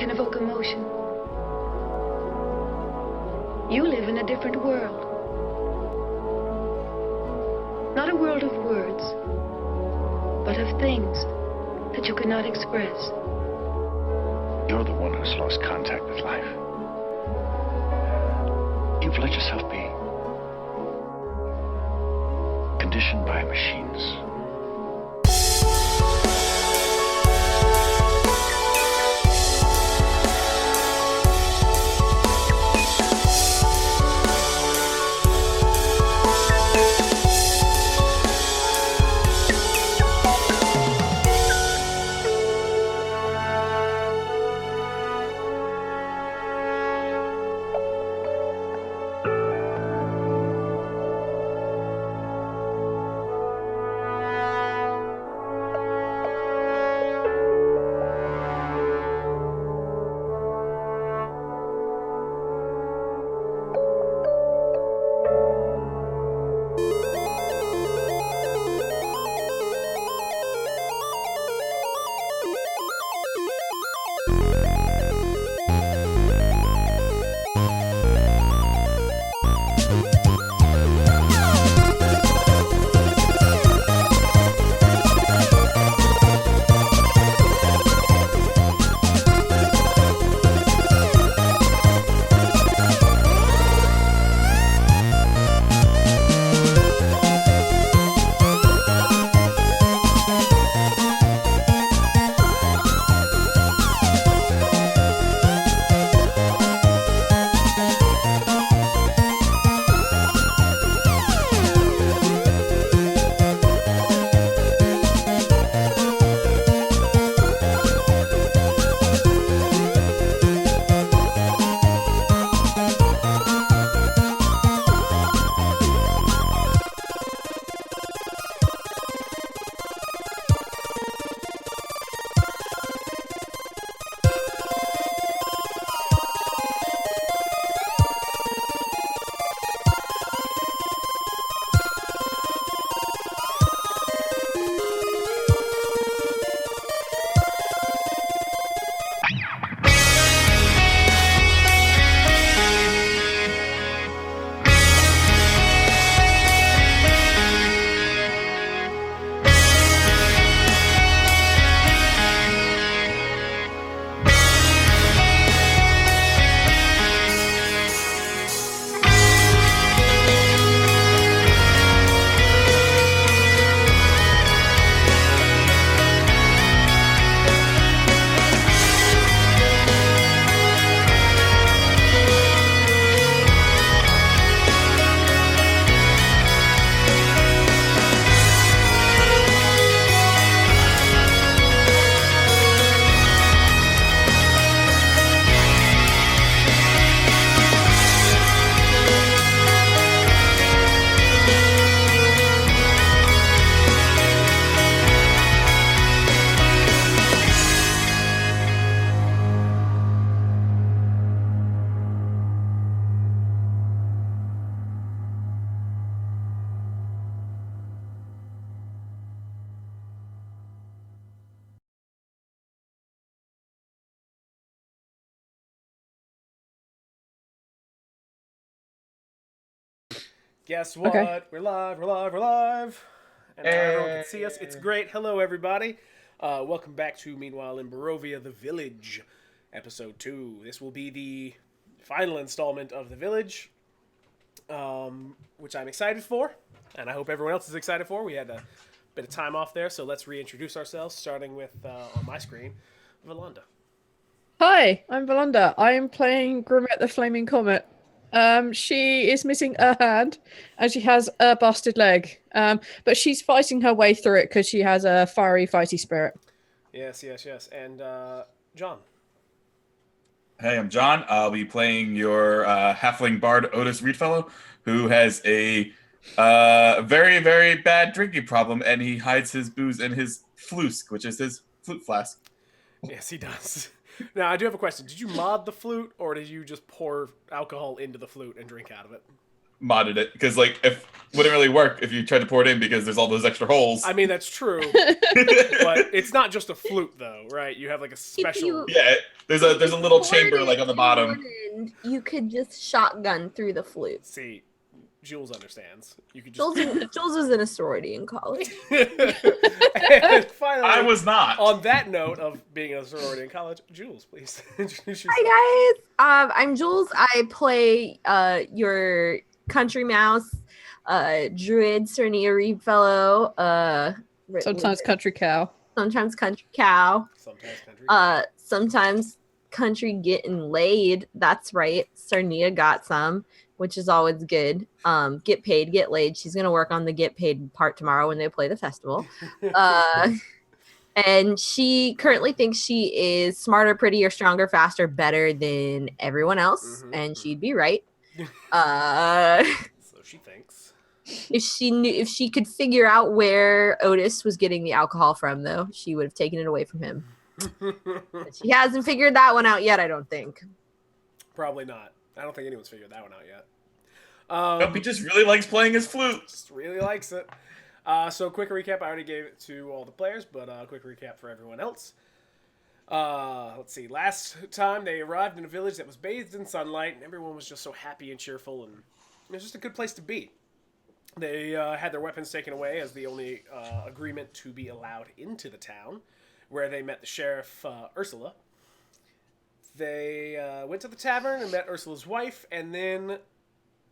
can evoke emotion. You live in a different world. Not a world of words, but of things that you cannot express. You're the one who's lost contact with life. You've let yourself be conditioned by machines. Guess what? Okay. We're live. And now everyone can see us. It's great. Hello, everybody. Welcome back to Meanwhile in Barovia, The Village, Episode 2. This will be the final installment of The Village, which I'm excited for, and I hope everyone else is excited for. We had a bit of time off there, so let's reintroduce ourselves, starting with, on my screen, Volonda. Hi, I'm Volonda. I am playing Grimette the Flaming Comet. She is missing a hand and she has a busted leg. But she's fighting her way through it because she has a fiery, fighty spirit. Yes. And, John. Hey, I'm John. I'll be playing your halfling bard, Otus Reedfellow, who has a very, very bad drinking problem, and he hides his booze in his flusk, which is his flute flask. Yes, he does. Now, I do have a question. Did you mod the flute, or did you just pour alcohol into the flute and drink out of it? modded it because if wouldn't really work if you tried to pour it in because there's all those extra holes. I mean, that's true, but it's not just a flute, though, right? You have like a special. Yeah, there's a little chamber on the bottom. You could just shotgun through the flute. See, Jules understands. You could just. Jules was in a sorority in college. And finally, I was not. On that note of being in a sorority in college, Jules, please introduce yourself. Hi guys, I'm Jules. I play your country mouse. Druid Surnia Reedfellow. Sometimes country cow. Sometimes country cow. Sometimes country. Sometimes country getting laid. That's right. Surnia got some, which is always good. Get paid, get laid. She's gonna work on the get paid part tomorrow when they play the festival. And she currently thinks she is smarter, prettier, stronger, faster, better than everyone else, and she'd be right. So she thinks. If she could figure out where Otus was getting the alcohol from, though, she would have taken it away from him. But she hasn't figured that one out yet, I don't think. Probably not. I don't think anyone's figured that one out yet. Nope, he just really likes playing his flute. Just really likes it. So quick recap. I already gave it to all the players, but quick recap for everyone else. Let's see. Last time they arrived in a village that was bathed in sunlight, and everyone was just so happy and cheerful, and it was just a good place to be. They had their weapons taken away as the only agreement to be allowed into the town, where they met the sheriff, Ursula. They went to the tavern and met Ursula's wife, and then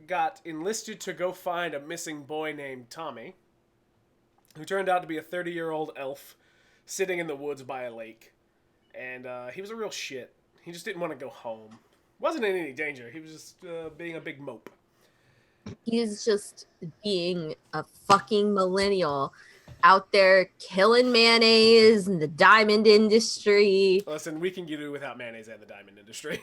got enlisted to go find a missing boy named Tommy, who turned out to be a 30-year-old elf sitting in the woods by a lake. And he was a real shit. He just didn't want to go home. Wasn't in any danger. He was just being a big mope. He's just being a fucking millennial out there killing mayonnaise in the diamond industry. Listen, we can do without mayonnaise and the diamond industry.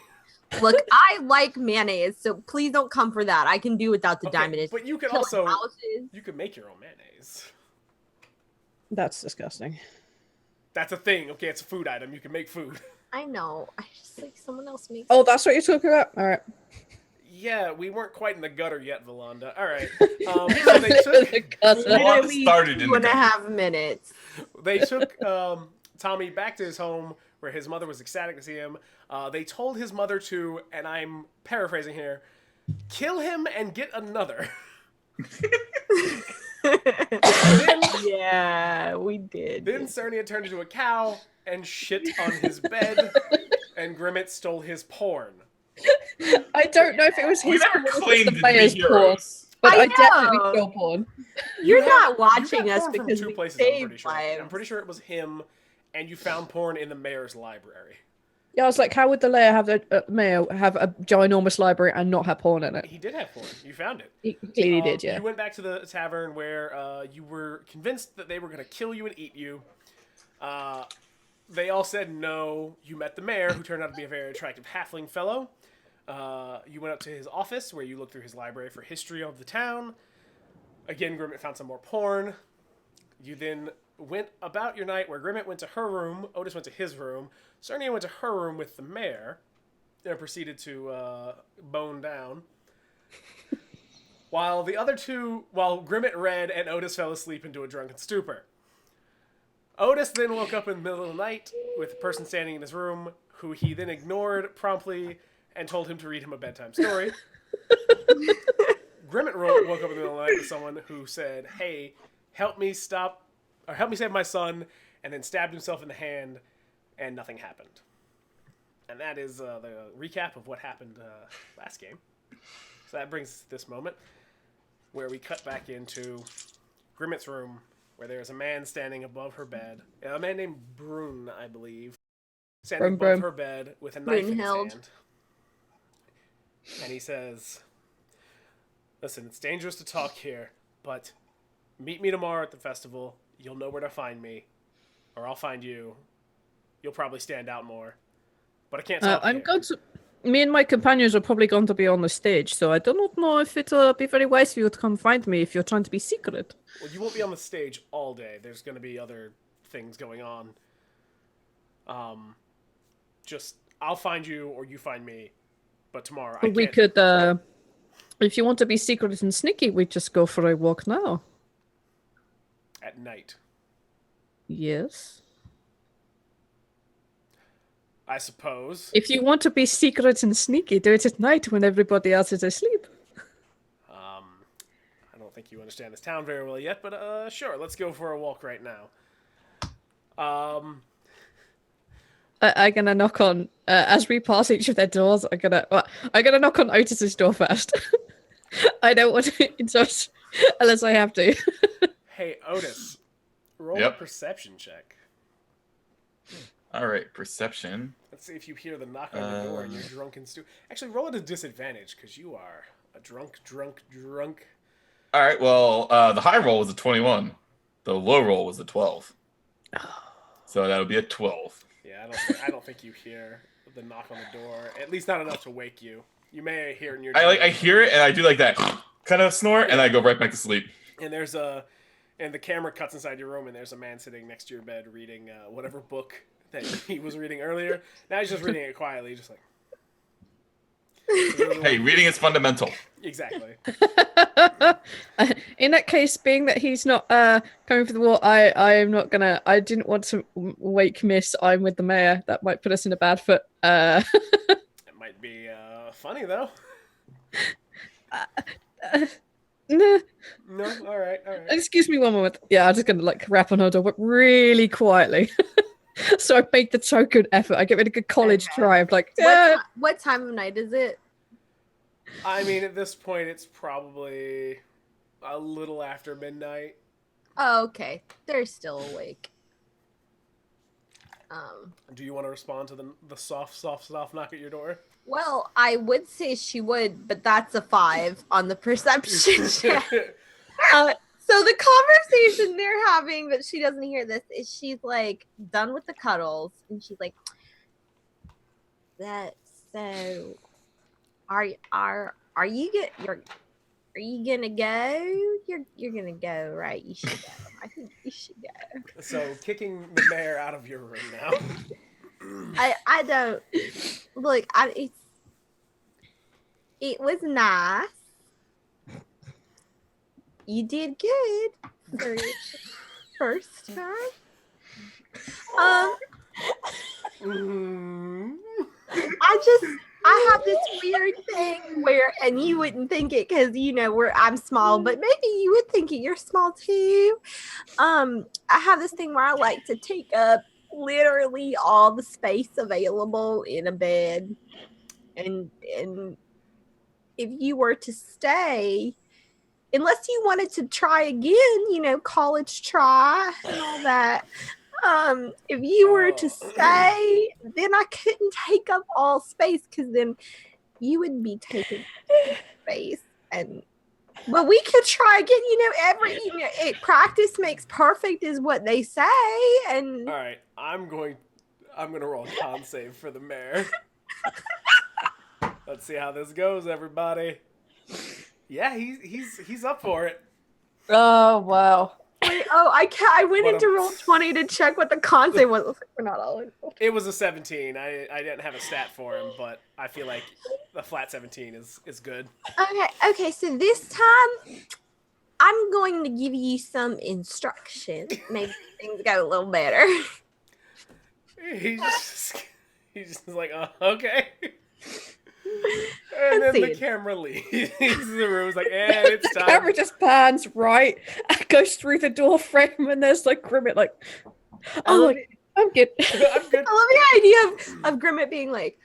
Look, I like mayonnaise, so please don't come for that. I can do without the diamond industry. But you can Killing also... houses. You can make your own mayonnaise. That's disgusting. That's a thing. Okay, it's a food item. You can make food. I know. I just like someone else makes. Oh, that's what you're talking about? All right. Yeah, we weren't quite in the gutter yet, Volonda. All right. So they took... Literally started in 2.5 minutes. They took Tommy back to his home, where his mother was ecstatic to see him. They told his mother to, and I'm paraphrasing here, kill him and get another. Yeah, we did. Then Surnia turned into a cow and shit on his bed, and Grimette stole his porn. I don't know if it was We his never porn or claimed the to be player's porn, heroes. but I I definitely know. stole porn. You're not You watching got us porn from because two we places, I'm pretty saved sure. lives. I'm pretty sure it was him, and you found porn in the mayor's library. Yeah, I was like, how would the layer have mayor have a ginormous library and not have porn in it? He did have porn. You found it. He clearly did, yeah. You went back to the tavern where you were convinced that they were going to kill you and eat you. They all said no. You met the mayor, who turned out to be a very attractive halfling fellow. You went up to his office, where you looked through his library for history of the town. Again, Grimette found some more porn. You then went about your night, where Grimette went to her room, Otus went to his room, Surnia went to her room with the mayor, and proceeded to bone down. While Grimette read and Otus fell asleep into a drunken stupor. Otus then woke up in the middle of the night with a person standing in his room, who he then ignored promptly and told him to read him a bedtime story. Grimette woke up in the middle of the night with someone who said, "Hey, help me save my son," and then stabbed himself in the hand, and nothing happened. And that is the recap of what happened last game. So that brings us to this moment, where we cut back into Grimette's room, where there is a man standing above her bed. A man named Brun, I believe. Standing above her bed with a knife in his hand. And he says, "Listen, it's dangerous to talk here, but meet me tomorrow at the festival. You'll know where to find me. Or I'll find you. You'll probably stand out more. But I can't talk here." Me and my companions are probably going to be on the stage, so I do not know if it'll be very wise for you to come find me if you're trying to be secret. Well, you won't be on the stage all day. There's going to be other things going on. I'll find you or you find me. But tomorrow, If you want to be secret and sneaky, we just go for a walk now. At night. Yes. I suppose. If you want to be secret and sneaky, do it at night when everybody else is asleep. I don't think you understand this town very well yet, but sure, let's go for a walk right now. I'm gonna knock on as we pass each of their doors. I'm gonna knock on Otus's door first. I don't want to insult unless I have to. Hey, Otus, roll Yep. a perception check. All right, perception. Let's see if you hear the knock on the door and you're drunk and stupid. Actually, roll at a disadvantage because you are a drunk. All right, well, the high roll was a 21. The low roll was a 12. So that would be a 12. Yeah, I don't think you hear the knock on the door. At least not enough to wake you. You may hear it in your. I hear it and I do like that kind of snort and I go right back to sleep. And and the camera cuts inside your room and there's a man sitting next to your bed reading whatever book that he was reading earlier. Now he's just reading it quietly, just like. Hey, reading is fundamental. Exactly. In that case, being that he's not coming for the war, I didn't want to wake Miss. I'm with the mayor. That might put us in a bad foot. It might be funny though. Nah. No, all right. Excuse me one moment. Yeah, I'm just gonna like rap on her door, but really quietly. So I make the token effort. I get rid of a good college drive. Like, What time of night is it? I mean, at this point, it's probably a little after midnight. Oh, okay. They're still awake. Do you want to respond to the soft knock at your door? Well, I would say she would, but that's a 5 on the perception check. So the conversation they're having, but she doesn't hear this, is she's like done with the cuddles, and she's like, "That so, are you gonna go? You're gonna go, right? You should go. I think you should go." So kicking the mayor out of your room now. I don't look. It was nice. You did good for your first time. I have this weird thing where, and you wouldn't think it because I'm small, but maybe you would think it. You're small too. I have this thing where I like to take up literally all the space available in a bed, and if you were to stay, unless you wanted to try again, college try and all that. If you were to stay, then I couldn't take up all space because then you would be taking space. But we could try again. Practice makes perfect is what they say. And all right, I'm gonna roll a con save for the mayor. Let's see how this goes, everybody. Yeah, he's up for it. oh wow. wait, I went into roll 20 to check what the con save was. We're not all in. It was a 17. I didn't have a stat for him, but I feel like the flat 17 is good. Okay, so this time I'm going to give you some instruction. Maybe things go a little better. He's just like, okay. And then the camera leaves the room. It's like, and it's The time. camera just pans right, goes through the door frame, and there's like Grimette like, oh, I'm good. I'm good. I love the idea of Grimette being like,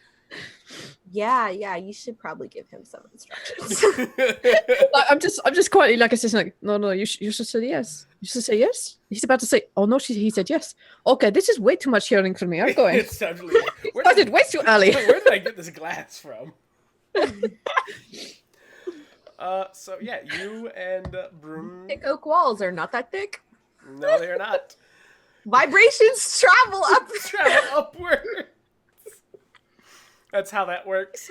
yeah, you should probably give him some instructions. Like, I'm just quietly like assistant, like, no, you should say yes. You should say yes. He's about to say, oh no, he said yes. Okay, this is way too much hearing for me. I'm going. It's time to leave. I did way too early. Where did I get this glass from? So yeah, you and Broom. Thick oak walls are not that thick. No, they're not. Vibrations travel up. Travel upwards. That's how that works.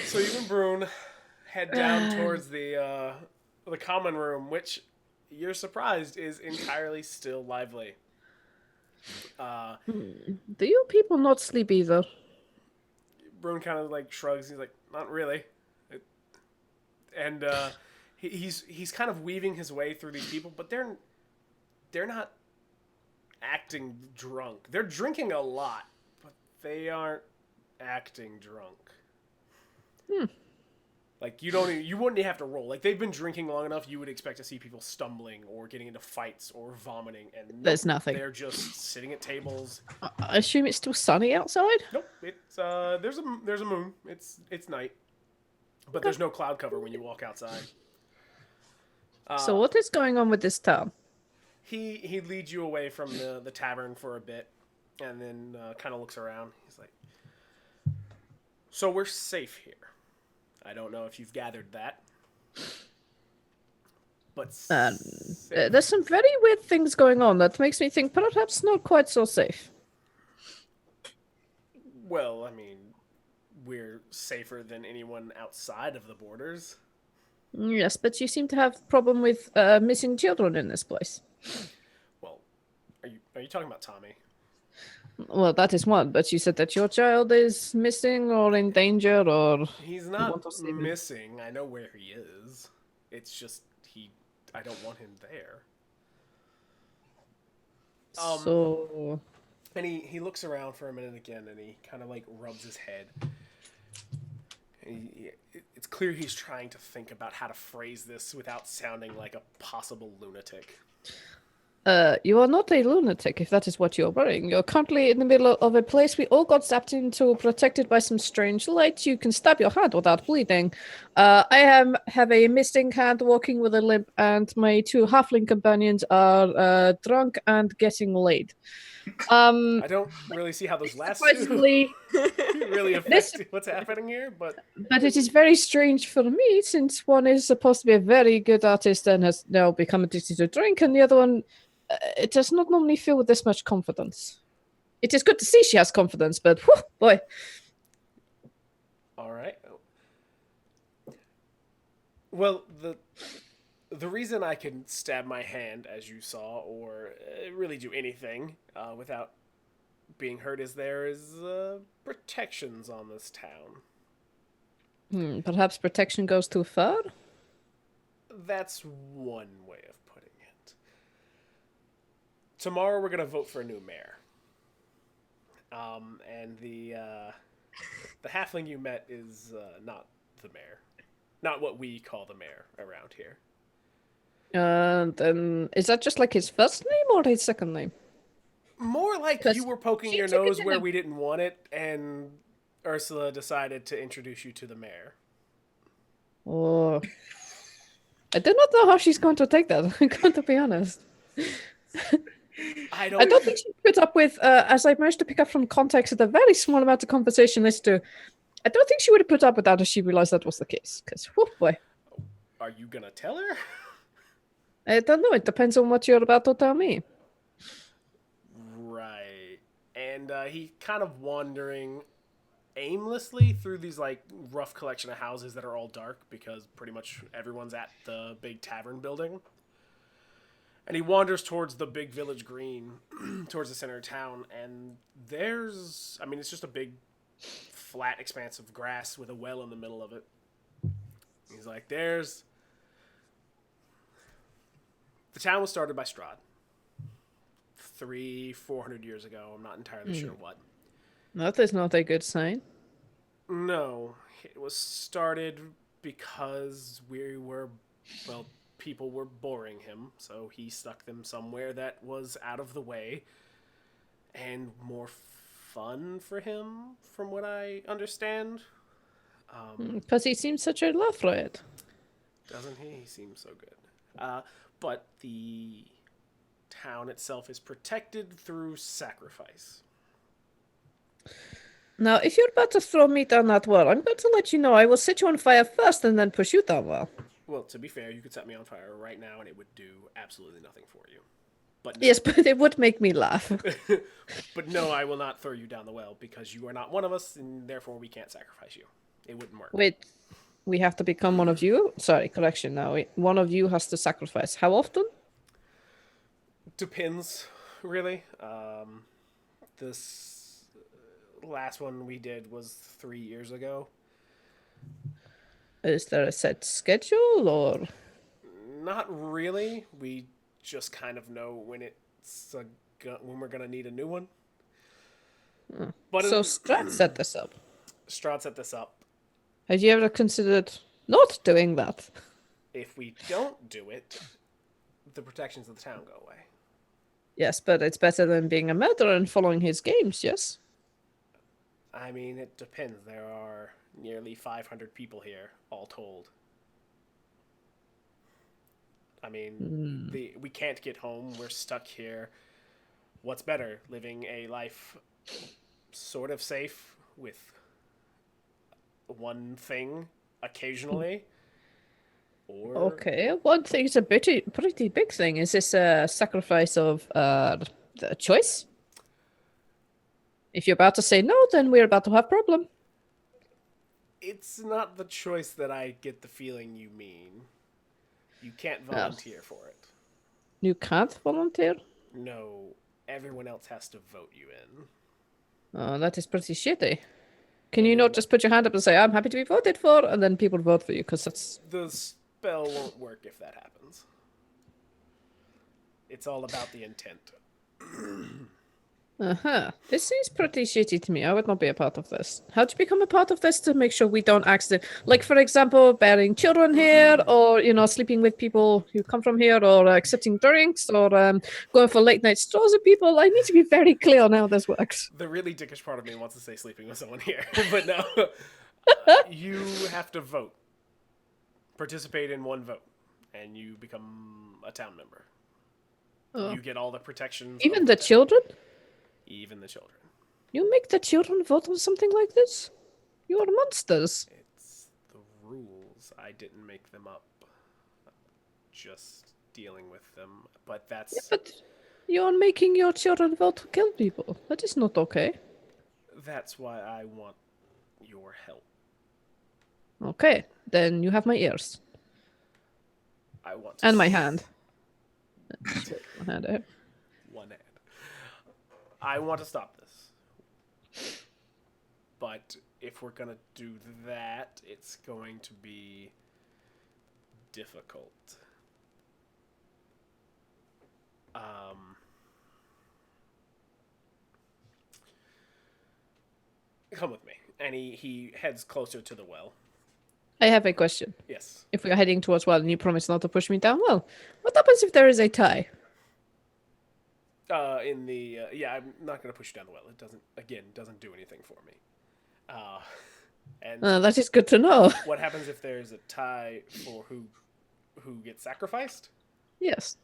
So you and Brune head down towards the common room, which you're surprised is entirely still lively. Do you people not sleep either? Brune kind of like shrugs. He's like, not really. And he's kind of weaving his way through these people, but they're not acting drunk. They're drinking a lot, but they aren't acting drunk. Like you wouldn't even have to roll. Like they've been drinking long enough, you would expect to see people stumbling or getting into fights or vomiting, and There's nothing. They're just sitting at tables. I assume it's still sunny outside. Nope, it's there's a moon. It's night, but there's no cloud cover when you walk outside. So what is going on with this town? He leads you away from the tavern for a bit, and then kind of looks around. He's like, "So we're safe here. I don't know if you've gathered that, but there's some very weird things going on that makes me think perhaps not quite so safe." Well, I mean, we're safer than anyone outside of the borders. Yes, but you seem to have a problem with missing children in this place. Well, are you talking about Tommy? Well, that is one, but you said that your child is missing or in danger, or... He's not missing. I know where he is. It's just I don't want him there. So... And he looks around for a minute again, and he kind of like rubs his head. And it's clear he's trying to think about how to phrase this without sounding like a possible lunatic. You are not a lunatic, if that is what you're worrying. You're currently in the middle of a place we all got zapped into, protected by some strange light. You can stab your hand without bleeding. I have a missing hand walking with a limp, and my two halfling companions are drunk and getting laid. I don't really see how those last two really affect what's happening here, but it is very strange for me, since one is supposed to be a very good artist and has now become addicted to drink, and the other one, it does not normally feel with this much confidence. It is good to see she has confidence, but whew, boy. All right. Well, the reason I can stab my hand, as you saw, or really do anything without being hurt is there is protections on this town. Perhaps protection goes too far? That's one way of putting it. Tomorrow we're going to vote for a new mayor. And the halfling you met is not the mayor. Not what we call the mayor around here. Then is that just like his first name or his second name? More like you were poking your nose where we didn't want it, and Ursula decided to introduce you to the mayor. Oh, I do not know how she's going to take that. I'm going to be honest. I don't think she put up with, as I managed to pick up from context at a very small amount of conversation list to, I don't think she would have put up with that if she realized that was the case. Because, whoop, boy. Are you going to tell her? I don't know. It depends on what you're about to tell me. Right. And he kind of wandering aimlessly through these like rough collection of houses that are all dark because pretty much everyone's at the big tavern building. And he wanders towards the big village green, towards the center of town, and it's just a big, flat expanse of grass with a well in the middle of it. He's like, the town was started by Strahd. 300-400 years ago. I'm not entirely sure what. That is not a good sign. No. It was started because people were boring him, so he stuck them somewhere that was out of the way and more fun for him, from what I understand. Because he seems such a love for it. Doesn't he? He seems so good. But the town itself is protected through sacrifice. Now, if you're about to throw me down that well, I'm going to let you know I will set you on fire first and then push you down well. Well, to be fair, you could set me on fire right now and it would do absolutely nothing for you. But no. Yes, but it would make me laugh. But no, I will not throw you down the well because you are not one of us and therefore we can't sacrifice you. It wouldn't work. Wait, we have to become one of you? Sorry, correction now. One of you has to sacrifice. How often? Depends, really. This last one we did was 3 years ago. Is there a set schedule or? Not really. We just kind of know when when we're gonna need a new one. But So Strat set this up. Strahd set this up. Have you ever considered not doing that? If we don't do it, the protections of the town go away. Yes, but it's better than being a murderer and following his games, yes? I mean, it depends. There are nearly 500 people here, all told. I mean, we can't get home. We're stuck here. What's better, living a life sort of safe with one thing occasionally? Or... Okay, one thing is a pretty big thing. Is this a sacrifice of the choice? If you're about to say no, then we're about to have problem. It's not the choice that I get the feeling you mean. You can't volunteer for it. You can't volunteer? No, everyone else has to vote you in. Oh, that is pretty shitty. Can you not just put your hand up and say, I'm happy to be voted for, and then people vote for you, because that's... The spell won't work if that happens. It's all about the intent. Uh-huh. This seems pretty shitty to me. I would not be a part of this. How'd you become a part of this to make sure we don't accident... Like, for example, bearing children here, or, sleeping with people who come from here, or accepting drinks, or going for late-night strolls with people. I need to be very clear on how this works. The really dickish part of me wants to say sleeping with someone here, but no. You have to vote. Participate in one vote, and you become a town member. Oh. You get all the protections. Even the children? Even the children. You make the children vote on something like this? You are monsters. It's the rules. I didn't make them up. Just dealing with them. But that's... Yeah, but you're making your children vote to kill people. That is not okay. That's why I want your help. Okay, then you have my ears. I want to... And my hand. My hand out. One hand. I want to stop this. But if we're going to do that, it's going to be difficult. Come with me. And he heads closer to the well. I have a question. Yes. If we are heading towards well and you promise not to push me down, well, what happens if there is a tie? Yeah, I'm not going to push you down the well. It doesn't do anything for me. And That is good to know. what happens if there's a tie for who gets sacrificed? Yes.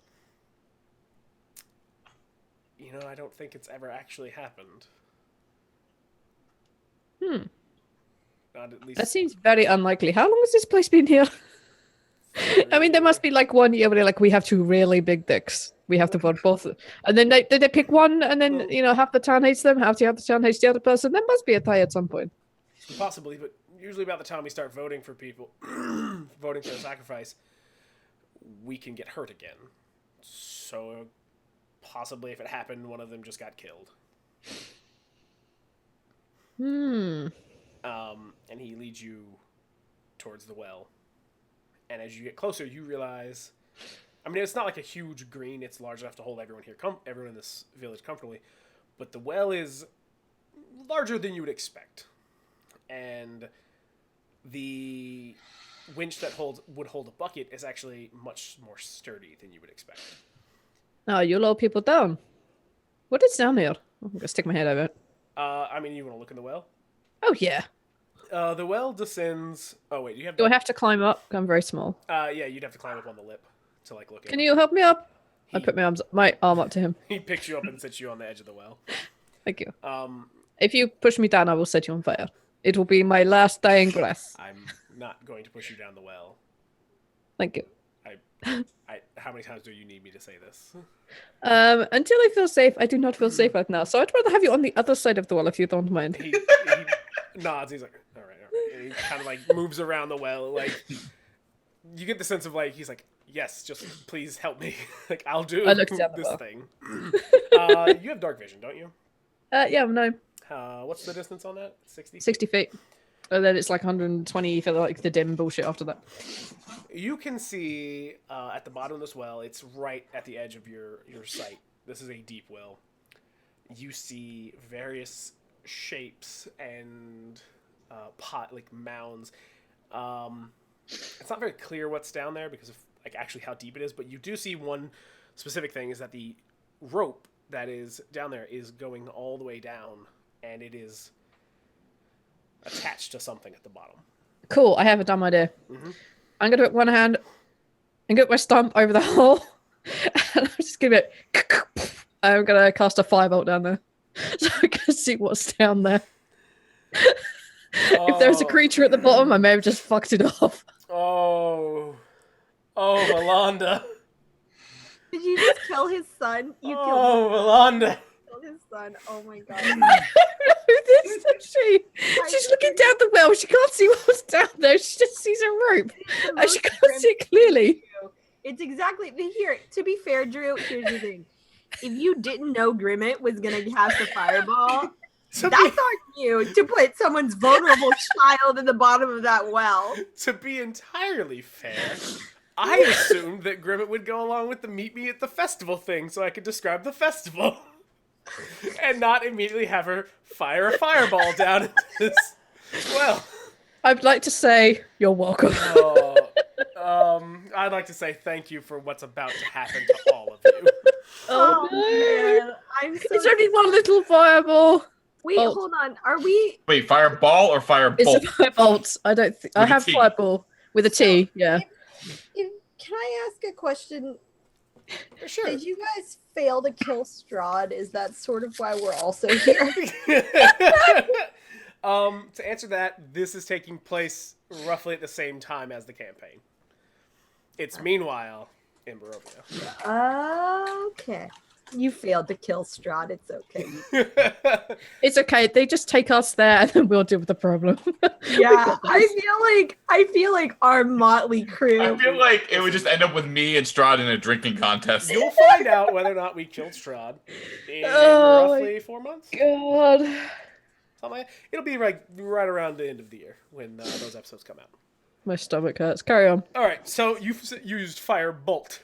I don't think it's ever actually happened. Not at least. That seems very unlikely. How long has this place been here? I mean, there must be like 1 year where we have two really big dicks. We have to vote both. And then they pick one, and then, half the town hates them, half the town hates the other person. There must be a tie at some point. Possibly, but usually about the time we start voting for people, voting for a sacrifice, we can get hurt again. So, possibly if it happened, one of them just got killed. And he leads you towards the well. And as you get closer, you realize... I mean, it's not like a huge green. It's large enough to hold everyone here, everyone in this village comfortably. But the well is larger than you would expect. And the winch that would hold a bucket is actually much more sturdy than you would expect. Oh, you lower people down. What is down here? I'm going to stick my head over it. I mean, you want to look in the well? Oh, yeah. The well descends... Oh, wait, you have... Do I have to climb up? I'm very small. Yeah, you'd have to climb up on the lip to, look in. Can you help me up? I put my arm up to him. He picks you up and sits you on the edge of the well. Thank you. If you push me down, I will set you on fire. It will be my last dying breath. I'm not going to push you down the well. Thank you. How many times do you need me to say this? Until I feel safe, I do not feel safe right now. So I'd rather have you on the other side of the well if you don't mind. He nods. He's like, all right. And he kind of moves around the well. You get the sense of he's like, yes, just please help me. I'll do this thing. You have dark vision, don't you? Yeah, no. What's the distance on that? 60? 60 feet. And then it's like 120 for like the dim bullshit after that. You can see at the bottom of this well, it's right at the edge of your sight. This is a deep well. You see various shapes and like mounds. It's not very clear what's down there because of like actually how deep it is, but you do see one specific thing is that the rope that is down there is going all the way down, and it is attached to something at the bottom. Cool, I have a dumb idea. Mm-hmm. I'm going to put one hand and get my stump over the hole. And I'm just going to I'm going to cast a firebolt down there so I can see what's down there. If there's a creature at the bottom, I may have just fucked it off. Oh, Volonda. Did you just kill his son? You Volonda. killed his son. Oh my god. This is she. She's looking down the well. She can't see what's down there. She just sees a rope. And she can't see it clearly. It's exactly here. To be fair, Drew, here's the thing. If you didn't know Grimette was gonna cast a fireball, that's on you to put someone's vulnerable child in the bottom of that well. To be entirely fair, I assumed that Grimette would go along with the meet me at the festival thing so I could describe the festival. And not immediately have her fire a fireball down into this well. I'd like to say you're welcome. I'd like to say thank you for what's about to happen to all of you. Oh man, I'm so. It's only one little fireball. Wait, hold on. Are we? Wait, fireball or firebolt? It's a firebolt. I don't think I have fireball with a T. Yeah. Can I ask a question? Sure. Did you guys fail to kill Strahd? Is that sort of why we're also here? To answer that, this is taking place roughly at the same time as the campaign. It's meanwhile in Barovia. Okay. You failed to kill Strahd. It's okay. It's okay. They just take us there, and then we'll deal with the problem. Yeah, I feel like our motley crew. I feel like it would just end up with me and Strahd in a drinking contest. You'll find out whether or not we killed Strahd in roughly 4 months. God. Something like that. It'll be right around the end of the year when those episodes come out. My stomach hurts. Carry on. All right, so you've used firebolt.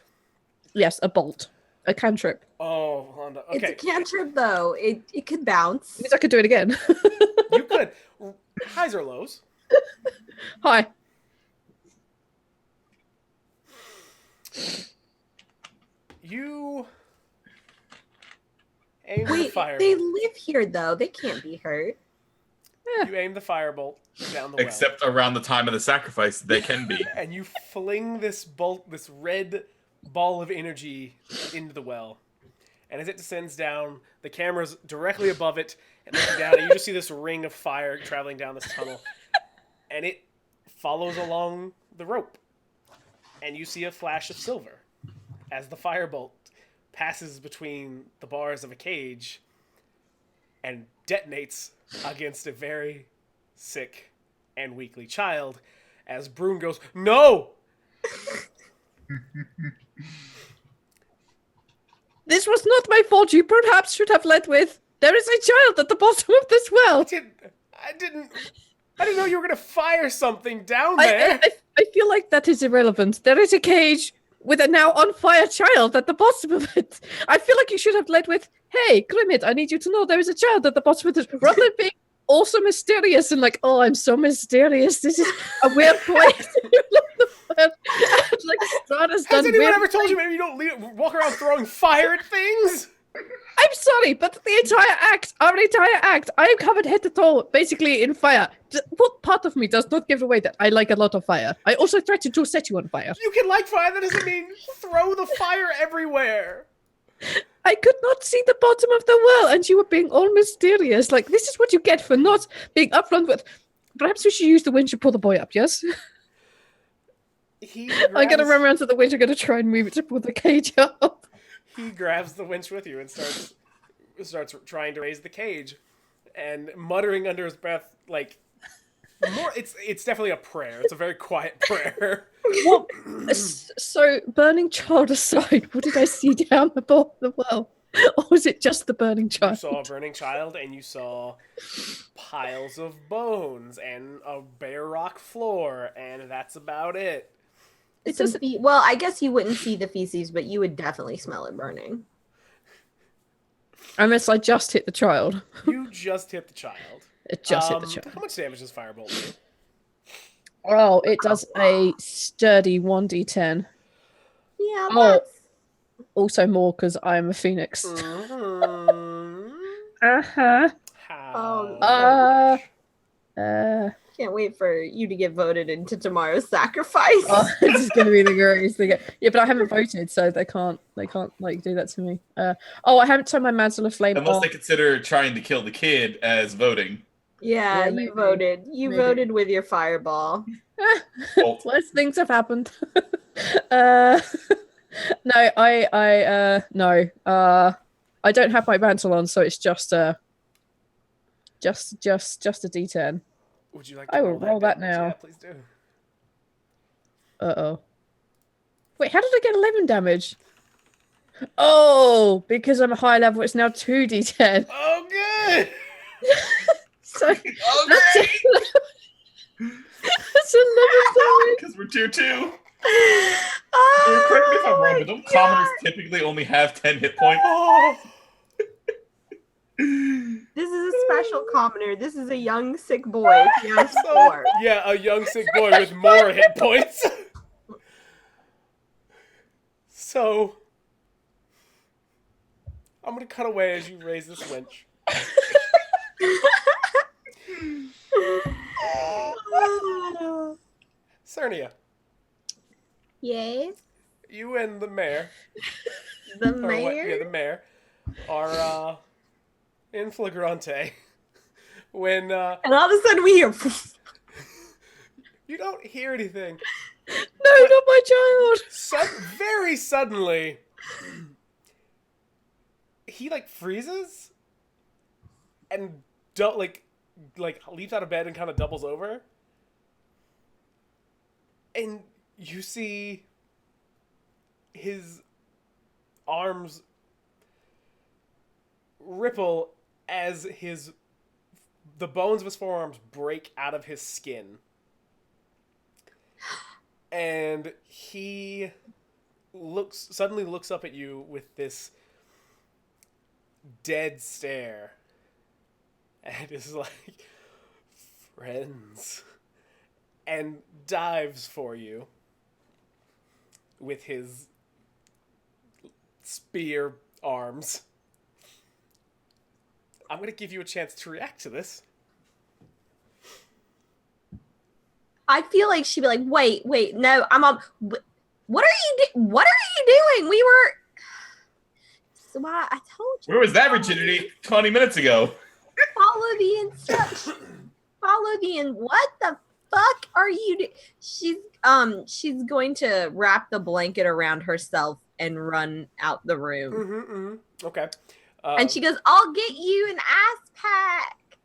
Yes, a bolt. A cantrip. Oh, Honda. Okay. It's a cantrip, though. It could bounce. Means I could do it again. You could. Highs or lows? Hi. You aim the Wait, firebolt. they live here, though. They can't be hurt. You aim the firebolt down the well. Except around the time of the sacrifice, they can be. And you fling this red ball of energy into the well. And as it descends down, the camera's directly above it, and looking down, and you just see this ring of fire traveling down this tunnel. And it follows along the rope. And you see a flash of silver as the firebolt passes between the bars of a cage and detonates against a very sick and weakly child as Broom goes, "No!" This was not my fault. You perhaps should have led with, there is a child at the bottom of this well. I didn't know you were going to fire something down there. I feel like that is irrelevant. There is a cage with a now on fire child at the bottom of it. I feel like you should have led with, hey, Grimette, I need you to know there is a child at the bottom of this, rather than being also mysterious and like, oh, I'm so mysterious. This is a weird place. Like, has anyone ever told you maybe you don't walk around throwing fire at things? I'm sorry, but our entire act, I am covered head to toe, basically in fire. What part of me does not give away that I like a lot of fire? I also threatened to set you on fire. You can like fire, that doesn't mean throw the fire everywhere. I could not see the bottom of the well, and you were being all mysterious. Like, this is what you get for not being upfront with, perhaps we should use the winch to pull the boy up, yes? I'm going to run around to the winch, I'm going to try and move it to pull the cage up. He grabs the winch with you and starts trying to raise the cage, and muttering under his breath, like, it's definitely a prayer. It's a very quiet prayer. What? So, burning child aside, what did I see down the bottom of the well? Or was it just the burning You child? saw a burning child, and you saw piles of bones and a bare rock floor, and that's about it. It doesn't. Well, I guess you wouldn't see the feces, but you would definitely smell it burning. Unless I just hit the child. You just hit the child. It just hit the child. How much damage does Firebolt do? Oh, it does a sturdy 1d10. Yeah, Oh. that's... Also more because I'm a phoenix. Mm-hmm. Uh-huh. How? Can't wait for you to get voted into tomorrow's sacrifice. Oh, this is gonna be the greatest thing. Yeah, but I haven't voted, so they can't like do that to me. I haven't turned my mantle of flame Unless on. they consider trying to kill the kid as voting. Yeah, maybe. you voted. You Maybe. voted with your fireball. Bolt. Worse things have happened. No, I don't have my mantle on, so it's just a D10. Would you like I will roll that damage? now. Yeah, please do. Uh-oh. Wait, how did I get 11 damage? Oh, because I'm a high level, it's now 2d10. Oh, good! So Oh, that's, great! that's 11 damage. Because we're tier 2. Oh, Correct me if I'm wrong, my but don't God. commoners typically only have 10 hit points? Oh, This is a special commoner. This is a young sick boy. He has so, 4. yeah, a young sick boy with more hit points. So, I'm gonna cut away as you raise this winch. Surnia, Yes, you and the mayor, the or what, yeah, mayor. the mayor, are in flagrante when And all of a sudden we hear. you don't hear anything. No, not my child. Very suddenly, he like freezes and like leaps out of bed and kind of doubles over, and you see his arms ripple as the bones of his forearms break out of his skin. And he suddenly looks up at you with this dead stare. And is like, friends. And dives for you with his spear arms. I'm going to give you a chance to react to this. I feel like she'd be like, wait, no, I'm up. What are you doing? We were. So I told you. Where was that rigidity 20 minutes ago? Follow the instruction. What the fuck are you doing? She's going to wrap the blanket around herself and run out the room. Okay. And she goes, I'll get you an ass pack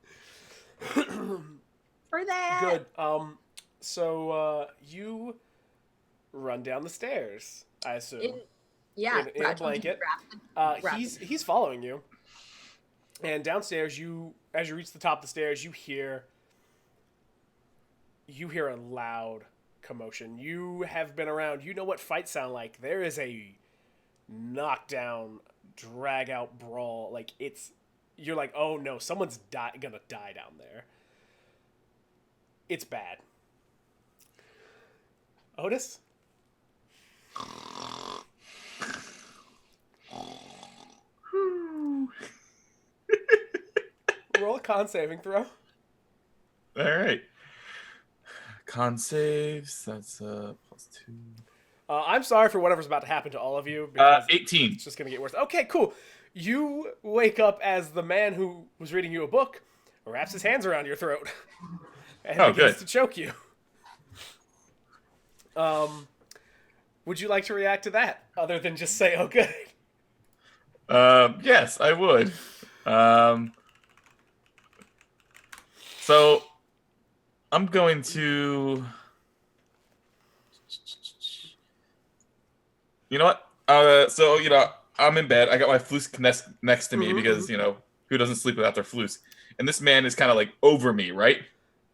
for that. Good. So you run down the stairs, I assume. In a I told you to blanket. wrap He's following you. And downstairs, as you reach the top of the stairs, you hear a loud commotion. You have been around. You know what fights sound like. There is a knockdown, drag out brawl. Like you're like, oh no, someone's gonna die down there. It's bad. Otus? Roll a con saving throw. All right. Con saves. That's +2. I'm sorry for whatever's about to happen to all of you. Because 18. It's just going to get worse. Okay, cool. You wake up as the man who was reading you a book wraps his hands around your throat and begins good. to choke you. Would you like to react to that other than just say, oh, good? Yes, I would. So I'm going to. You know what? I'm in bed. I got my flute next to me because, who doesn't sleep without their flute? And this man is kind of like over me, right?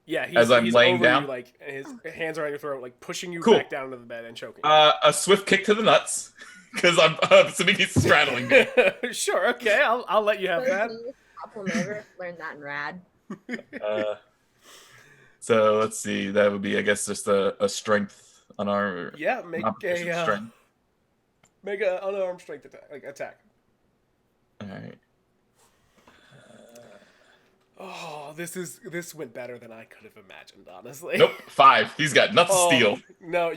Yeah, as I'm he's laying over down. you, like his hands are on your throat, like pushing you Cool. back down into the bed and choking. A swift kick to the nuts, because I'm assuming he's straddling me. Sure, okay, I'll let you have that. Learned that in Rad. So let's see. That would be, I guess, just a strength on our. Yeah, make strength. Make an unarmed strength attack. All right. Oh, this went better than I could have imagined, honestly. Nope, 5. He's got nuts to steal. No,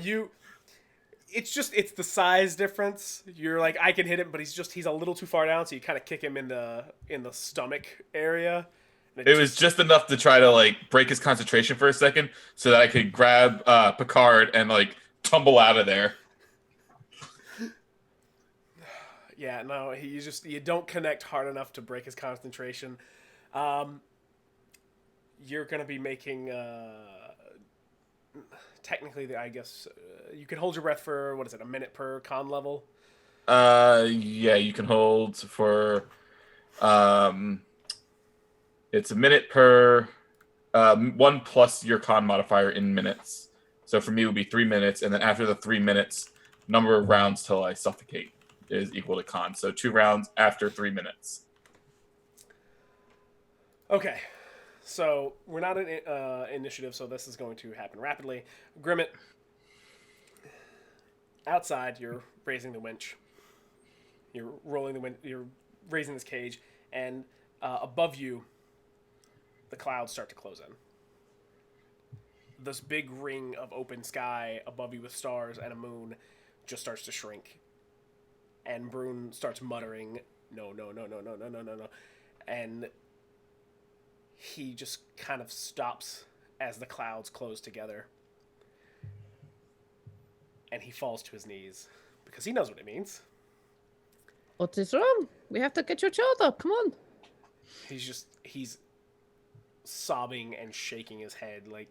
it's the size difference. You're like, I can hit him, but he's a little too far down, so you kind of kick him in the stomach area. It was just enough to try to like break his concentration for a second, so that I could grab Picard and like tumble out of there. Yeah, no, you don't connect hard enough to break his concentration. You're gonna be making technically, I guess you can hold your breath for a minute per con level. Yeah, you can hold for it's a minute per 1 plus your con modifier in minutes. So for me, it would be 3 minutes, and then after the 3 minutes, number of rounds till I suffocate is equal to con. So 2 rounds after 3 minutes. Okay, so we're not in initiative, so this is going to happen rapidly. Grimette, outside, you're raising the winch. You're rolling the winch. You're raising this cage, and above you, the clouds start to close in. This big ring of open sky above you with stars and a moon just starts to shrink. And Brune starts muttering, no, no, no, no, no, no, no, no, no. And he just kind of stops as the clouds close together. And he falls to his knees because he knows what it means. What is wrong? We have to get your child up. Come on. He's sobbing and shaking his head, like,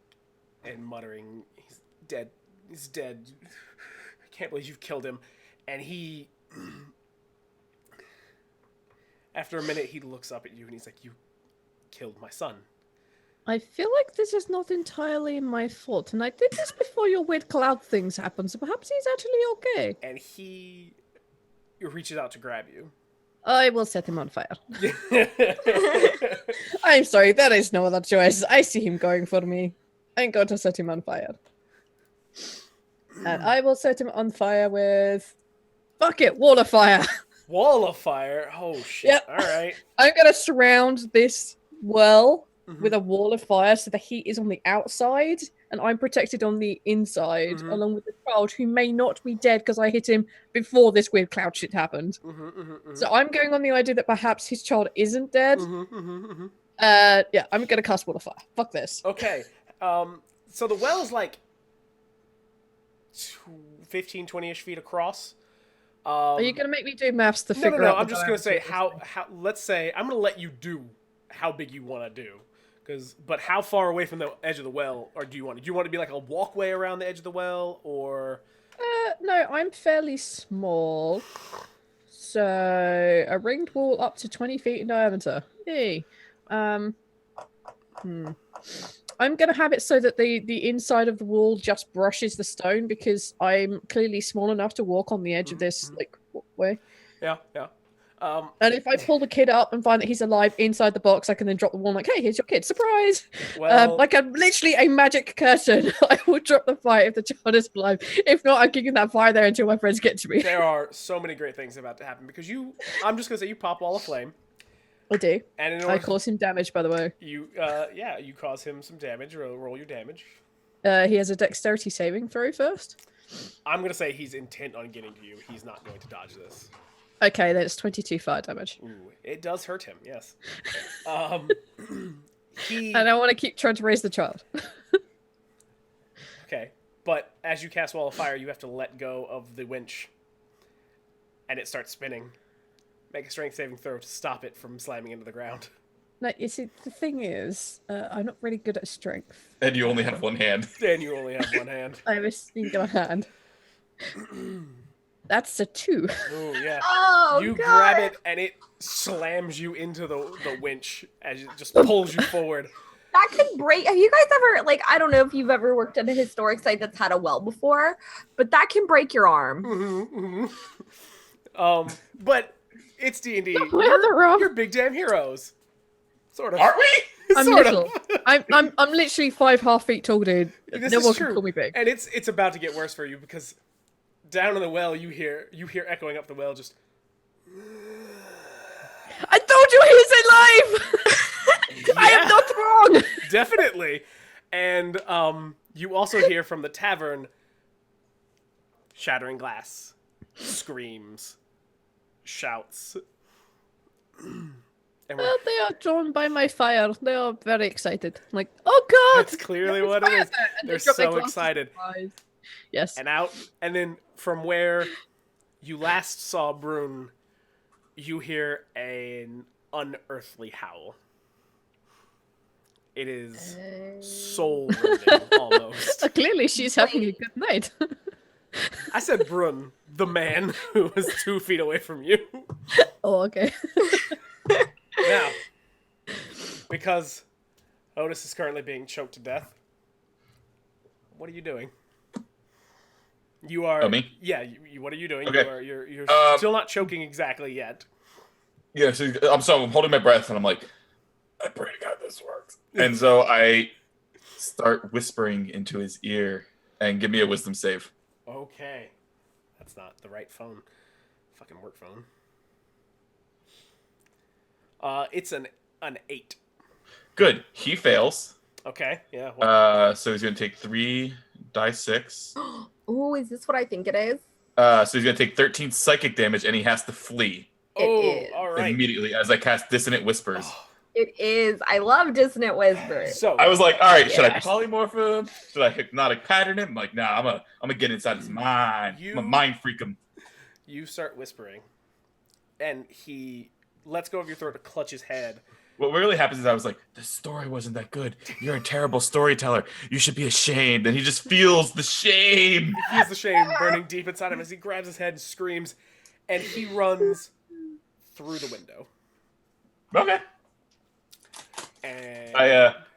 and muttering, he's dead. He's dead. I can't believe you've killed him. And he, after a minute, he looks up at you and he's like, you killed my son. I feel like this is not entirely my fault, and I did this before your weird cloud things happened, so perhaps he's actually okay. And he reaches out to grab you. I will set him on fire. I'm sorry, there is no other choice. I see him going for me. I'm going to set him on fire. And I will set him on fire with... Fuck it, wall of fire. Wall of fire? Oh, shit. Yep. All right. I'm going to surround this well with a wall of fire so the heat is on the outside and I'm protected on the inside, along with the child who may not be dead because I hit him before this weird cloud shit happened. So I'm going on the idea that perhaps his child isn't dead. Yeah, I'm going to cast wall of fire. Fuck this. Okay. So the well is like 15, 20-ish feet across. Are you going to make me do maths to figure out? No. I'm just going to say how. Let's say I'm going to let you do how big you want to do, but how far away from the edge of the well, or do you want? Do you want to be like a walkway around the edge of the well, or? No, I'm fairly small, so a ringed wall up to 20 feet in diameter. Yay. I'm going to have it so that the inside of the wall just brushes the stone because I'm clearly small enough to walk on the edge of this like walkway. Yeah. And if I pull the kid up and find that he's alive inside the box, I can then drop the wall like, hey, here's your kid, surprise! Well, like literally a magic curtain. I will drop the fire if the child is alive. If not, I'm kicking that fire there until my friends get to me. There are so many great things about to happen because I'm just going to say you pop Wall of Flame. I do. And I cause him damage, by the way. You cause him some damage. Roll your damage. He has a dexterity saving throw first. I'm going to say he's intent on getting to you. He's not going to dodge this. Okay, then it's 22 fire damage. Ooh, it does hurt him, yes. And I want to keep trying to raise the child. Okay, but as you cast Wall of Fire, you have to let go of the winch. And it starts spinning. Make a strength saving throw to stop it from slamming into the ground. No, you see, the thing is, I'm not really good at strength. And you only have one hand. And you only have one hand. I have a single hand. That's a 2. Ooh, yeah. Oh, You God. grab it and it slams you into the winch as it just pulls you forward. That could break. Have you guys ever, like, I don't know if you've ever worked at a historic site that's had a well before, but that can break your arm. But it's D&D. Am I on the wrong? You're big damn heroes. Sort of. Are we? I'm Sort little. of. I'm literally 5.5 feet tall, dude. This No is one true. can call me big. And it's about to get worse for you because down in the well you hear echoing up the well just I told you he's alive. I am not wrong. definitely. And you also hear from the tavern shattering glass, screams, shouts. And Well, they are drawn by my fire. They are very excited. I'm like, oh God! that's clearly There's what it fire is. there. And They're they drop their so glasses excited. in my eyes. Yes. And then from where you last saw Brune, you hear an unearthly howl. It is soul-rending, almost. Clearly, she's having a good night. I said Brune, the man who was 2 feet away from you. Oh, okay. Now, because Otus is currently being choked to death, what are you doing? You are. Oh, me? Yeah. What are you doing? Okay. You're still not choking exactly yet. Yeah, so I'm holding my breath, and I'm like, I pray to God this works. And so I start whispering into his ear, and give me a wisdom save. Okay. That's not the right phone. Fucking work phone. It's an 8. Good. He fails. Okay. Yeah. So he's gonna take 3 dice 6. Oh, is this what I think it is? So he's gonna take 13 psychic damage, and he has to flee It is. All right. immediately as I cast Dissonant Whispers. It is. I love dissonant whispers. So I was like, all right, should I Yes. polymorph him? Should I hypnotic pattern him? I'm like, nah, I'm gonna get inside his mind. I'm a mind freak him. you start whispering, and he lets go of your throat to clutch his head. What really happens is I was like, the story wasn't that good. You're a terrible storyteller. You should be ashamed. And he just feels the shame. He feels the shame burning deep inside him as he grabs his head and screams, and he runs through the window. Okay. And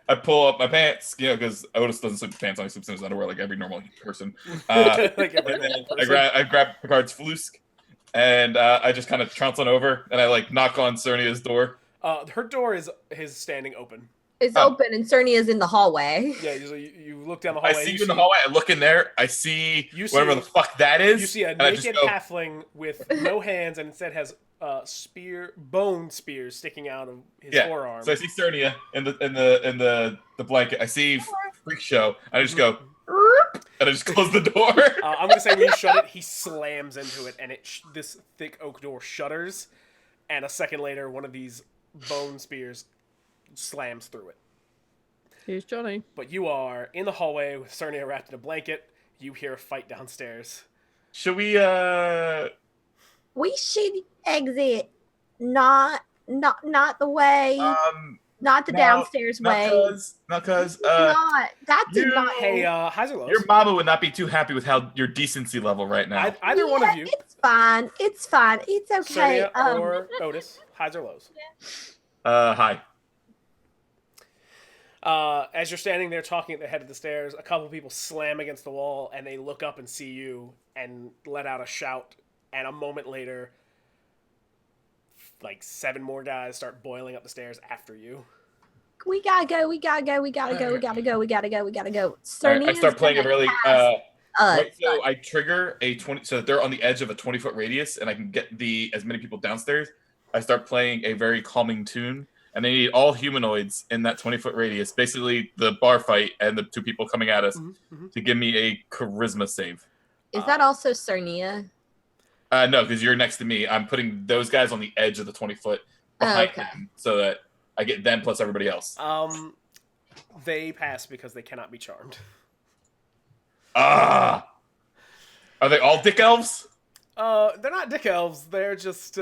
I pull up my pants, because Otis doesn't sleep with pants on, he sleeps in his underwear like every normal person. like every And then normal person. I grab Picard's flusk, and I just kind of trounce on over, and I knock on Surnia's door. Her door is standing open. It's open and Surnia's in the hallway. Yeah, you look down the hallway. I see you in the hallway. I look in there. I see You whatever see- the fuck that is. You see a and I just naked go, halfling with no hands and instead has bone spears sticking out of his forearm. So I see Surnia in the blanket. I see Freak Show. I just go, and I just close the door. I'm gonna say when you shut it, he slams into it, and this thick oak door shutters, and a second later, one of these bone spears slams through it. Here's Johnny. But you are in the hallway with Surnia wrapped in a blanket. You hear a fight downstairs. Should we? We should exit, not the way, not the downstairs way. Not cause. Not that did not. Hey, highs or lows? Your mama would not be too happy with how your decency level right now. Either one of you, It's fine. It's fine. It's okay. Surnia or Otus, highs or lows? Hi. As you're standing there talking at the head of the stairs, a couple people slam against the wall, and they look up and see you and let out a shout. And a moment later, 7 more guys start boiling up the stairs after you. We gotta go. We gotta go. We gotta go. We gotta go. We gotta go. We gotta go. I start playing a really. Right, so us. I trigger a 20, so that they're on the edge of a 20-foot radius, and I can get as many people downstairs. I start playing a very calming tune, and I need all humanoids in that 20-foot radius, basically the bar fight and the 2 people coming at us, to give me a charisma save. Is that also Surnia? No, because you're next to me. I'm putting those guys on the edge of the 20-foot behind okay. them, so that I get them plus everybody else. They pass because they cannot be charmed. Are they all dick elves? They're not dick elves. They're just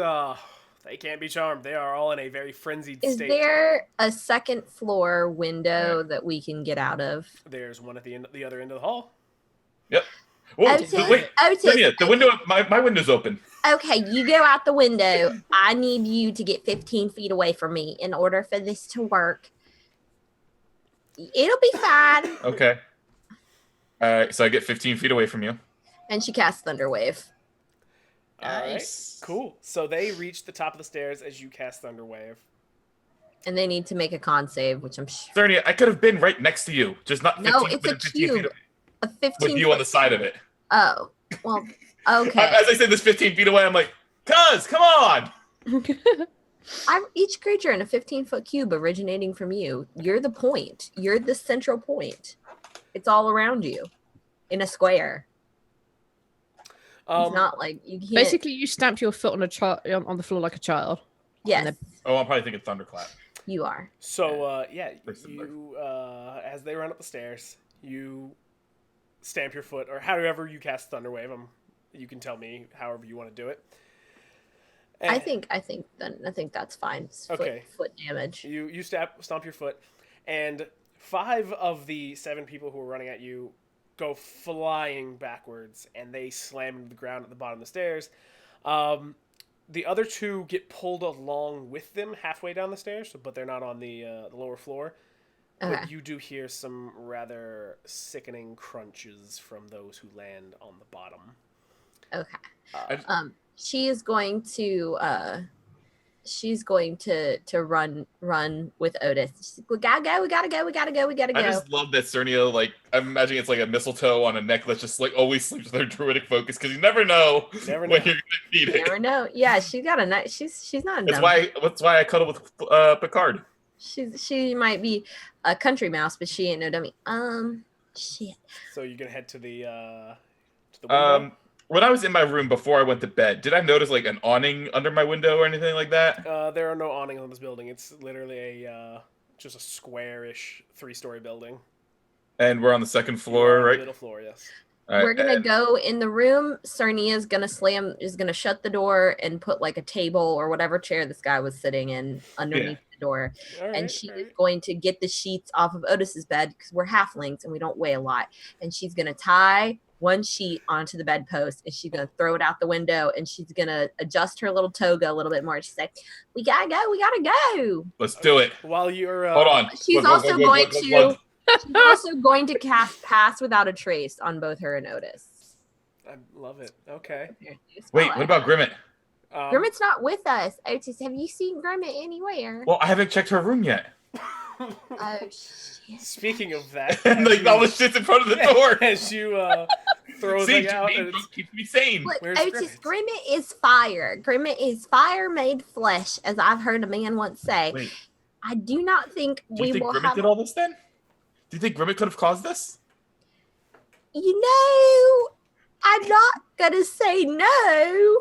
they can't be charmed. They are all in a very frenzied Is state. there a second floor window that we can get out of? There's one at the other end of the hall. Yep. Whoa, Otis, wait, Otis, Sonia, the window, my window's open. Okay, you go out the window. I need you to get 15 feet away from me in order for this to work. It'll be fine. Okay. All right, so I get 15 feet away from you. And she casts Thunderwave. All right, Nice. cool. So they reach the top of the stairs as you cast Thunderwave. And they need to make a con save, which I'm sure. Cernia, I could have been right next to you, just not 15, No, it's but a 15 feet cube. away, A 15 with you on the side of it. Oh, well, okay. As I said this 15 feet away, I'm like, cuz, come on! Each creature in a 15-foot cube originating from you. You're the point. You're the central point. It's all around you in a square. It's not like you can't. Basically, you stamped your foot on on the floor like a child. Yes, Oh, I'm probably thinking Thunderclap. you are. So, yeah, Pretty similar. you, as they run up the stairs, you stamp your foot, or however you cast Thunderwave. You can tell me however you want to do it. I think that's fine. It's Okay. Foot damage. You stomp your foot, and 5 of the 7 people who are running at you go flying backwards, and they slam into the ground at the bottom of the stairs. The other 2 get pulled along with them halfway down the stairs, but they're not on the lower floor. Okay. But you do hear some rather sickening crunches from those who land on the bottom. Okay. She is going to run with Otis. She's like, we gotta go. I just love that Cernia, like, I'm imagining it's like a mistletoe on a necklace, just like always sleeps with her druidic focus, because you never know Never when know. you're gonna need You it. never know. Yeah, she's got a nice. She's not a That's dumb. why I cuddle with Picard. She might be a country mouse, but she ain't no dummy. Shit. So you're gonna head to the window? When I was in my room before I went to bed, did I notice like an awning under my window or anything like that? There are no awnings on this building. It's literally just a square-ish 3-story building. And we're on the second You're floor, on the right? middle floor, yes. All right, We're gonna and- go in the room. Cernia is gonna shut the door and put like a table or whatever chair this guy was sitting in underneath the door. All right, And she all is right. going to get the sheets off of Otis's bed because we're halflings and we don't weigh a lot. And she's gonna tie one sheet onto the bedpost and she's gonna throw it out the window and she's gonna adjust her little toga a little bit more. She's like, we gotta go. Let's do it. While you're Hold on. She's also going to cast Pass Without a Trace on both her and Otis. I love it. Okay. Wait, what about Grimette? Grimmette's not with us. Otis, have you seen Grimmett anywhere? Well, I haven't checked her room yet. Oh shit. Speaking of that, And like all the shit's in front of the door. as you throw See, thing out, Jimmy, keeps me sane. Look, Where's Otis, Grimmett is fire. Grimmett is fire made flesh, as I've heard a man once say. Wait, I do not think do you we think will Grimette have. did all this then? Do you think Grimette could have caused this? You know, I'm not gonna say no.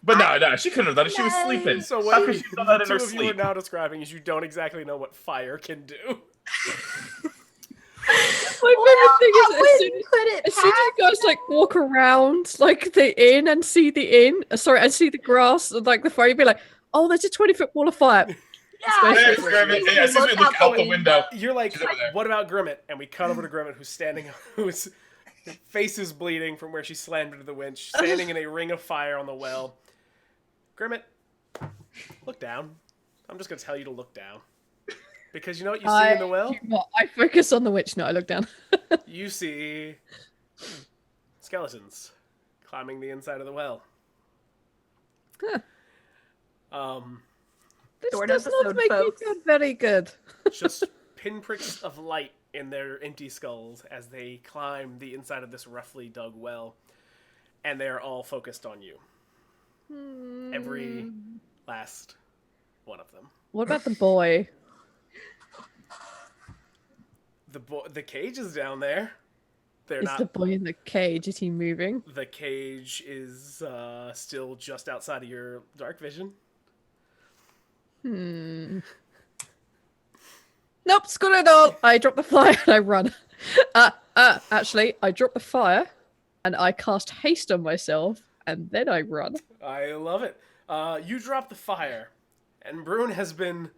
But no, she couldn't have done it. She was No. sleeping. So How what could you, she have done that in two her of you are sleep? now describing is you don't exactly know what fire can do. My favorite thing is I wouldn't put it as soon as you guys like walk around like the inn and see the inn, and see the grass and like the fire, you'd be like, oh, there's a 20-foot wall of fire. Yeah, There's Grimette. Yeah, as soon as we look out the window. You're like, She's over there. what about Grimette? And we cut over to Grimette, who's standing, whose face is bleeding from where she slammed into the winch, standing in a ring of fire on the well. Grimette, look down. I'm just gonna tell you to look down, because you know what you see in the well? I focus on the witch, no, I look down. You see skeletons climbing the inside of the well. Huh. This Short does not episode, make folks. me feel very good. Just pinpricks of light in their empty skulls as they climb the inside of this roughly dug well, and they are all focused on you. Every last one of them. What about the boy? The cage is down there. They're Is not. the boy in the cage? Is he moving? The cage is still just outside of your dark vision. Nope, screw it all. I drop the fire and I run. Actually, I drop the fire and I cast haste on myself and then I run. I love it. You drop the fire, and Brune has been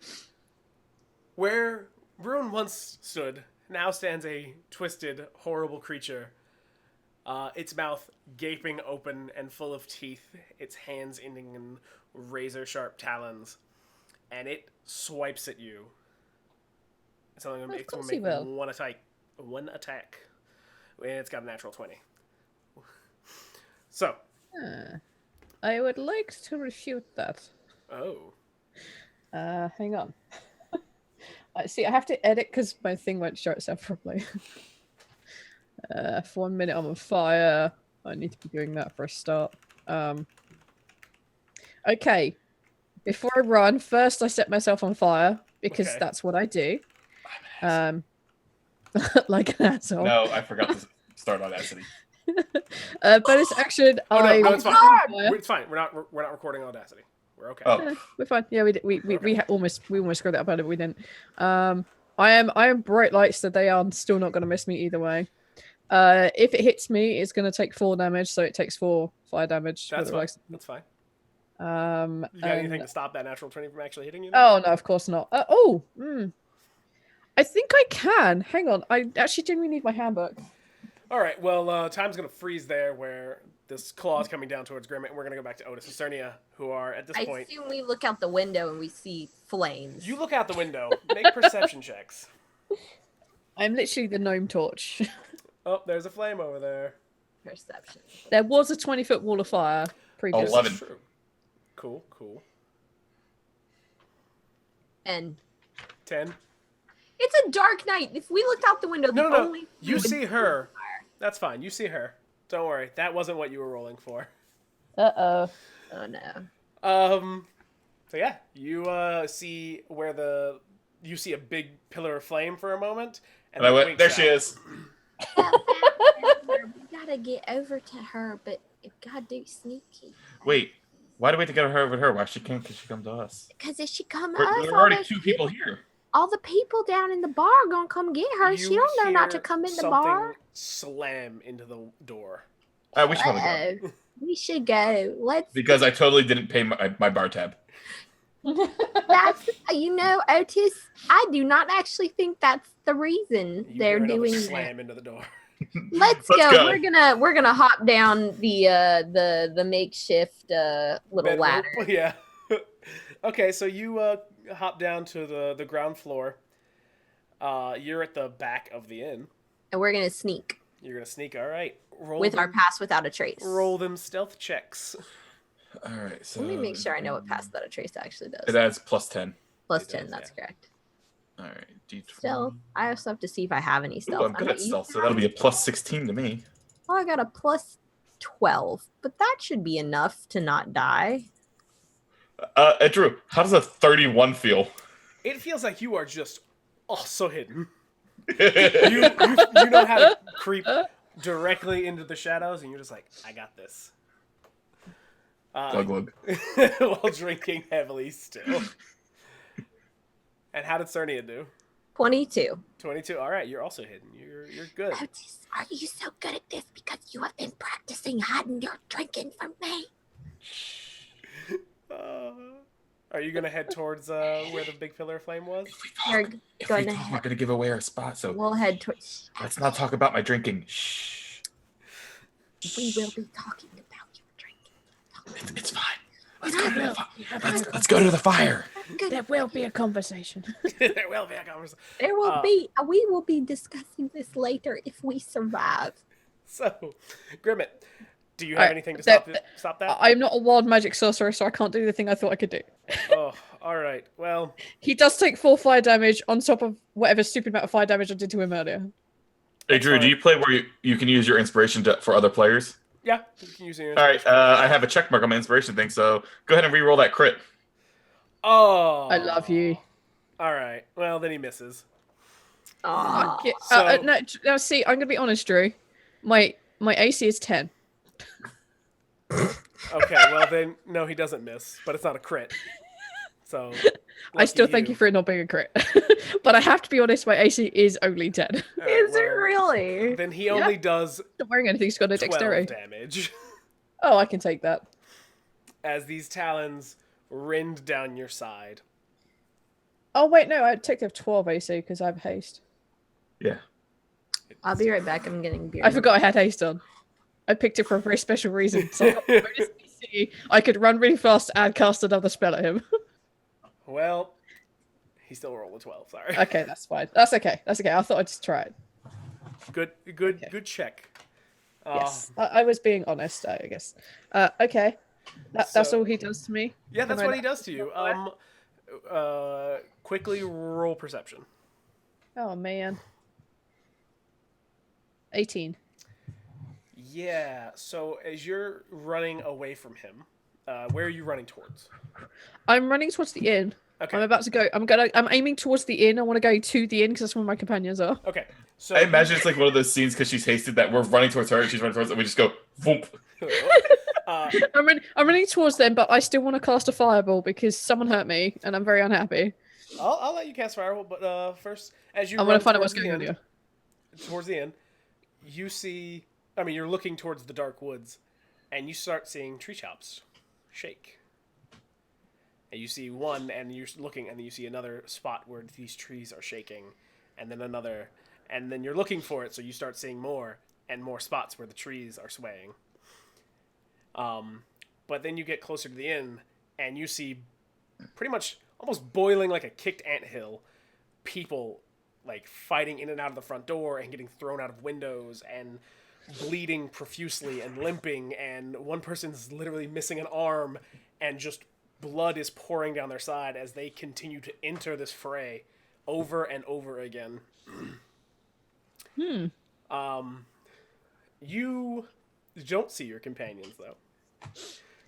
where Brune once stood. Now stands a twisted, horrible creature its mouth gaping open and full of teeth, its hands ending in razor-sharp talons, and it swipes at you. It's only going to make one attack. And it's got a natural 20. So. I would like to refute that. Oh. Hang on. See, I have to edit because my thing won't show itself properly. For 1 minute I'm on fire. I need to be doing that for a start. Okay. Before I run, first I set myself on fire because that's what I do. Like an asshole. No, I forgot to start Audacity. Bonus action. Oh no, it's fine. It's fine. We're not recording Audacity. We're okay. Oh. We're fine. Yeah, we almost screwed that up, but we didn't. I am bright light, so they are still not going to miss me either way. If it hits me, it's going to take 4 damage, so it takes 4 fire damage. That's fine. That's fine. You got anything to stop that natural 20 from actually hitting you? Oh no, of course not. I think I can. Hang on, I actually genuinely need my handbook. All right. Well, time's going to freeze there, where this claw is coming down towards Grimette, and we're going to go back to Otus and Surnia, who are at this point. I assume we look out the window and we see flames. You look out the window. Make perception checks. I'm literally the gnome torch. Oh, there's a flame over there. Perception. There was a 20-foot wall of fire previously. 11. True. Cool. And 10. it's a dark night. If we looked out the window, No. You see her. That's fine. You see her. Don't worry. That wasn't what you were rolling for. Uh-oh. Oh no. So yeah, you see you see a big pillar of flame for a moment, And I went, there she is. We gotta get over to her, but it gotta do sneaky. Wait, why do we have to get her over to her? Why she can't? Because she come to us. Because if she come to There us, are already 2 people here. all the people down in the bar are gonna come get her. She don't know not to come in the bar. Slam into the door. We should probably go. We should go. Let's. Because I totally didn't pay my bar tab. That's Otis. I do not actually think that's the reason they're doing slam that. into the door. Let's go. We're gonna hop down the makeshift little ladder. Yeah. Okay, so you hop down to the ground floor. You're at the back of the inn. And we're gonna sneak. You're gonna sneak. All right. With our pass without a trace. Roll them stealth checks. All right. So let me make sure I know what pass without a trace actually does. It adds +10. Plus 10. That's correct. All right. D20. Stealth. I also have to see if I have any stealth. Ooh, I'm good at stealth, so that'll be a +16 to me. Well, I got a +12, but that should be enough to not die. Drew, how does a 31 feel? It feels like you are just so hidden. you know how to creep directly into the shadows, and you're just like, I got this. Glug. While drinking heavily still. And how did Surnia do? 22. 22. All right, you're also hidden. You're good. Otis, are you so good at this because you have been practicing hiding your drinking from me? Are you gonna head towards where the big pillar of flame was? We're gonna give away our spot. So we'll head towards. Let's not talk about my drinking. Shh. We will be talking about your drinking. It's fine. Let's go to the fire. There will be a conversation. There will be a conversation. There will be. We will be discussing this later if we survive. So, Grimette, do you have anything to stop that? I'm not a wild magic sorcerer, so I can't do the thing I thought I could do. Oh, all right. Well, he does take 4 fire damage on top of whatever stupid amount of fire damage I did to him earlier. Hey, Drew, do you play where you can use your inspiration for other players? Yeah, you can use your inspiration. All right, I have a check mark on my inspiration thing, so go ahead and re-roll that crit. Oh. I love you. All right. Well, then he misses. No, see, I'm going to be honest, Drew. My AC is 10. Okay, well then, no, he doesn't miss, but it's not a crit. So, I still thank you for it not being a crit. But I have to be honest, my AC is only 10. Is it really? Then he only does not wearing anything, he's got no dexterity. 12 damage. Oh, I can take that. As these talons rend down your side. Oh, wait, no, I take 12 AC because I have haste. Yeah. I'll be right back. I'm getting beer. I forgot I had haste on. I picked it for a very special reason. So I got bonus DC. I could run really fast and cast another spell at him. Well, he still rolled a 12. Sorry. Okay, that's fine. That's okay. That's okay. I thought I'd just try it. Good check. Yes, I was being honest, I guess. Okay, that's all he does to me. Yeah, that's what he does to you. Quickly roll perception. Oh man. 18. Yeah. So as you're running away from him, where are you running towards? I'm running towards the inn. Okay. I'm about to go. I'm aiming towards the inn. I want to go to the inn because that's where my companions are. Okay. So I imagine it's like one of those scenes because she's hasted that we're running towards her and she's running towards us and we just go, voomp. I'm running towards them, but I still want to cast a fireball because someone hurt me and I'm very unhappy. I'll let you cast fireball, but first, as you I want to find out what's going on here. Towards the end, you see. I mean, you're looking towards the dark woods, and you start seeing tree tops shake. And you see one, and you're looking, and you see another spot where these trees are shaking, and then another, and then you're looking for it, so you start seeing more and more spots where the trees are swaying. But then you get closer to the inn, and you see pretty much almost boiling like a kicked anthill, people like fighting in and out of the front door and getting thrown out of windows and bleeding profusely and limping, and one person's literally missing an arm, and just blood is pouring down their side as they continue to enter this fray over and over again. You don't see your companions though.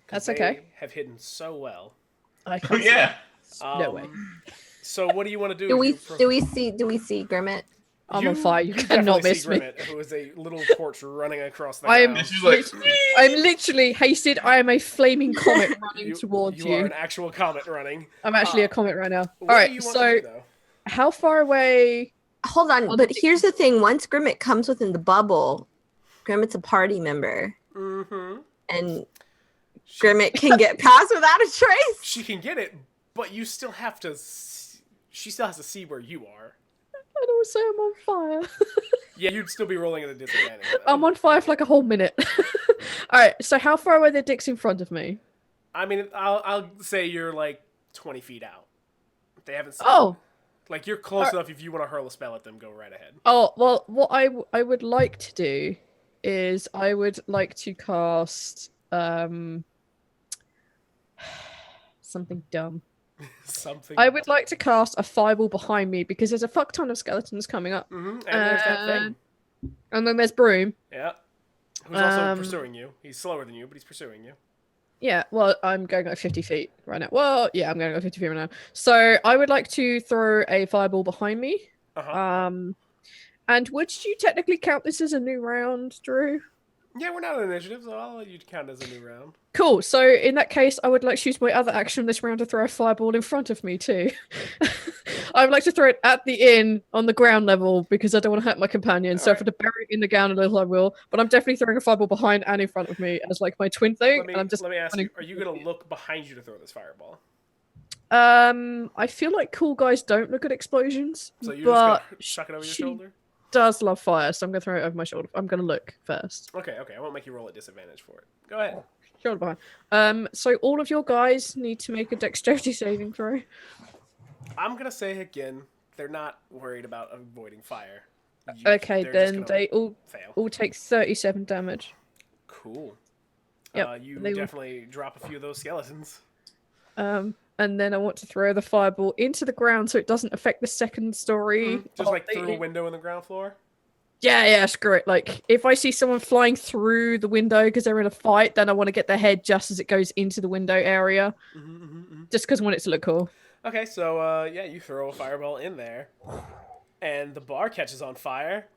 That's okay. They have hidden so well. I can't Yeah. No way. So what do you want to do? Do we see Grimette? I'm on fire. You definitely cannot miss see me. Grimette, who is a little torch running across the I'm, ground. And she's like, I'm literally hasted. I am a flaming comet running towards You are you. an actual comet running. I'm actually a comet right now. All What do right, you want so to do, though? how far away? Hold on, but here's the thing: once Grimette comes within the bubble, Grimette's a party member, and Grimette can get past without a trace. She can get it, but you still have to. She still has to see where you are. I don't say I'm on fire. Yeah, you'd still be rolling at a disadvantage. I'm on fire for like a whole minute. All right, so how far away are the dicks in front of me? I mean, I'll say you're like 20 feet out. They haven't seen. Oh. Like you're close enough. If you want to hurl a spell at them, go right ahead. Oh, well, what I would like to do is I would like to cast something dumb. Something. I would like to cast a fireball behind me because there's a fuck ton of skeletons coming up. And there's that thing. And then there's Broom. Yeah. Who's also pursuing you. He's slower than you, but he's pursuing you. Yeah, well, I'm going like 50 feet right now. Well, yeah, I'm going like 50 feet right now. So I would like to throw a fireball behind me. And would you technically count this as a new round, Drew? Yeah, we're not on initiative, so I'll let you count as a new round. Cool. So in that case, I would like to use my other action this round to throw a fireball in front of me too. I would like to throw it at the inn on the ground level because I don't want to hurt my companion. So if I have to bury it in the ground a little, I will. But I'm definitely throwing a fireball behind and in front of me as like my twin thing. Let me ask you: are you going to look behind you to throw this fireball? I feel like cool guys don't look at explosions. So you're just going to chuck it over your shoulder? Does love fire, so I'm gonna throw it over my shoulder. I'm gonna look first. Okay. I won't make you roll a disadvantage for it. Go ahead. Shoulder behind. So all of your guys need to make a dexterity saving throw. I'm gonna say again, they're not worried about avoiding fire. Okay, then they all take 37 damage. Cool. Yep, you definitely drop a few of those skeletons. And then I want to throw the fireball into the ground so it doesn't affect the second story. Just like through a window in the ground floor? Yeah, screw it. Like, if I see someone flying through the window because they're in a fight, then I want to get their head just as it goes into the window area. Just because I want it to look cool. Okay, so, you throw a fireball in there, and the bar catches on fire.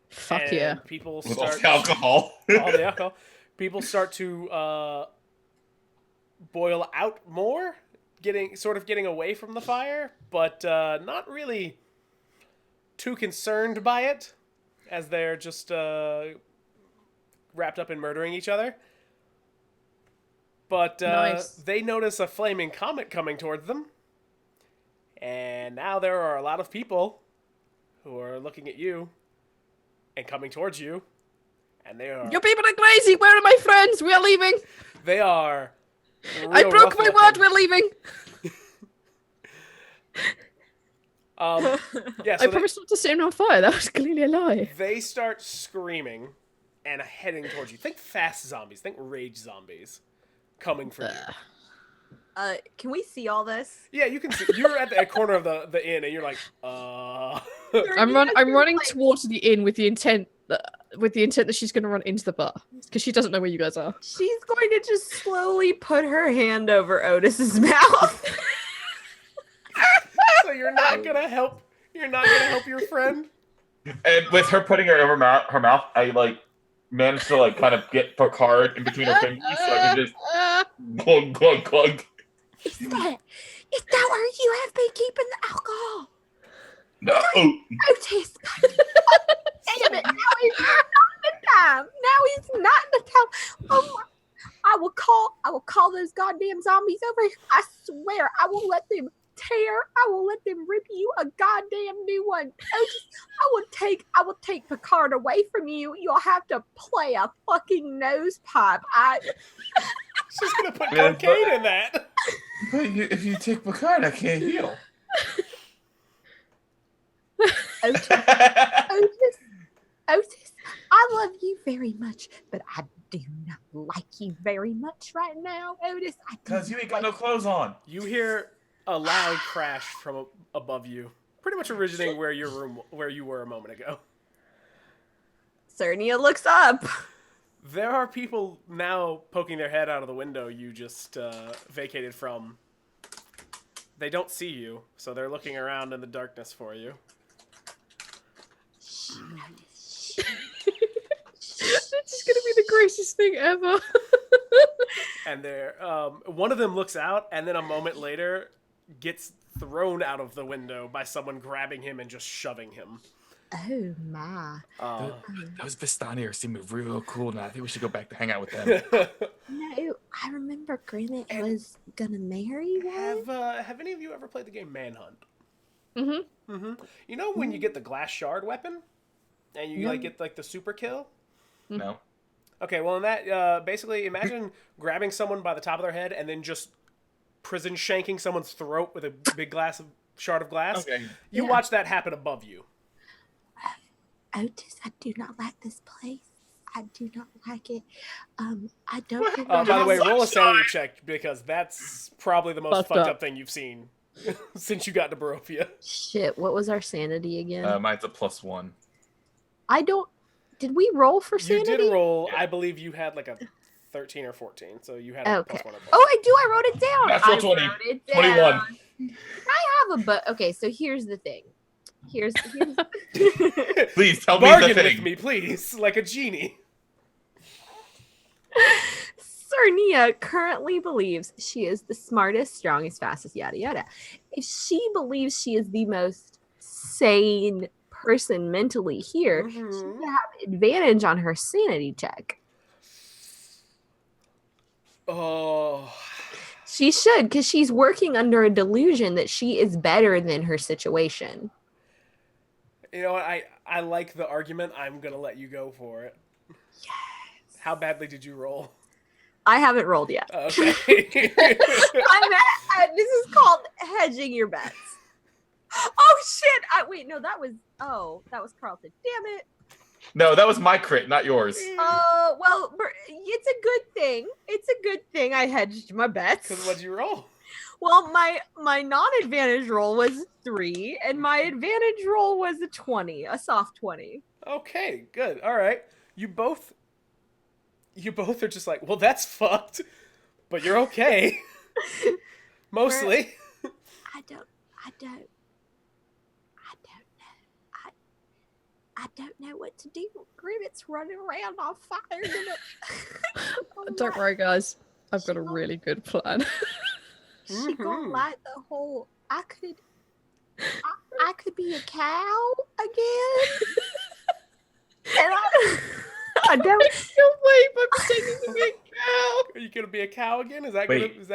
Fuck yeah. People with start... all the alcohol. all the alcohol. People start to boil out more, getting away from the fire, but not really too concerned by it, as they're just wrapped up in murdering each other. But Nice. They notice a flaming comet coming towards them, and now there are a lot of people who are looking at you and coming towards you, And they are... Your people are crazy. Where are my friends? We are leaving. They are... I broke my word. We're leaving. Yeah, so I promised not to set him on fire. That was clearly a lie. they start screaming and heading towards you. Think fast zombies. Think rage zombies coming for you. Can we see all this? Yeah, you can see. You're at the corner of the inn, and you're like, I'm running towards the inn with the intent that she's going to run into the bar because she doesn't know where you guys are. She's going to just slowly put her hand over Otus's mouth. So you're not gonna help. You're not gonna help your friend. And with her putting her over her mouth, I like managed to like kind of get Picard in between her fingers, so I can just glug glug glug. Is that where you have been keeping the alcohol? No. Otus. Damn it! Now he's not the time. Now he's not the time. Oh my. I will call those goddamn zombies over here. I swear I will let them I will let them rip you a goddamn new one. I will take Picard away from you. You'll have to play a fucking nose pipe. She's gonna put cocaine in that. But if you take Picard, I can't heal. Otus, I love you very much, but I do not like you very much right now, Otus. Because you ain't got no clothes on. You hear a loud crash from above you, pretty much originating where you were a moment ago. Surnia looks up. There are people now poking their head out of the window you just vacated from. They don't see you, so they're looking around in the darkness for you. This is gonna be the greatest thing ever. And they're one of them looks out, and then a moment later gets thrown out of the window by someone grabbing him and just shoving him. Oh my. Those Vistani seem real cool now. I think we should go back to hang out with them. No, I remember Grimette was gonna marry one. Have any of you ever played the game Manhunt? Mm-hmm. Mm-hmm. You know when you get the glass shard weapon? And you like get like the super kill? No. Okay, well in that, basically imagine grabbing someone by the top of their head and then just prison shanking someone's throat with a big shard of glass. Okay. You watch that happen above you. Otus, I do not like this place. I do not like it. I don't think by the way, roll a sanity check because that's probably the most fucked up thing you've seen since you got to Barovia. Shit, what was our sanity again? Mine's a +1. Did we roll for sanity? You did roll. I believe you had like a 13 or 14, so you had a +1 or +1. Oh, I do. I wrote it down. Natural 20. 21. I have a okay, so here's the thing. Here's Please tell Bargain me the thing. with me, please, like a genie. Surnia currently believes she is the smartest, strongest, fastest, yada yada. If she believes she is the most sane person mentally here, she would have advantage on her sanity check. Oh. She should, because she's working under a delusion that she is better than her situation. You know what? I like the argument. I'm going to let you go for it. Yes. How badly did you roll? I haven't rolled yet. Okay. This is called hedging your bets. Oh, shit. Wait, no, that was Carlton. Damn it. No, that was my crit, not yours. Well, it's a good thing. It's a good thing I hedged my bets. Because what'd you roll? Well, my non-advantage roll was 3, and my advantage roll was a 20, a soft 20. Okay, good. All right. You both are just like, well, that's fucked, but you're okay. Mostly. I don't know what to do. Grimet's running around on fire. Don't worry, guys. I've got a really good plan. She gonna like the whole. I could be a cow again. And I don't. No way, I'm pretending to be a cow. Are you gonna be a cow again? Is that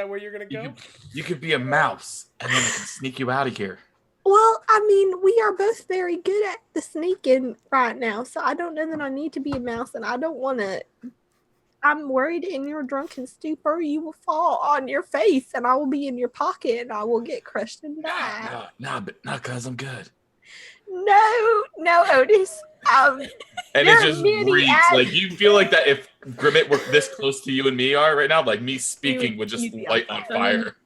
where you're gonna go? You could be a mouse, and then I can sneak you out of here. Well, I mean, we are both very good at the sneaking right now, so I don't know that I need to be a mouse, and I don't want to. I'm worried in your drunken stupor you will fall on your face, and I will be in your pocket, and I will get crushed and die. But not because I'm good. No, Otis. And There it are just many reeks. ads- Like, you feel like that if Grimette were this close to you and me are right now, like, me speaking would just you'd be light on on fire.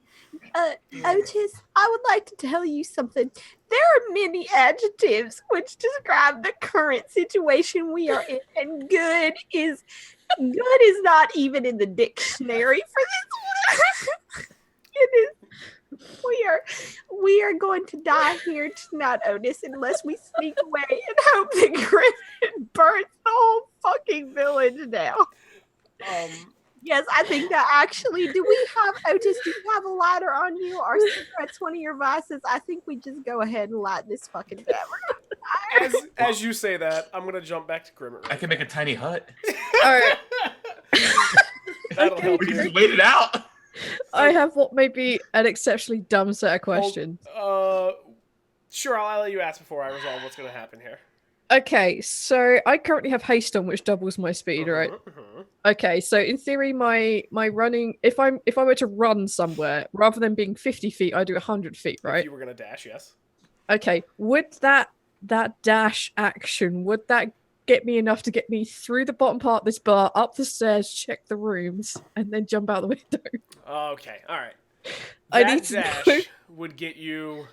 Otis, I would like to tell you something. There are many adjectives which describe the current situation we are in, and good is not even in the dictionary for this. It is. We are going to die here tonight, Otis, unless we sneak away and hope that Griffin burns the whole fucking village down. Yes, I think that actually, do we have, Otis, do you have a lighter on you, or that's one of your vices? I think we just go ahead and light this fucking tavern. As you say that, I'm gonna jump back to Grimette. I can make a tiny hut. All right. That'll help We you. can just wait it out. I have what may be an exceptionally dumb set of questions. Sure, I'll let you ask before I resolve what's gonna happen here. Okay, so I currently have haste on, which doubles my speed, right? Okay, so in theory, my running, if I were to run somewhere, rather than being 50 feet, I do 100 feet, right? If you were gonna dash, yes. Okay, would that dash action, would that get me enough to get me through the bottom part of this bar, up the stairs, check the rooms, and then jump out the window? Okay, all right. I That need to dash know. would get you.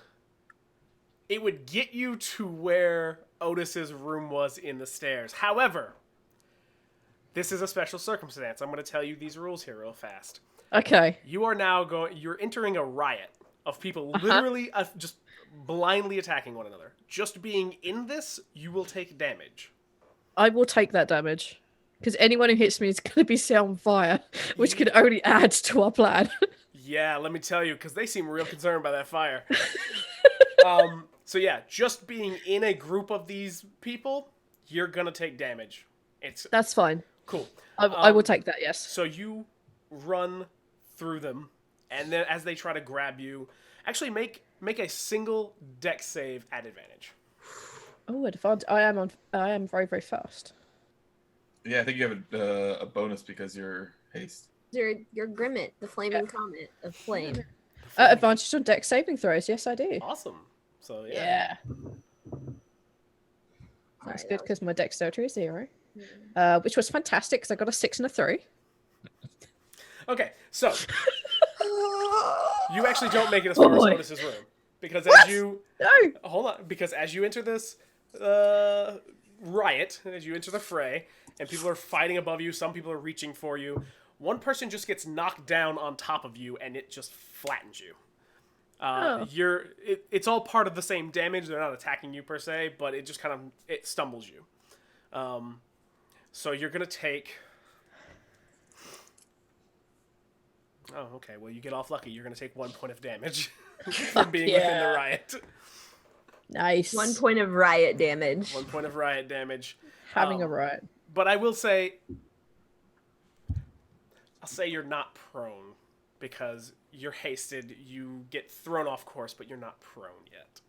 It would get you to where Otis's room was in the stairs. However, this is a special circumstance. I'm going to tell you these rules here real fast. Okay. You are now you're entering a riot of people literally just blindly attacking one another. Just being in this, you will take damage. I will take that damage. Because anyone who hits me is going to be set on fire, which can only add to our plan. Yeah, let me tell you, because they seem real concerned by that fire. So yeah, just being in a group of these people, you're going to take damage. That's fine. Cool. I will take that, yes. So you run through them, and then as they try to grab you, actually make a single dex save at advantage. Oh, advantage. I am very, very fast. Yeah, I think you have a bonus because you're haste. Your Grimette, the Flaming Comet of Flame. Advantage on dex saving throws. Yes, I do. Awesome. So yeah. That's good because my dexterity is 0. Which was fantastic because I got a 6 and a 3. Okay, so you actually don't make it as far as Otis's room because as you enter this riot, as you enter the fray, and people are fighting above you, some people are reaching for you. One person just gets knocked down on top of you, and it just flattens you. It's all part of the same damage. They're not attacking you per se, but it just kind of stumbles you. So you're gonna take. Oh, okay. Well, you get off lucky. You're gonna take 1 point of damage from being within the riot. Nice. 1 point of riot damage. 1 point of riot damage. Having a riot. But I will say, I'll say you're not prone because you're hasted. You get thrown off course, but you're not prone yet.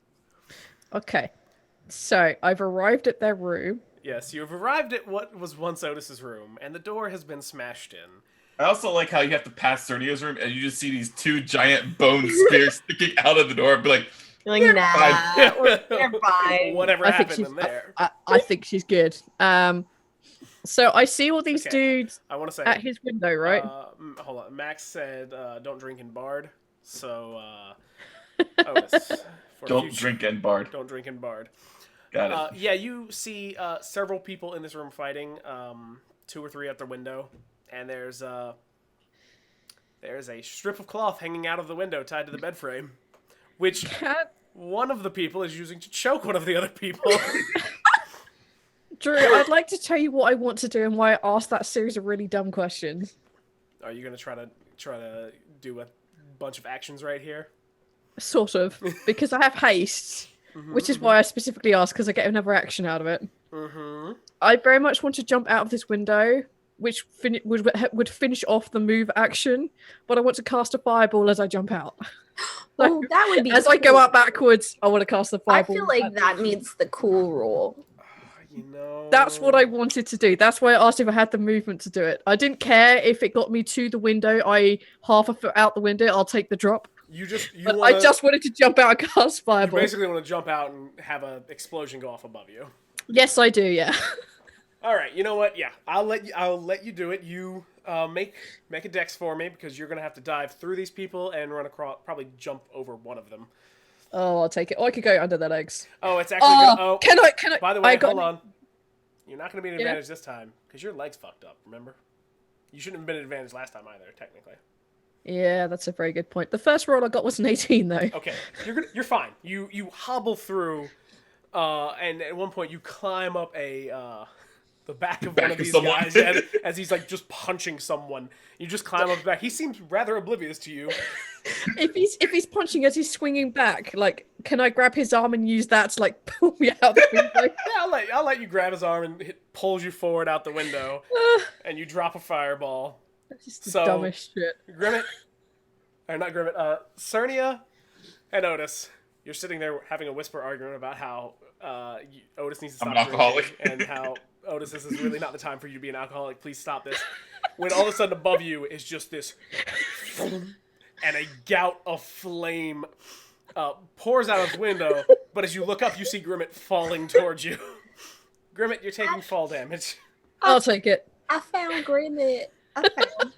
Okay. So I've arrived at their room. Yes, you have arrived at what was once Otis's room, and the door has been smashed in. I also like how you have to pass Surnia's room, and you just see these 2 giant bone spears sticking out of the door, and be like, You're like, nah, we're fine. Whatever happened in there. I think she's good. So I see all these dudes I want to say at his window, right? Hold on. Max said, "Don't drink in Bard." So, Otis, don't drink in Bard. Don't drink in Bard. Got it. Yeah, you see several people in this room fighting. 2 or 3 at the window, and there's a strip of cloth hanging out of the window tied to the bed frame, which one of the people is using to choke one of the other people. Drew, I'd like to tell you what I want to do and why I asked that series of really dumb questions. Are you gonna try to do a bunch of actions right here? Sort of, because I have haste, which is why I specifically asked because I get another action out of it. I very much want to jump out of this window, which would finish off the move action, but I want to cast a fireball as I jump out. Oh, that would be. As I go up backwards, I want to cast the I fireball. feel like that meets the cool rule. You know, That's what I wanted to do. That's why I asked if I had the movement to do it. I didn't care if it got me to the window. I half a foot out the window. I'll take the drop. I just wanted to jump out and cast fireball. You basically want to jump out and have an explosion go off above you. Yes, I do. Yeah. All right. You know what? Yeah, I'll let you do it. You make a dex for me because you're gonna have to dive through these people and run across. Probably jump over one of them. Oh, I'll take it. Oh, I could go under their legs. Oh, it's actually gonna. Oh, can I? By the way, hold on. You're not gonna be an advantage this time because your leg's fucked up. Remember? You shouldn't have been an advantage last time either, technically. Yeah, that's a very good point. The first roll I got was an 18, though. Okay, you're fine. You hobble through, and at one point you climb up the back of one of these guys as he's like just punching someone. You just climb up the back. He seems rather oblivious to you. If he's punching as he's swinging back, like, can I grab his arm and use that to like pull me out the window? Yeah, I'll let you grab his arm and it pulls you forward out the window, and you drop a fireball. That's just the dumbest shit. Grimette, or not Grimette, Surnia and Otus, you're sitting there having a whisper argument about how Otus needs to stop I'm an alcoholic. drinking and how Otus, this is really not the time for you to be an alcoholic. Please stop this. When all of a sudden above you is just this, and a gout of flame pours out of the window. But as you look up, you see Grimette falling towards you. Grimette, you're taking fall damage. I'll take it. I found Grimette.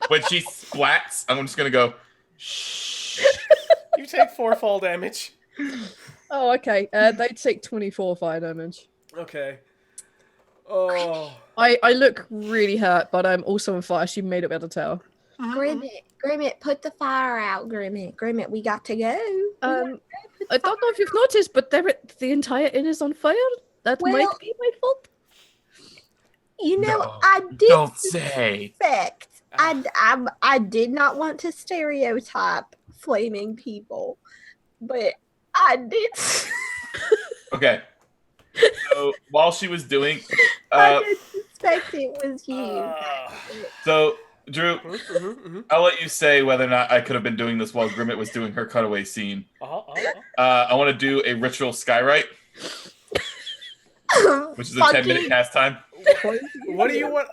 When she splats, I'm just gonna go. Shh. You take 4 fall damage. Oh, okay. They take 24 fire damage. Okay. Oh. I look really hurt, but I'm also on fire. She made it able to tell. Grimette, put the fire out, Grimette, we got to go. I don't know if you've noticed, but the entire inn is on fire. That might be my fault. You know, No, I did don't say. suspect. I did not want to stereotype flaming people, but I did. Okay. So while she was doing, I did suspect it was you. so Drew, I'll let you say whether or not I could have been doing this while Grimette was doing her cutaway scene. I want to do a ritual skywrite, which is a 10-minute cast time. What do you want?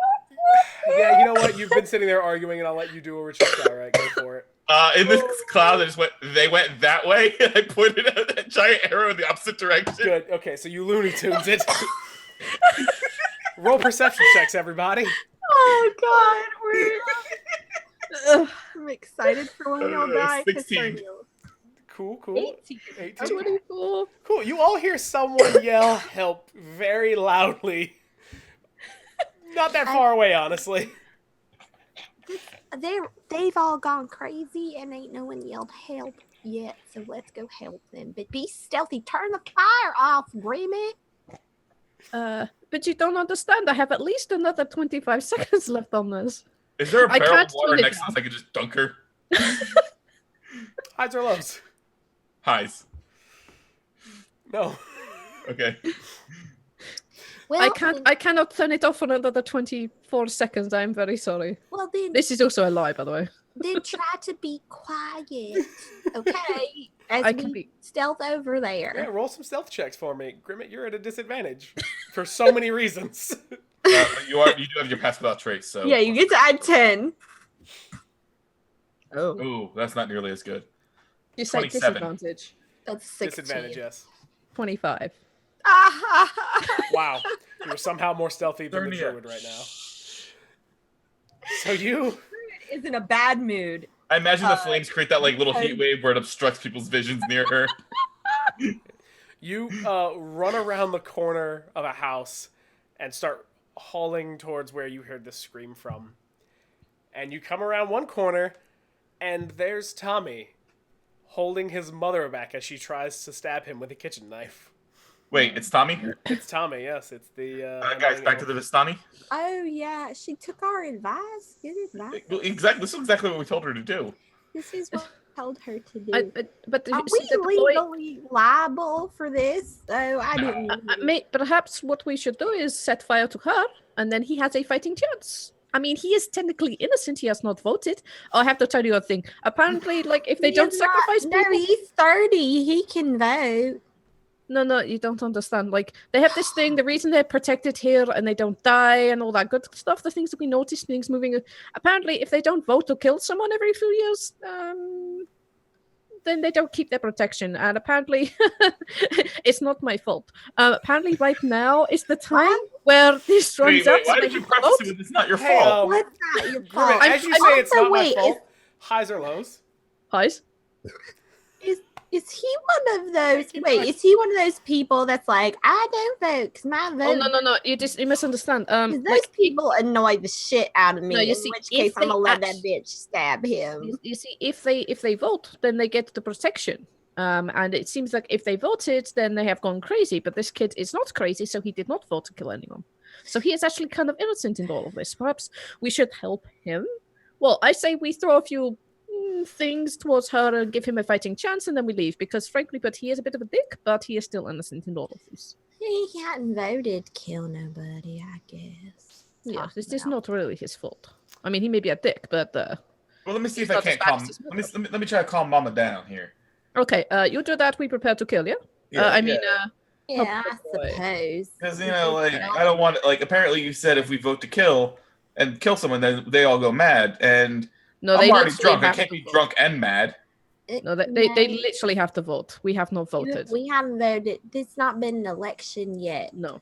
Yeah, you know what? You've been sitting there arguing, and I'll let you do a ritual skywrite. Go for it. In this cloud, they went that way, and I pointed out that giant arrow in the opposite direction. Good. Okay, so you Looney Tunes it. Roll perception checks, everybody. Oh God, I'm excited for when y'all die. 16. Cool. 18. 24. Cool. You all hear someone yell "help" very loudly. Not that far away, honestly. They've all gone crazy and ain't no one yelled help yet, so let's go help them. But be stealthy. Turn the fire off, Grimette. But you don't understand. I have at least another 25 seconds left on this. Is there a I barrel can't of water turn it next to down. us I could just dunk her? Highs or lows? Highs. No. Okay. Well, I cannot turn it off for another 24 seconds. I'm very sorry. Well, then, This is also a lie, by the way. then try to be quiet, okay? As I we can be. stealth over there. Yeah, roll some stealth checks for me. Grimette, you're at a disadvantage for so many reasons. You do have your pass without trace, so. Yeah, you get to add 10. Oh. Ooh, that's not nearly as good. You say 27. disadvantage. That's 16. Disadvantage, yes. 25. Wow. You're somehow more stealthy than the Surnia. druid right now. So you... is in a bad mood. I imagine the flames create that like little heat wave where it obstructs people's visions near her. You run around the corner of a house and start hauling towards where you heard the scream from. And you come around one corner, and there's Tommy holding his mother back as she tries to stab him with a kitchen knife. Wait, it's Tommy? It's Tommy, yes. It's the... Guys, back to the Vistani? Oh, yeah. She took our advice. Good advice. Exactly. This is exactly what we told her to do. This is what I told her to do. But Are see, the we point- legally liable for this? Oh, I didn't. perhaps what we should do is set fire to her, and then he has a fighting chance. I mean, he is technically innocent. He has not voted. Oh, I have to tell you a thing. Apparently, like, if they don't sacrifice No, people... he's 30. He can vote. No, you don't understand. Like, they have this thing, the reason they're protected here and they don't die and all that good stuff, the things that we notice, things moving. Apparently, if they don't vote to kill someone every few years, then they don't keep their protection. And apparently, it's not my fault. Apparently, right now is the time where this runs out. Why did you preface it with it's not your fault? What's not your Grimette, fault? as you say, it's not my fault. Highs or lows? Highs? Is he one of those? Wait, is he one of those people that's like, I don't vote because my vote? Oh no! You misunderstand. Because those people annoy the shit out of me. No, you in see, which case, if I'm gonna they let that bitch stab him. You see, if they vote, then they get the protection. And it seems like if they voted, then they have gone crazy. But this kid is not crazy, so he did not vote to kill anyone. So he is actually kind of innocent in all of this. Perhaps we should help him. Well, I say we throw a few things towards her and give him a fighting chance, and then we leave. Because frankly, but he is a bit of a dick, but he is still innocent in all of this. He hadn't voted to kill nobody, I guess. Yeah, this is not really his fault. I mean, he may be a dick, but Well, let me see if He's I not can't as bad calm. as his Let me try to calm Mama down here. okay. You do that. We prepare to kill you. Yeah, I mean, Yeah, I boy. suppose. Because like I don't want apparently you said if we vote to kill someone, then they all go mad, and no, I'm they already literally drunk. I have can't to be vote. drunk and mad. No, they literally have to vote. We have not voted. We haven't voted. It's not been an election yet. No,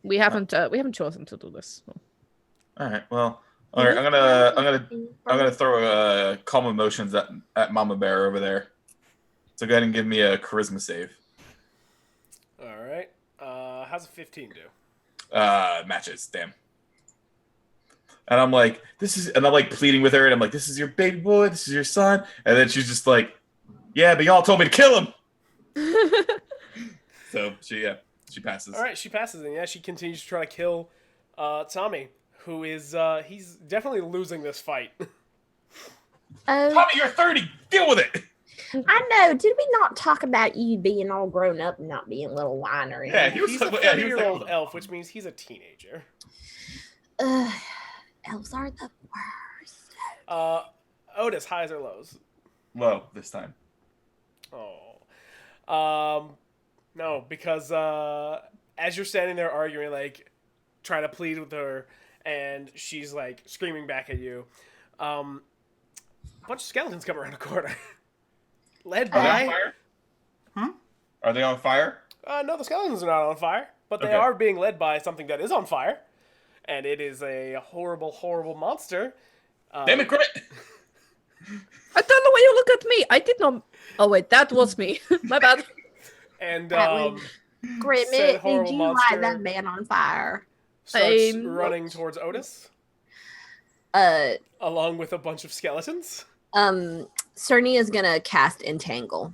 we haven't chosen to do this. No. All right. Well, all right. I'm gonna throw calm emotions at Mama Bear over there. So go ahead and give me a charisma save. All right. How's a 15 do? Matches. Damn. And I'm like, I'm like pleading with her, and I'm like, this is your baby boy, this is your son. And then she's just like, yeah, but y'all told me to kill him. So she passes. All right, she passes, and she continues to try to kill Tommy, who is he's definitely losing this fight. Tommy, you're 30. Deal with it. I know. Did we not talk about you being all grown up and not being a little whiner? Yeah, He's a 30-year-old elf, which means he's a teenager. Elves are the worst. Otus, highs or lows? Low this time. Oh. No, because as you're standing there arguing, like, trying to plead with her, and she's, like, screaming back at you, a bunch of skeletons come around the corner. Led Are they by... on fire? Are they on fire? No, the skeletons are not on fire, but they are being led by something that is on fire, and it is a horrible, horrible monster. Damn it, Grimette! I don't know why you look at me. I did not. Oh wait, that was me. My bad. And Grimette, said did horrible you monster light that man on fire? starts running towards Otus, Uh, along with a bunch of skeletons. Surnia's gonna cast Entangle.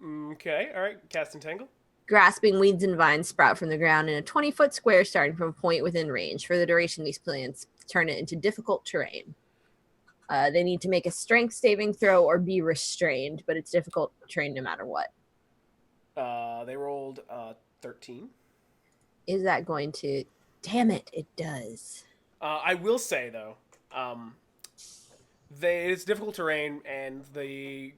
Okay, all right, cast Entangle. Grasping weeds and vines sprout from the ground in a 20-foot square starting from a point within range. For the duration, these plants turn it into difficult terrain. They need to make a strength saving throw or be restrained, but it's difficult terrain no matter what. They rolled 13. Is that going to... Damn it, it does. I will say, though, it's difficult terrain, and the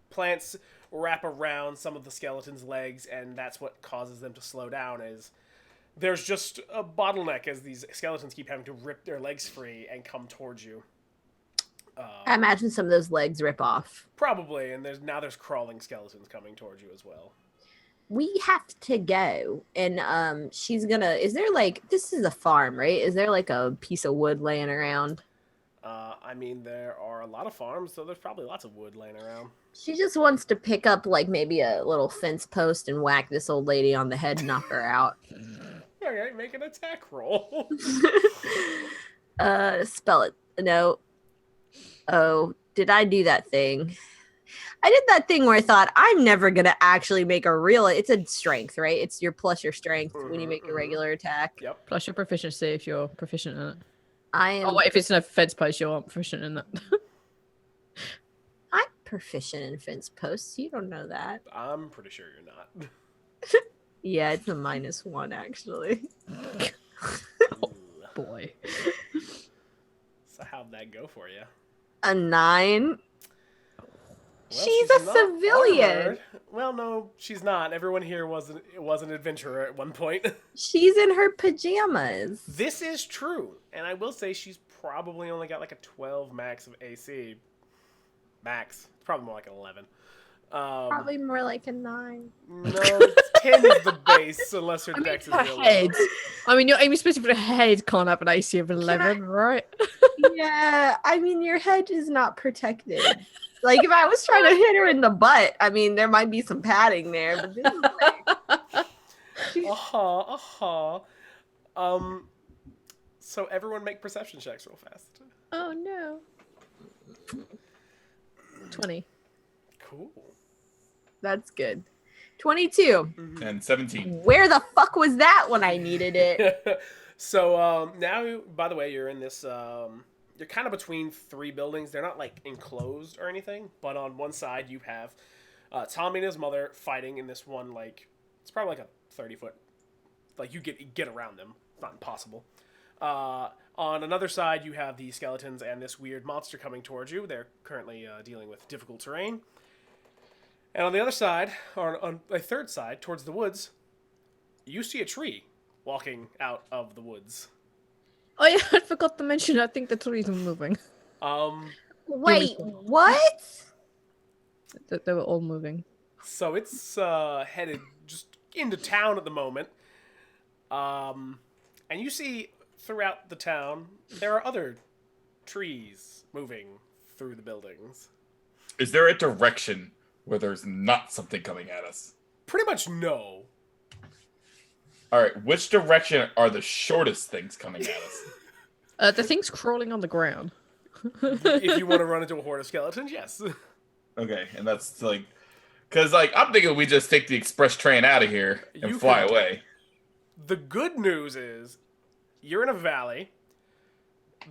plants wrap around some of the skeleton's legs, and that's what causes them to slow down, is there's just a bottleneck as these skeletons keep having to rip their legs free and come towards you. I imagine some of those legs rip off. Probably, and there's crawling skeletons coming towards you as well. We have to go, and she's gonna... Is there, like... This is a farm, right? Is there, like, a piece of wood laying around? I mean, there are a lot of farms, so there's probably lots of wood laying around. She just wants to pick up, like, maybe a little fence post and whack this old lady on the head and knock her out. Okay, make an attack roll. Spell it. No. Oh, did I do that thing? I did that thing where I thought, I'm never going to actually make a real... It's a strength, right? It's your plus your strength when you make a regular attack. Yep. Plus your proficiency if you're proficient in it. I am... Oh, wait, if it's in a fence post, you're proficient in that. I'm proficient in fence posts. You don't know that. I'm pretty sure you're not. Yeah, it's a -1, actually. Oh, boy. How'd that go for you? A 9. Well, she's a not civilian. armored. Well, no, she's not. Everyone here was an adventurer at one point. She's in her pajamas. This is true, and I will say she's probably only got like a 12 max of AC. Max. It's probably more like an 11. Probably more like a 9. No, 10 is the base, unless her dex is her real head. low. I mean, you're aiming specifically for the head can't have an AC of 11, right? Yeah, I mean, your head is not protected. Like, if I was trying to hit her in the butt, I mean, there might be some padding there, but this is like... So everyone make perception checks real fast. Oh, no. 20. Cool. That's good. 22. And 17. Where the fuck was that when I needed it? So now, by the way, you're in this... you're kind of between 3 buildings. They're not, like, enclosed or anything. But on one side, you have Tommy and his mother fighting in this one, like... It's probably like a 30-foot... Like, you get around them. It's not impossible. On another side, you have the skeletons and this weird monster coming towards you. They're currently dealing with difficult terrain. And on the other side, or on a third side, towards the woods, you see a tree walking out of the woods. Oh, yeah, I forgot to mention, I think the trees are moving. Wait, what? They were all moving. So it's headed just into town at the moment. And you see throughout the town, there are other trees moving through the buildings. Is there a direction where there's not something coming at us? Pretty much no. All right, which direction are the shortest things coming at us? The thing's crawling on the ground. If you want to run into a horde of skeletons, yes. Okay, and that's like... Because, like, I'm thinking we just take the express train out of here and You fly could- away. The good news is, you're in a valley.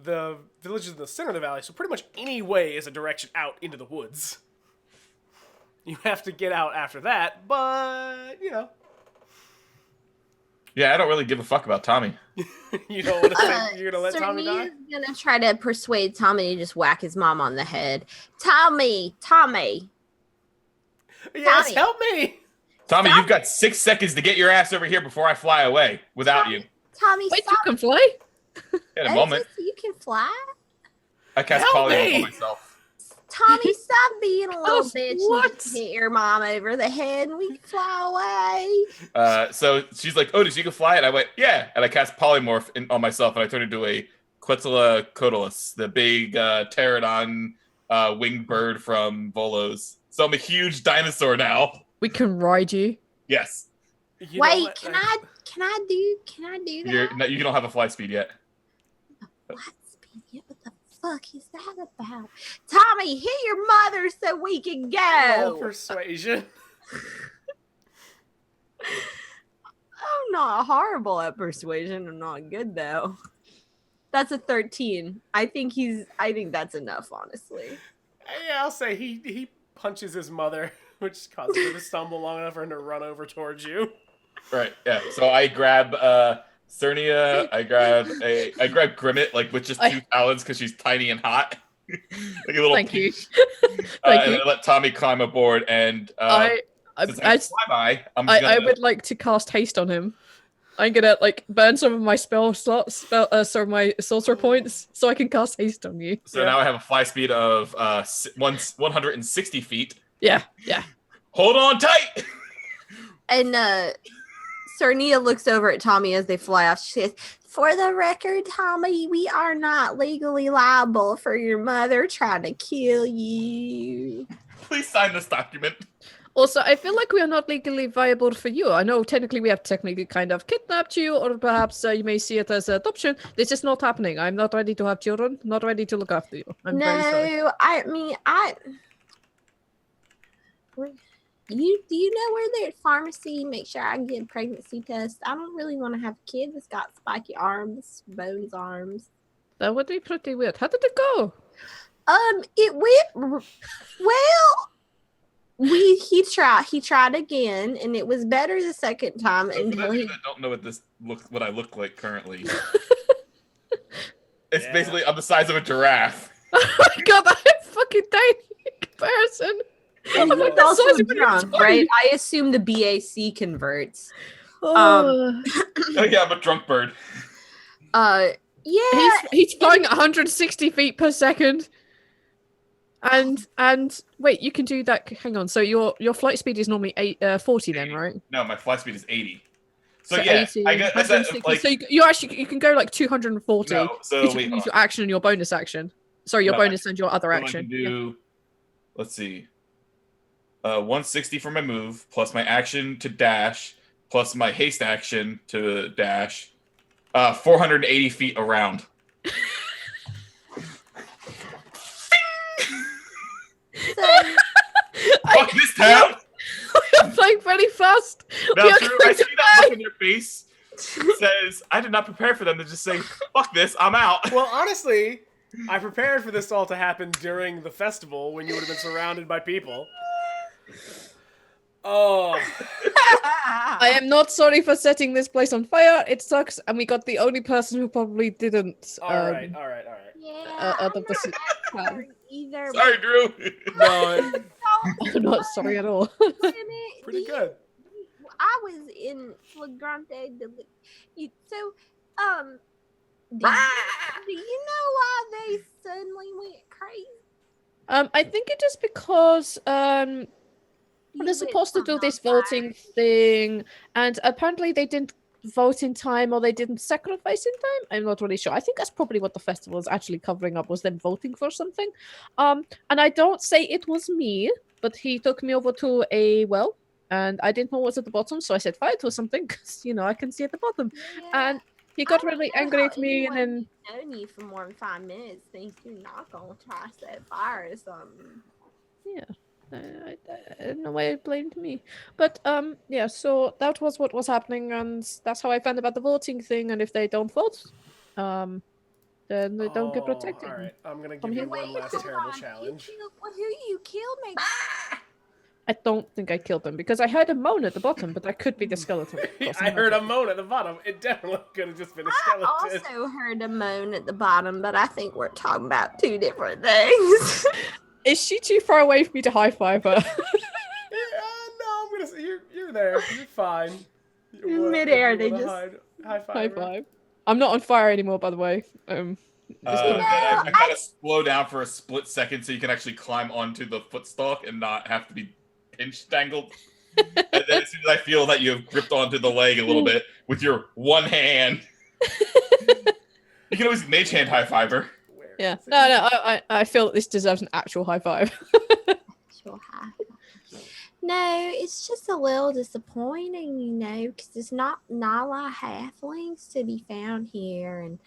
The village is in the center of the valley, so pretty much any way is a direction out into the woods. You have to get out after that, but, you know. Yeah, I don't really give a fuck about Tommy. You don't want to say you're going to let Tommy die? Cernia's gonna try to persuade Tommy to just whack his mom on the head. Tommy! Yes, Tommy. help me! Tommy, Stop. you've got 6 seconds to get your ass over here before I fly away without you. Tommy, Wait, you stop! can fly? In a moment. You can fly? I cast Help polymorph me! on myself. Tommy, stop being a little Oh, bitch what? and hit your mom over the head and we can fly away. So she's like, Otus, you can fly it? I went, yeah. And I cast polymorph on myself, and I turned into a Quetzalcoatlus, the big pterodon winged bird from Volos. So I'm a huge dinosaur now. We can ride you. Yes. You know Wait, what? can I do that? You don't have a fly speed yet. What speed? Yeah, what the fuck is that about? Tommy, hit your mother so we can Roll go. persuasion. I'm not horrible at persuasion. I'm not good though. That's a 13. I think that's enough, honestly. Yeah, I'll say he punches his mother, which causes her to stumble long enough for him to run over towards you. Right, yeah. So I grab Surnia, I grab Grimette, like with just 2 talons because she's tiny and hot. Like a little Thank you. peach. Thank and you. I let Tommy climb aboard, and since I fly by, I would like to cast haste on him. I'm gonna like burn some of my my sorcerer points so I can cast haste on you. So now I have a fly speed of 160 feet. Yeah. Hold on tight. And Cernia looks over at Tommy as they fly off. She says, "For the record, Tommy, we are not legally liable for your mother trying to kill you." Please sign this document. Also, I feel like we are not legally viable for you. I know technically we have kind of kidnapped you, or perhaps you may see it as adoption. This is not happening. I'm not ready to have children, not ready to look after you. I'm very sorry. No, I mean, do you know where they're at pharmacy? Make sure I get a pregnancy test. I don't really want to have a kid that's got spiky arms, bones arms. That would be pretty weird. How did it go? It went well. He tried again, and it was better the second time So for until those of he. you that don't know what I look like currently. It's basically on the size of a giraffe. Oh my god, that is fucking tiny in comparison. And I'm like, he's that also size of a drunk, tiny. right? I assume the BAC converts. Oh. Oh yeah, I'm a drunk bird. Yeah. He's flying at 160 feet per second. And wait, you can do that. Hang on. So your flight speed is normally 40 then, right? No, my flight speed is 80. So yeah, 80, I guess 160. like So you can go like 240. no. So because you wait, can hold use on. your action and your bonus action. Sorry, your No, bonus and your other So I action. can do. Let's see. 160 for my move, plus my action to dash, plus my haste action to dash. 480 feet around. Fuck this town! I'm playing very fast. Now, We are Drew, going I see to that look in your face. It says, I did not prepare for them to just say, fuck this, I'm out. Well, honestly, I prepared for this all to happen during the festival when you would have been surrounded by people. Oh. I am not sorry for setting this place on fire. It sucks, and we got the only person who probably didn't. All right. Yeah, out of the I'm not sorry either. Sorry, Drew. No, I'm not sorry at all. pretty good. I was in flagrante delicti. So, do you know why they suddenly went crazy? I think it is because they're supposed to do this voting thing, and apparently they didn't vote in time or they didn't sacrifice in time. I'm not really sure. I think that's probably what the festival is actually covering up, was them voting for something. And I don't say it was me, but he took me over to a well, and I didn't know what was at the bottom, so I set fire to something because I can see at the bottom. Yeah. And he got really angry at me, and then known you for more than 5 minutes thinks you're not gonna try to set fire to something. no way it blamed me. But yeah, so that was what was happening, and that's how I found about the voting thing. And if they don't vote, then they don't get protected. All right, I'm gonna Come give here. you one last terrible challenge. Who you killed? Maybe. I don't think I killed them because I heard a moan at the bottom, but that could be the skeleton. I heard a moan at the bottom. It definitely could have just been a I skeleton. also heard a moan at the bottom, but I think we're talking about 2 different things. Is she too far away for me to high five her? No, I'm gonna say you're there. You're fine. In midair, they just high five. High five. I'm not on fire anymore, by the way. I kind of slow down for a split second so you can actually climb onto the footstalk and not have to be pinch dangled. And then as soon as I feel that you have gripped onto the leg a little bit with your one hand, you can always mage hand high five her. Yeah. No, I feel that this deserves an actual high five. Actual high five. No, it's just a little disappointing, because there's not a lot of halflings to be found here, and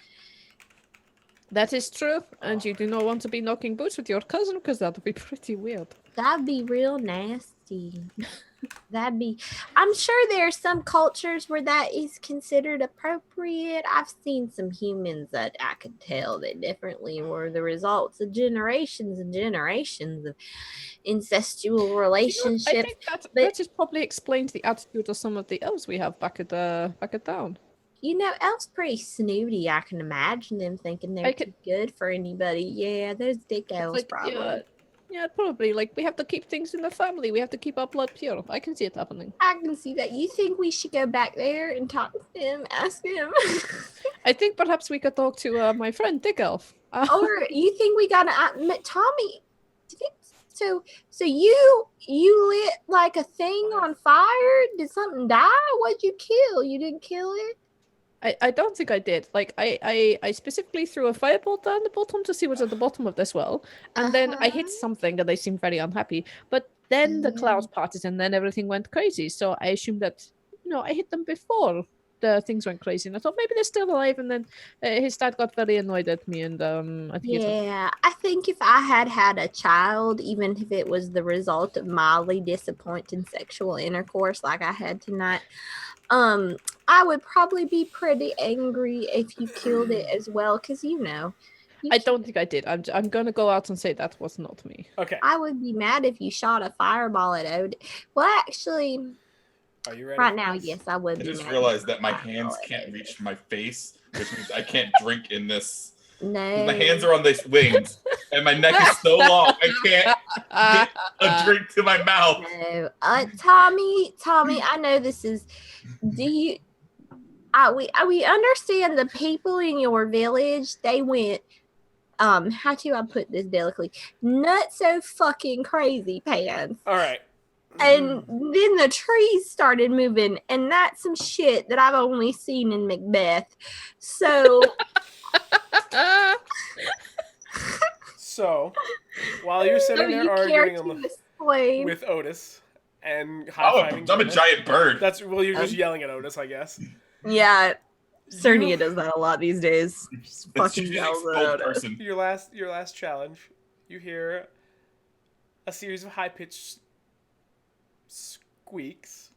That is true, and you do not want to be knocking boots with your cousin because that would be pretty weird. that'd be real nasty. I'm sure there are some cultures where that is considered appropriate. I've seen some humans that I could tell that definitely were the results of generations and generations of incestual relationships. I think that just probably explains the attitude of some of the elves we have back at town. Elves pretty snooty. I can imagine them thinking they're too good for anybody. Yeah, those dick elves probably. Yeah, probably. Like, we have to keep things in the family. We have to keep our blood pure. I can see it happening. I can see that. You think we should go back there and talk to him, ask him? I think perhaps we could talk to my friend Dick Elf. Or you think we gotta Tommy? So you lit like a thing on fire? Did something die? What'd you kill? You didn't kill it? I don't think I did. Like, I specifically threw a firebolt down the bottom to see what's at the bottom of this well. And then I hit something and they seemed very unhappy. But then the clouds parted and then everything went crazy. So I assumed that, I hit them before the things went crazy. And I thought maybe they're still alive. And then his dad got very annoyed at me. And I think I think if I had a child, even if it was the result of mildly disappointing sexual intercourse like I had tonight, I would probably be pretty angry if you killed it as well, because I don't think I did. I'm gonna go out and say that was not me. Okay. I would be mad if you shot a fireball at Odin. Well, actually, are you ready? Right now, yes, I would. I be just mad realized if that my I hands shot can't Odin. reach my face, which means I can't drink in this No. My hands are on these wings, and my neck is so long I can't get a drink to my mouth. No. Tommy, I know this is. Do you? We understand the people in your village. They went. How do I put this delicately? Not so fucking crazy pants. All right. And then the trees started moving, and that's some shit that I've only seen in Macbeth. So. So, while you're sitting there arguing with Otus and high-fiving, I'm a giant bird. You're just yelling at Otus, I guess. Yeah, Surnia does that a lot these days. Just fucking She's an yells at exposed Otus. person. Your last challenge, you hear a series of high-pitched squeaks.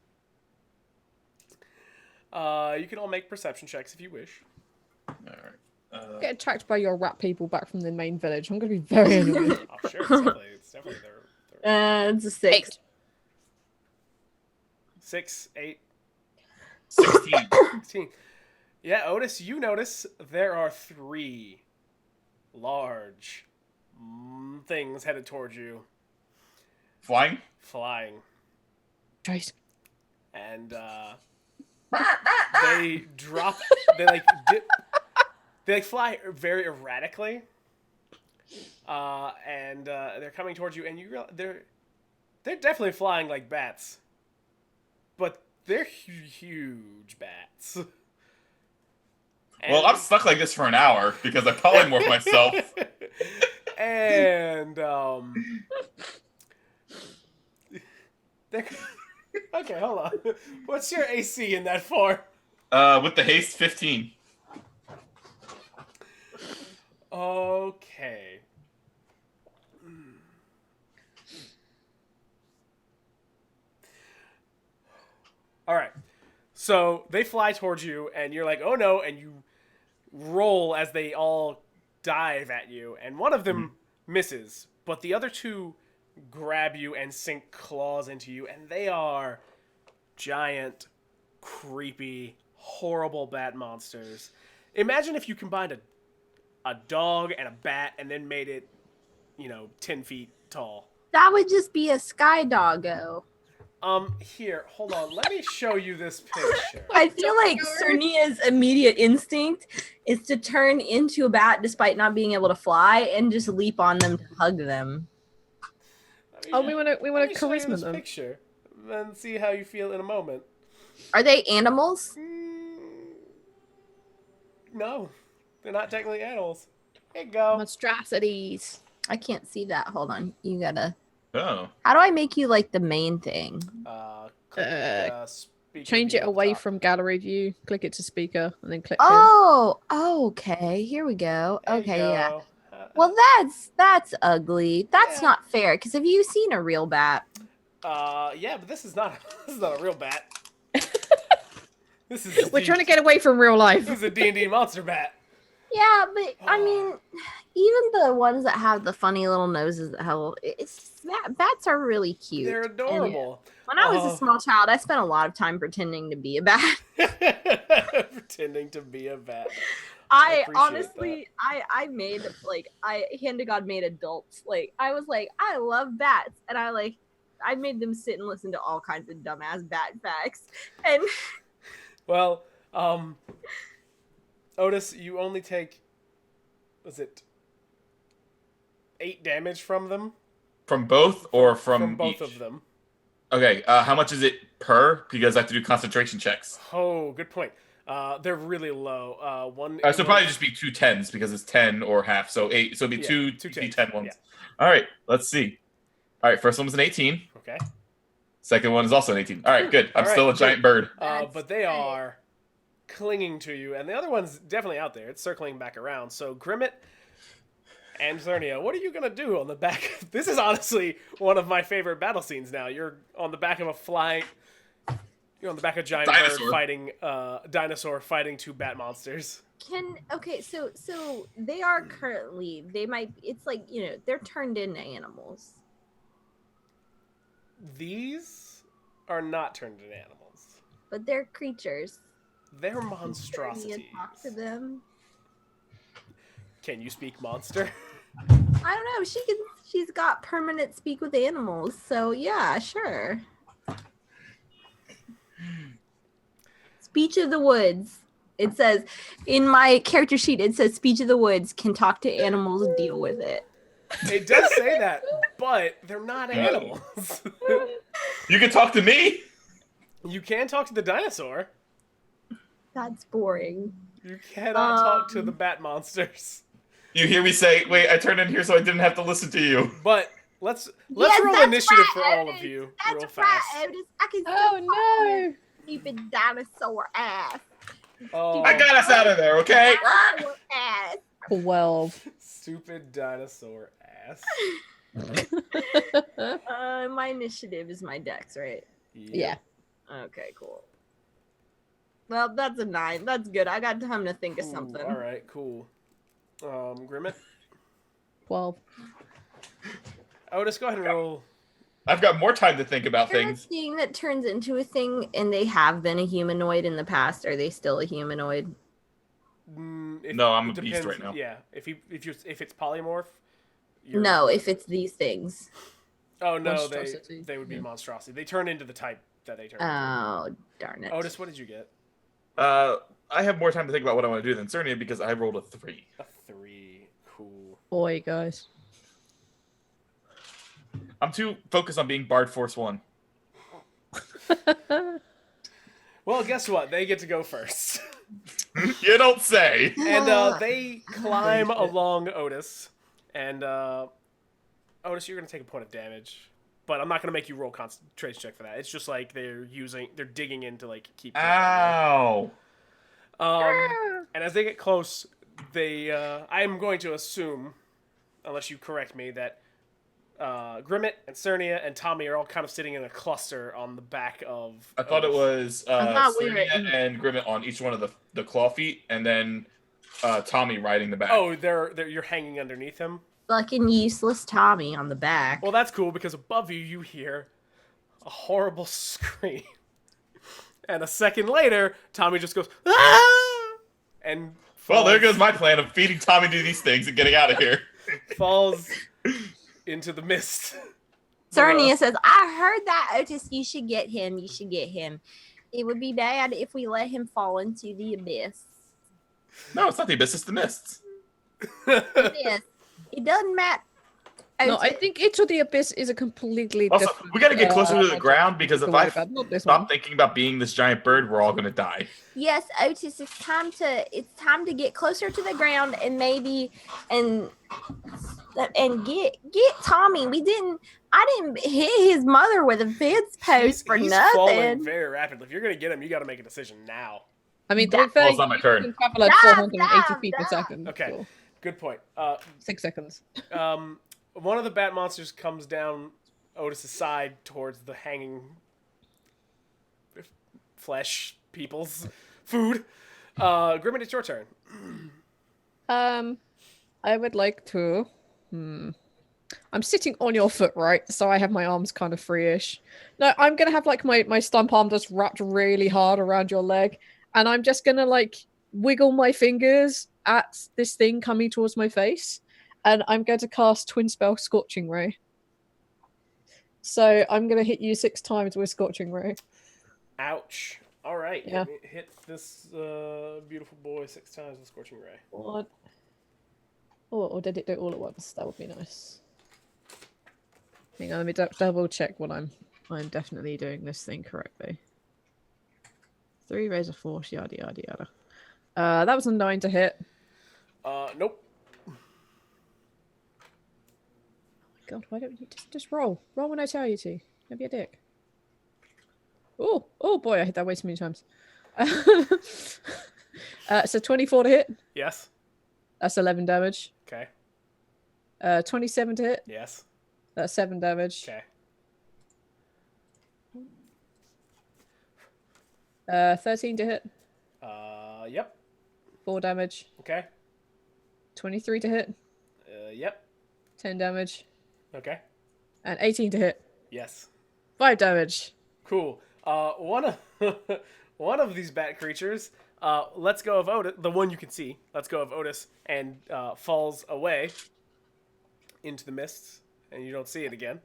You can all make perception checks if you wish. All right. Get attacked by your rat people back from the main village. I'm going to be very annoyed. Oh, sure, it's definitely there. It's a 6. 6, 8, 16. 16. Yeah, Otus, you notice there are 3 large things headed towards you. Flying? Flying. Trace. And they drop, dip, they fly very erratically. And they're coming towards you, and you realize they're definitely flying like bats. But they're huge bats. Well, I'm stuck like this for an hour because I polymorph myself. And okay, hold on. What's your AC in that form? With the haste, 15. Okay. All right. So they fly towards you, and you're like, "Oh no!" And you roll as they all dive at you, and one of them misses, but the other 2 grab you and sink claws into you, and they are giant, creepy, horrible bat monsters. Imagine if you combined a dog and a bat and then made it, 10 feet tall. That would just be a sky doggo. Here, hold on. Let me show you this picture. I feel like Surnia's immediate instinct is to turn into a bat despite not being able to fly and just leap on them to hug them. We want to charisma this them. Picture and see how you feel in a moment. Are they animals? No, they're not technically animals. Here you go. Monstrosities. I can't see that. Hold on. You gotta. Oh. How do I make you like the main thing? Click, speaker Change view it at the away top. from gallery view. Click it to speaker, and then click. Oh, okay. Here we go. There you Okay, go. yeah. Well, that's ugly. That's not fair. Because have you seen a real bat? Yeah, but this is not a real bat. This is We're trying to get away from real life. This is a D&D monster bat. Yeah, but I mean, even the ones that have the funny little noses that have bats are really cute. They're adorable. When I was a small child, I spent a lot of time pretending to be a bat. Pretending to be a bat. I honestly, I made Hand to God made adults. Like, I was like, I love bats, and I made them sit and listen to all kinds of dumbass bat facts. And well, Otus, you only take, was it 8 damage from them? From both or from both each? of them. Okay, how much is it per? Because I have to do concentration checks. Oh, good point. They're really low. One. So it'll probably just be 2 10s because it's 10 or half. So 8. So it'll be two 10 ones. Yeah. All right, let's see. All right, first one was an 18. Okay. Second one is also an 18. All right, good. I'm All right, still a giant bird. But they are clinging to you, and the other one's definitely out there. It's circling back around. So Grimette and Surnia, what are you gonna do on the back? This is honestly one of my favorite battle scenes. Now you're on the back of a flying. You're on the back of a giant bird fighting dinosaur fighting 2 bat monsters. So they are currently, it's like, they're turned into animals. These are not turned into animals. But they're creatures. They're monstrosities. Can you talk to them? Can you speak monster? I don't know. She's got permanent speak with animals, so yeah, sure. Speech of the woods. It says in my character sheet. It says speech of the woods can talk to animals, deal with it. It does say that, but they're not animals. You can talk to me. You can talk to the dinosaur. That's boring. You cannot talk to the bat monsters. You hear me say, "Wait, I turned in here so I didn't have to listen to you." But let's Yes, roll that's initiative right, for all Otis. of you That's real right, fast. Otis. I can Oh no! stupid dinosaur ass. Oh, I got us out of there, okay? Dinosaur ass. 12. stupid dinosaur ass. My initiative is my dex, right? Yeah. Okay, cool. Well, that's a 9. That's good. I got time to think of Ooh, something. all right, cool. Grimette. 12. Otis, go ahead and roll. I've got more time to think about Is there a things. thing that turns into a thing, and they have been a humanoid in the past? Are they still a humanoid? No, I'm it a beast depends- right now. Yeah, if it's polymorph. No, if it's these things. Oh no, Monstrosity. they would be monstrosity. They turn into the type that they turn into. Oh, darn it. Otis, what did you get? I have more time to think about what I want to do than Surnia because I rolled a 3. A 3. Cool. Boy, guys. I'm too focused on being Bard Force 1. Well, guess what? They get to go first. You don't say. And they climb along Otis. And Otis, you're gonna take a point of damage. But I'm not gonna make you roll concentration check for that. It's just like they're digging in to like keep. Ow. And as they get close, I am going to assume, unless you correct me, that Grimette and Surnia and Tommy are all kind of sitting in a cluster on the back of. I thought it was thought we were Surnia and Grimette on each one of the claw feet, and then Tommy riding the back. Oh, you're hanging underneath him. Fucking useless Tommy on the back. Well, that's cool because above you hear a horrible scream, and a second later, Tommy just goes ah! And Well, there goes my plan of feeding Tommy to these things and getting out of here. falls into the mist. Surnia says, I heard that, Otis. You should get him. You should get him. It would be bad if we let him fall into the abyss. No, it's not the abyss, it's the mists. Yes. It doesn't matter. No, I think Into the Abyss is a completely Also, different... we gotta get closer to the magic ground because to if worry I about. Not this one. stop thinking about being this giant bird, we're all gonna die. Yes, Otis, it's time to get closer to the ground and maybe and get Tommy. I didn't hit his mother with a fence post for He's nothing. falling very rapidly. If you're gonna get him, you got to make a decision now. I mean, to Well, be fair, it's not my you turn. can travel at Damn, 480 feet per damn. second. Okay. So Good point. 6 seconds. One of the bat monsters comes down Otis's side towards the hanging flesh people's food. Grimette, it's your turn. I would like to... I'm sitting on your foot, right? So I have my arms kind of free-ish. No, I'm going to have, like, my stump arm just wrapped really hard around your leg. And I'm just going to, like, wiggle my fingers at this thing coming towards my face. And I'm going to cast Twin Spell Scorching Ray. So I'm going to hit you 6 times with Scorching Ray. Ouch. All right. Yeah. Hit this beautiful boy 6 times with Scorching Ray. What? Or did it do it all at once? That would be nice. Hang on, let me double check what I'm definitely doing this thing correctly. 3 razor force, yada yada yada. That was a 9 to hit. Nope. God, why don't you just roll? Roll when I tell you to. Don't be a dick. Oh boy, I hit that way too many times. So 24 to hit. Yes. That's 11 damage. Okay. 27 to hit. Yes. That's 7 damage. Okay. 13 to hit. Yep. 4 damage. Okay. 23 to hit. Yep. 10 damage. Okay. And 18 to hit. Yes. 5 damage. Cool. One of one of these bat creatures Let's go of Otis, the one you can see. Let's go of Otis, and falls away into the mists, and you don't see it again.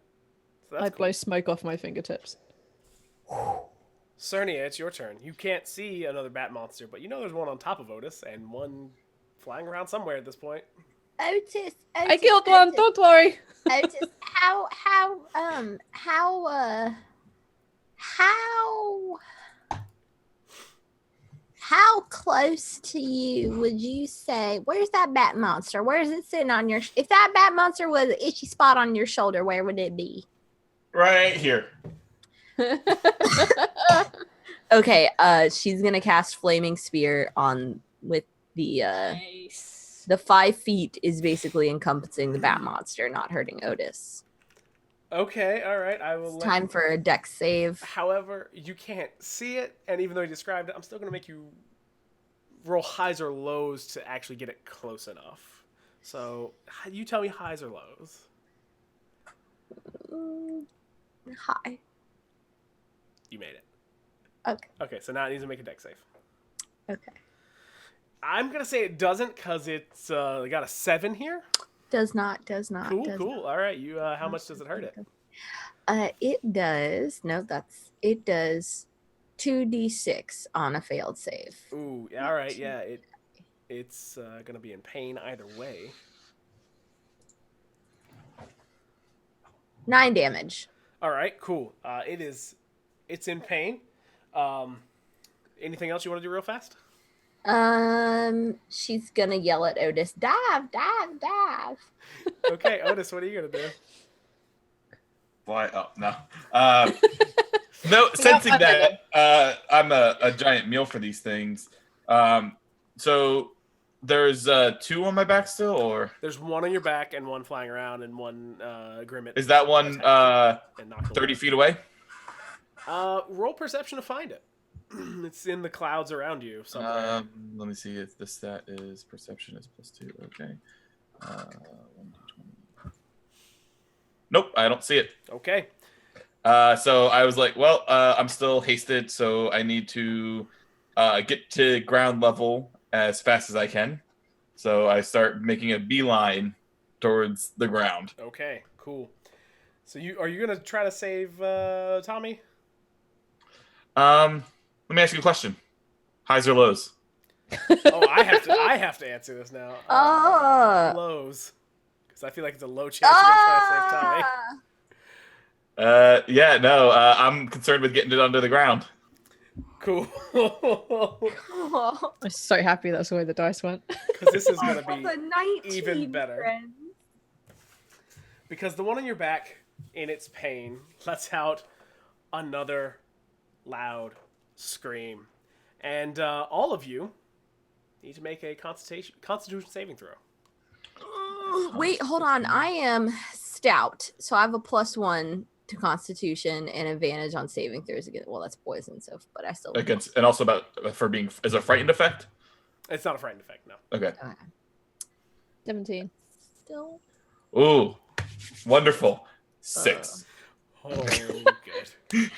So that's I cool. blow smoke off my fingertips. Surnia, it's your turn. You can't see another bat monster, but you know there's one on top of Otis and one flying around somewhere at this point. Otis, I killed one. Don't worry. Otis, how close to you would you say? Where's that bat monster? Where is it sitting on your? If that bat monster was an itchy spot on your shoulder, where would it be? Right here. Okay, she's gonna cast Flaming Spear on with the Nice. the 5 feet is basically encompassing the bat monster, not hurting Otis. Okay, all right. I will. It's time for a dex save. However, you can't see it, and even though you described it, I'm still going to make you roll highs or lows to actually get it close enough. So, you tell me highs or lows. Hi. You made it. Okay. Okay, so now it needs to make a dex save. Okay. I'm going to say it doesn't because it's got a 7 here. Does not. Cool. All right, you. How much does it hurt it? It does. No, it does 2d6 on a failed save. Ooh, all right, yeah. It's gonna be in pain either way. 9 damage. All right, cool. It's in pain. Anything else you want to do real fast? She's gonna yell at Otis, dive. Okay, Otis, what are you gonna do? Fly up. No. No, sensing that I'm a giant meal for these things. So there's 2 on my back still, or There's 1 on your back and 1 flying around and 1 Grimette. is that one 30 feet away? Roll perception to find it. It's in the clouds around you somewhere. Let me see if the stat is perception is +2. Okay. 1d20. Nope, I don't see it. Okay. So I was like, well, I'm still hasted, so I need to get to ground level as fast as I can. So I start making a beeline towards the ground. Okay, cool. So are you gonna try to save Tommy? Let me ask you a question. Highs or lows? Oh, I have to answer this now. Lows. Because I feel like it's a low chance you're gonna try to save Tommy. Yeah, no. I'm concerned with getting it under the ground. Cool. I'm so happy that's the way the dice went. Because this is gonna be The 19, even better. friends. Because the one on your back, in its pain, lets out another loud scream. And all of you need to make a constitution saving throw. Wait, hold on. I am stout, so I have a +1 to Constitution and advantage on saving throws again. Well, that's poison, so but I still Against, and also about for being is a frightened effect. It's not a frightened effect, no. Okay. 17. still. Ooh, wonderful. 6. Oh, good.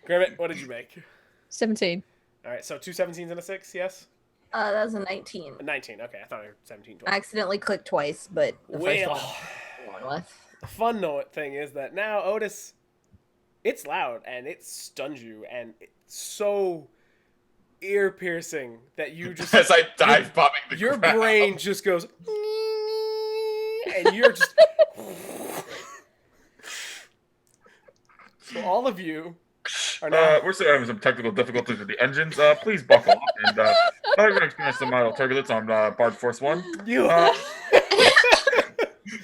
Grimette, what did you make? 17. All right, so 2 17s and a 6, yes? That was a 19. A 19, okay. I thought it was 17, I 12. accidentally clicked twice, but the first Well, one was. the fun note thing is that now Otis, it's loud and it stuns you and it's so ear piercing that you just As I dive bombing the your ground. brain just goes and you're just so all of you are now We're still having some technical difficulties with the engines. Please buckle up. And now you're going to experience some mild turbulence on Bard Force 1. you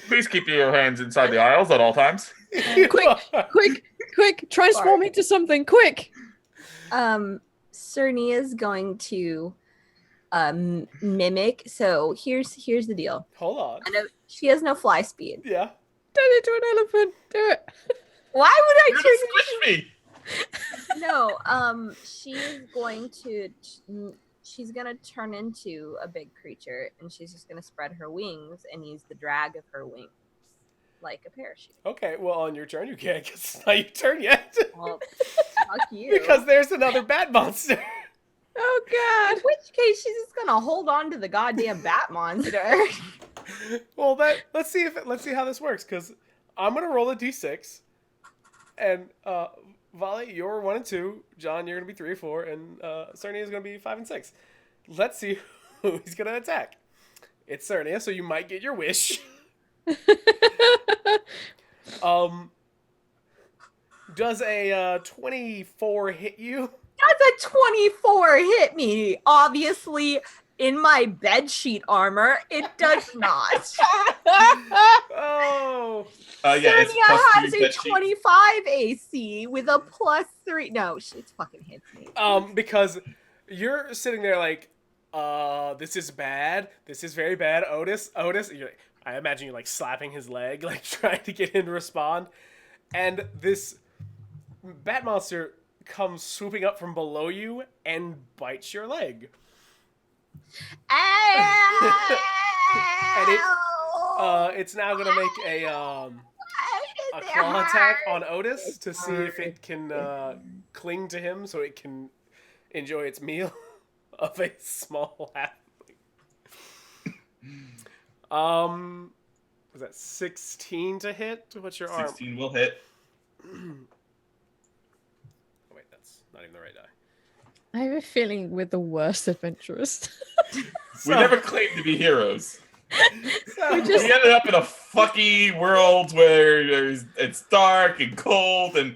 Please keep your hands inside the aisles at all times. Quick, transform into something, quick. Surnia's going to mimic. So here's the deal. Hold on. I know she has no fly speed. Yeah. Turn into an elephant. Do it. Why would You're I going to turn? squish me. No. She's gonna turn into a big creature, and she's just gonna spread her wings and use the drag of her wings like a parachute. Okay, well, on your turn, you can't because it's not your turn yet. Well, fuck you. Because there's another bat monster. Oh In god. which case, she's just gonna hold on to the goddamn bat monster. Well, let's see how this works, because I'm gonna roll a d6, and Volley, you're 1 and 2. John, you're gonna be 3 or 4, and Surnia is gonna be 5 and 6. Let's see who he's gonna attack. It's Surnia, so you might get your wish. Does a 24 hit you? Does a 24 hit me? Obviously, in my bedsheet armor, it does not. Oh. Yeah, it's Surnia plus has 3 a bed sheet. 25 AC with a +3. No, it fucking hits me. Because you're sitting there like, this is bad. This is very bad. Otus. You're like, I imagine you're like slapping his leg, like trying to get him to respond. And this bat monster comes swooping up from below you and bites your leg. And it's now gonna make a claw attack on Otus to see if it can cling to him so it can enjoy its meal of a small halfling. Was that 16 to hit? What's your arm? 16 will hit. Wait, that's not even the right die. I have a feeling we're the worst adventurers. We never claimed to be heroes. So, We ended up in a fucky world where it's dark and cold and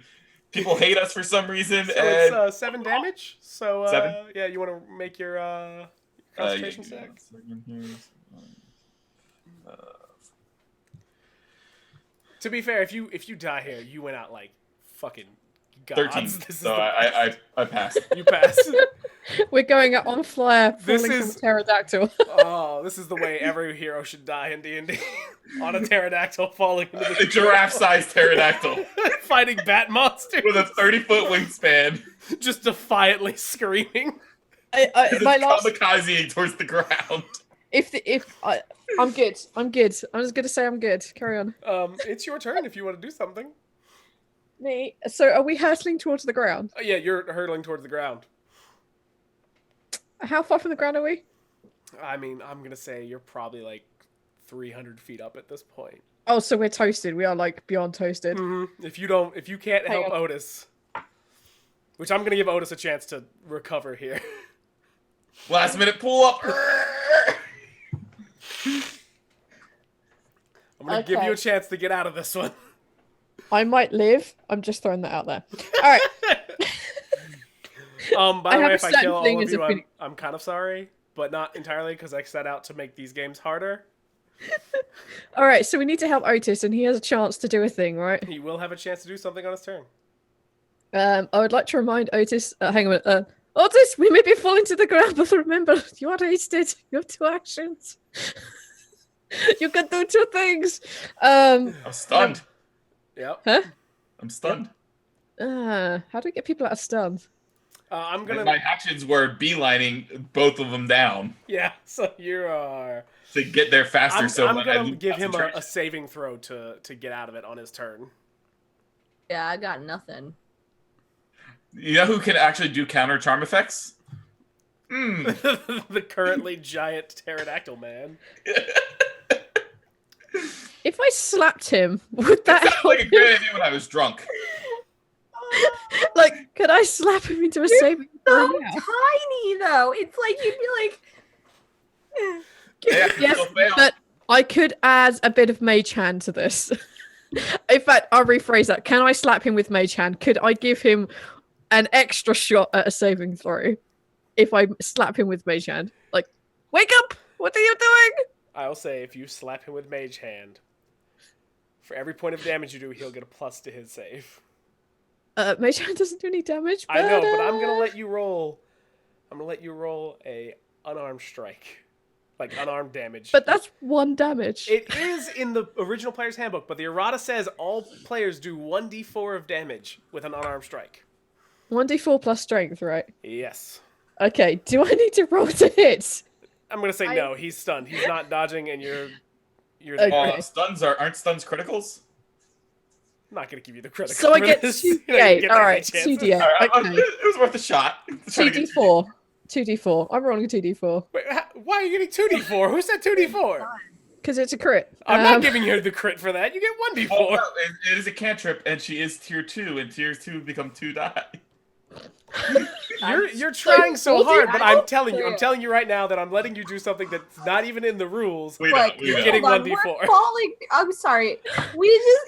people hate us for some reason. so and it's 7 damage. So 7? Yeah, you want to make your concentration check? To be fair, if you die here, you went out like fucking gods. 13. This is So the- I passed. you pass. We're going out on fire, This falling is- from a pterodactyl. Oh, this is the way every hero should die in D&D. On a pterodactyl falling into the A giraffe-sized pterodactyl fighting bat monsters. with a 30-foot wingspan. Just defiantly screaming. My last, Kamikaze towards the ground. I'm good. I'm just gonna say I'm good. Carry on. It's your turn if you want to do something. Me. So, are we hurtling towards the ground? Yeah, you're hurtling towards the ground. How far from the ground are we? I mean, I'm gonna say you're probably like 300 feet up at this point. Oh, so we're toasted. We are like beyond toasted. Mm-hmm. If you can't Hang help on. Otus, which I'm gonna give Otus a chance to recover here. Last minute pull up. I'm gonna give Okay. you a chance to get out of this one. I might live. I'm just throwing that out there. All right. By the I way, have if a I certain kill all thing of as you, a feeling- I'm kind of sorry, but not entirely because I set out to make these games harder. All right. So we need to help Otis, and he has a chance to do a thing, right? He will have a chance to do something on his turn. I would like to remind Otis. Hang on a minute. Otis, we may be falling to the ground, but remember, you are hasted. You have 2 actions. You can do 2 things. I'm stunned. Yep. Huh? I'm stunned. How do we get people out of stun? I'm gonna. My actions were beelining both of them down Yeah. So you are. to get there faster. I'm when I gonna lose give him a concentration. saving throw to get out of it on his turn. Yeah, I got nothing. You know who can actually do counter charm effects? The currently giant pterodactyl man. If I slapped him, would that That sounded help? like a great idea when I was drunk. Like, could I slap him into a saving throw? So now? tiny though. It's like you'd be like, Yeah, Yes, still fail. but I could add a bit of mage hand to this. In fact, I'll rephrase that. Can I slap him with mage hand? Could I give him an extra shot at a saving throw if I slap him with mage hand? Like, wake up! What are you doing? I'll say if you slap him with mage hand, for every point of damage you do, he'll get a plus to his save. Mage hand doesn't do any damage. I know, but I'm gonna let you roll. I'm gonna let you roll a unarmed strike, like unarmed damage. But that's 1 damage. It is in the original player's handbook, but the errata says all players do 1d4 of damage with an unarmed strike. 1d4 plus strength, right? Yes. Okay, do I need to roll to hit? I'm gonna say no. He's stunned. He's not dodging, and you're Okay. Stuns aren't stuns criticals? not gonna give you the credit. So I for get this. 2d8. You get that Alright, many chances. 2d8. All right, Okay. it was worth a shot. Trying to get 2d4. 2d4. I'm rolling a 2d4 Wait, why are you getting 2d4? Who said 2d4? because it's a crit. I'm not giving you the crit for that. You get 1d4. Oh, no, it is a cantrip, and she is tier 2, and tier 2 become 2 die. You're trying so hard, but I'm telling you right now that I'm letting you do something that's not even in the rules. We know. You're getting Hold on, 1d4. we're falling. I'm sorry.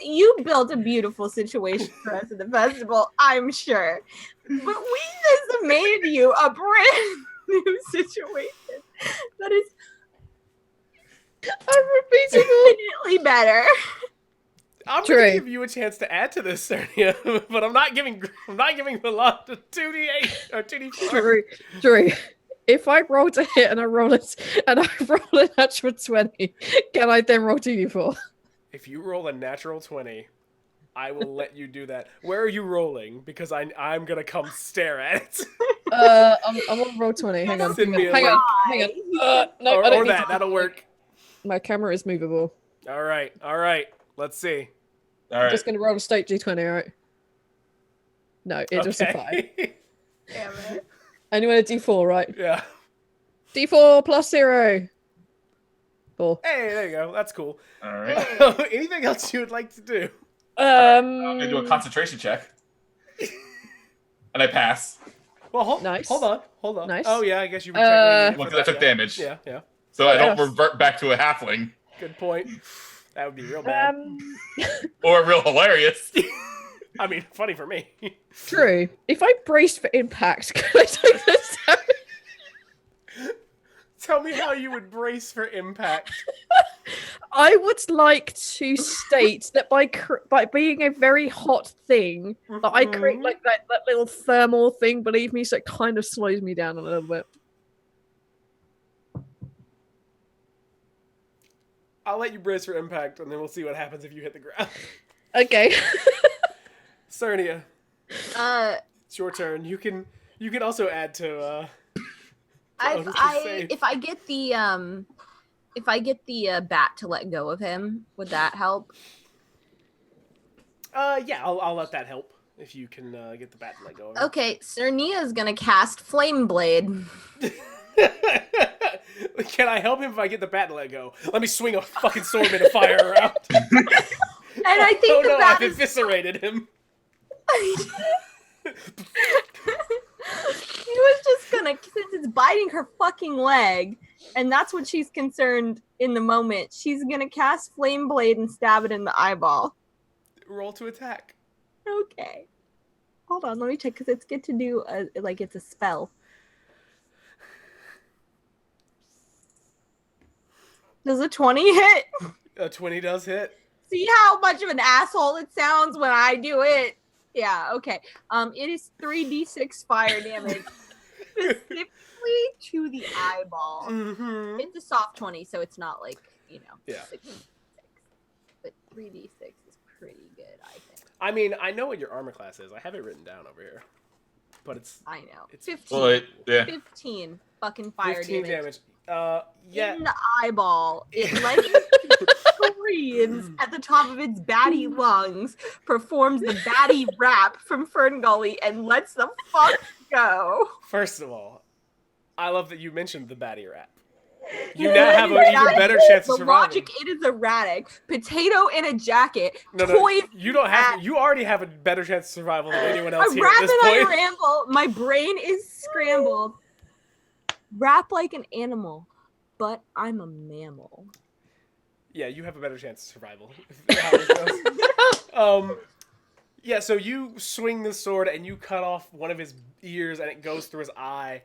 You built a beautiful situation for us at the festival, I'm sure. But we just made you a brand new situation that is infinitely better. I'm going to give you a chance to add to this, Surnia, but I'm not giving Volonda 2d8 or 2d4. Drew, if I roll to hit and I roll a natural 20, can I then roll 2d4? If you roll a natural 20, I will let you do that. Where are you rolling? Because I'm going to come stare at it. I'm on roll 20. Hang on. Send me a Hang link. on. No, I don't Or need that. That'll work. My camera is movable. All right. Let's see. All I'm right. just going to roll a state D20, right? No, it just a 5. Damn it. And you want a D4, right? Yeah. D4 plus 0. 4. Hey, there you go. That's cool. All right. Anything else you would like to do? I'm going to do a concentration check. And I pass. Well, Nice. hold on. Nice. Oh, yeah, I guess you were checking. Well, because I took damage. Yeah. So I don't revert back to a halfling. Good point. That would be real bad. Or real hilarious. I mean, funny for me. Drew, if I brace for impact, can I take this out? Tell me how you would brace for impact. I would like to state that by being a very hot thing, that I create like that little thermal thing beneath me, so it kind of slows me down a little bit. I'll let you brace for impact, and then we'll see what happens if you hit the ground. Okay. Surnia, it's your turn. You can also add to. If I get the bat to let go of him, would that help? Yeah, I'll let that help if you can get the bat to let go of him. Okay, Surnia is gonna cast Flame Blade. Can I help him if I get the bat to let go? Let me swing a fucking sword made of fire around. And I think the bat I've eviscerated him. He was just gonna, since it's biting her fucking leg, and that's what she's concerned in the moment, she's gonna cast Flame Blade and stab it in the eyeball. Roll to attack. Okay. Hold on, let me check, because it's good to do, it's a spell. Does a 20 hit? A 20 does hit. See how much of an asshole it sounds when I do it? Yeah, okay. It is 3d6 fire damage, specifically to the eyeball. Mm-hmm. It's a soft 20, so it's not like, Yeah. 6. But 3d6 is pretty good, I think. I mean, I know what your armor class is. I have it written down over here. But I know. It's 15. Well, yeah. 15 fucking fire 15 damage. Yeah. in the eyeball. It like screams at the top of its batty lungs, performs the batty rap from Fern Gully, and lets the fuck go. First of all, I love that you mentioned the batty rap. You now have an even better chance of The surviving. logic, it is erratic. Potato in a jacket. No, toys. you don't have. You already have a better chance of survival than anyone else I'm here at rapping this on point. ramble. My brain is scrambled. Rap like an animal, but I'm a mammal. Yeah, you have a better chance of survival. Yeah, so you swing the sword and you cut off one of his ears and it goes through his eye,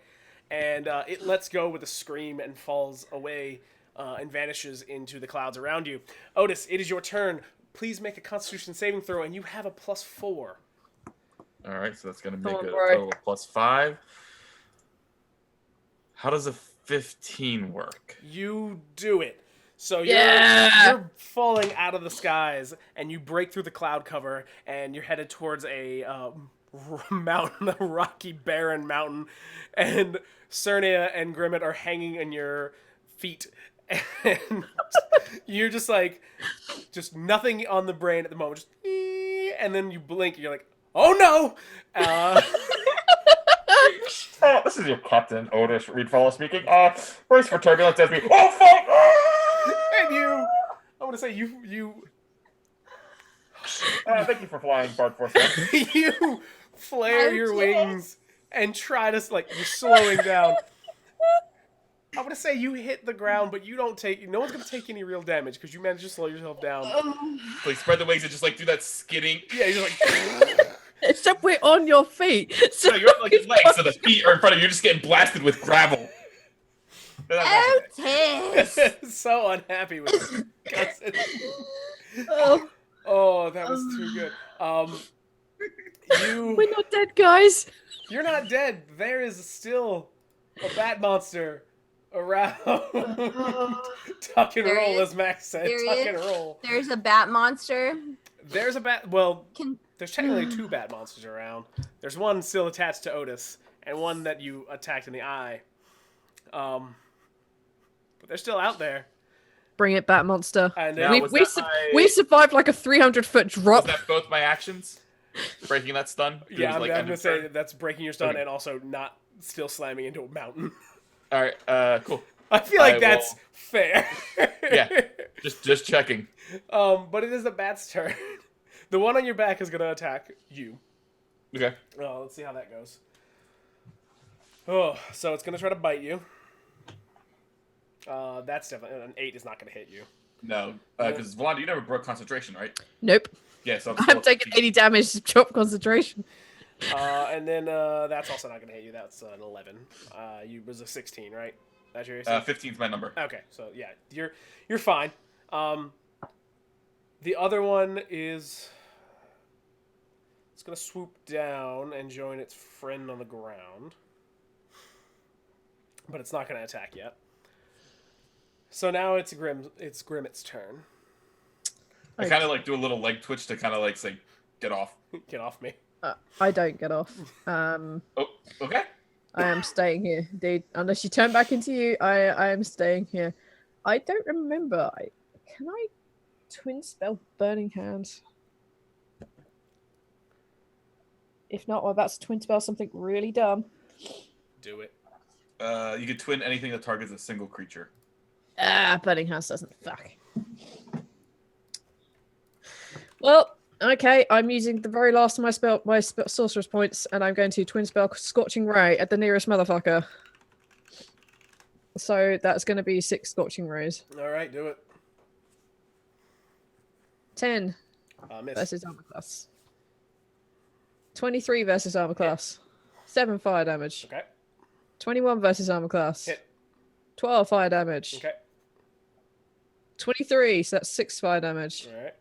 and it lets go with a scream and falls away and vanishes into the clouds around you. Otus, it is your turn. Please make a Constitution saving throw, and you have a +4. All right, so that's going to make Don't a worry. total of +5. How does a 15 work? You do it. So Yeah! you're falling out of the skies, and you break through the cloud cover, and you're headed towards a mountain, a rocky, barren mountain, and Surnia and Grimette are hanging in your feet, and you're just like, just nothing on the brain at the moment, just, and then you blink, and you're like, oh no! this is your Captain Otus Reedfellow speaking. Brace for turbulence as we... Oh, fuck! And I want to say you Thank you for flying, Bard Force One. you flare your Okay. wings and try to, like, you're slowing down. I want to say you hit the ground, but you don't take... No one's going to take any real damage because you managed to slow yourself down. Like, spread the wings and just, like, do that skidding. Yeah, you're like... Except we're on your feet. So No, you're on, like, his legs, so the feet are in front of you. You're just getting blasted with gravel. Otis! So unhappy with Cousin. oh, Oh, that was too good. we're not dead, guys. You're not dead. There is still a bat monster around. Tuck and There roll, is? as Max said. There Tuck is? and roll. There's a bat monster. There's a bat. Well, Can there's technically two bat monsters around. There's one still attached to Otis, and one that you attacked in the eye. But they're still out there. Bring it back, monster. And Now, then was We that my- we survived like a 300-foot Was drop. that both my actions? Breaking that stun? It yeah, was, I'm like, going end to of say turn? that that's breaking your stun Okay. and also not still slamming into a mountain. Alright, cool. I feel like I that's will- fair. Yeah. Just checking. But it is the bat's turn. The one on your back is going to attack you. Okay. Oh, let's see how that goes. Oh, so it's going to try to bite you. That's definitely... An 8 is not going to hit you. No, because Volonda, you never broke concentration, right? Nope. Yeah, so I'm taking 80 damage to drop concentration. And then that's also not going to hit you. That's an 11. You was a 16, right? That's your AC? 15's my number. Okay, so yeah, you're fine. The other one is... It's going to swoop down and join its friend on the ground. But it's not going to attack yet. So now it's Grimmet's turn. I kind of like do a little leg twitch to kind of like say, get off. Get off me. I don't get off. Oh, okay. I am staying here, dude. Unless you turn back into you, I am staying here. I don't remember. Can I twin spell Burning Hands? If not, I'm about to twin spell something really dumb. Do it. You could twin anything that targets a single creature. Burning Hands doesn't. Fuck. Well, okay. I'm using the very last of my sorcerer's points, and I'm going to twin spell Scorching Ray at the nearest motherfucker. So that's going to be 6 Scorching Rays. All right, do it. 10 Miss. versus armor class. 23 versus armor class. 7 fire damage. Okay. 21 versus armor class. Hit. 12 fire damage. Okay. 23, so that's 6 fire damage. All right.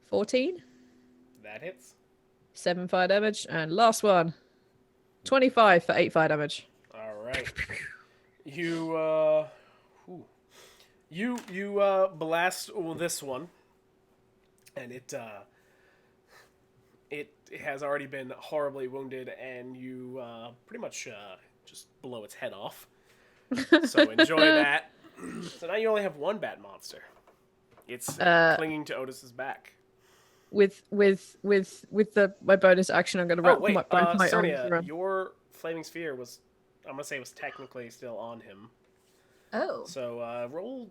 14, That hits. 7 fire damage. And last one, 25 for 8 fire damage. All right. You blast this one, and it has already been horribly wounded, and you pretty much just blow its head off. So enjoy that. So now you only have one bat monster. It's clinging to Otis's back. With my bonus action, I'm going to Oh wrap wait, my arms Surnia, around. your flaming sphere was, I'm gonna say, was technically still on him. Oh. So roll.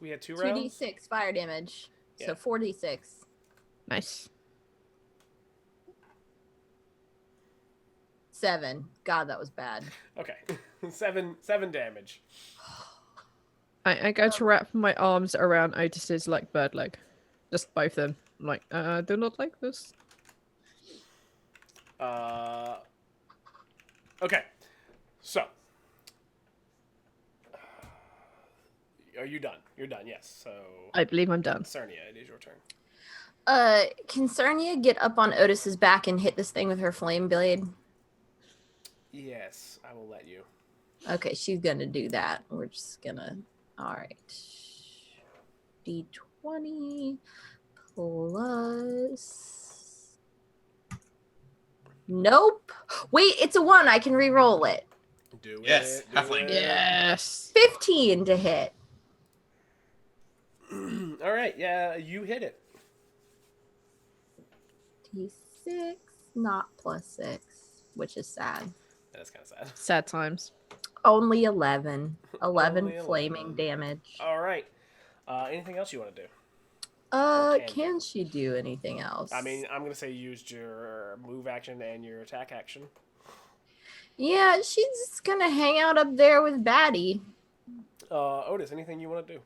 We had 2 rounds. 2d6 fire damage. Yeah. So 4d6. Nice. 7. God, that was bad. Okay, 7 damage. I go to wrap my arms around Otis's like bird leg, just both of them. I'm like, do not like this. Okay, so are you done? You're done. Yes. So I believe I'm done. Surnia, it is your turn. Can Surnia get up on Otis's back and hit this thing with her flame blade? Yes, I will let you. Okay, she's gonna do that. We're just gonna. All right. D20 plus. Nope. Wait, it's a 1. I can re-roll it. Do Yes, it. halfling. Yes. 15 to hit. All right. Yeah, you hit it. D6 +6, not +6, which is sad. That's kind of sad. Sad times. Only 11. 11 Only flaming 11. damage. All right. Anything else you want to do? Can she do anything else? I mean, I'm going to say you used your move action and your attack action. Yeah, she's just gonna hang out up there with Batty. Otus, anything you want to do?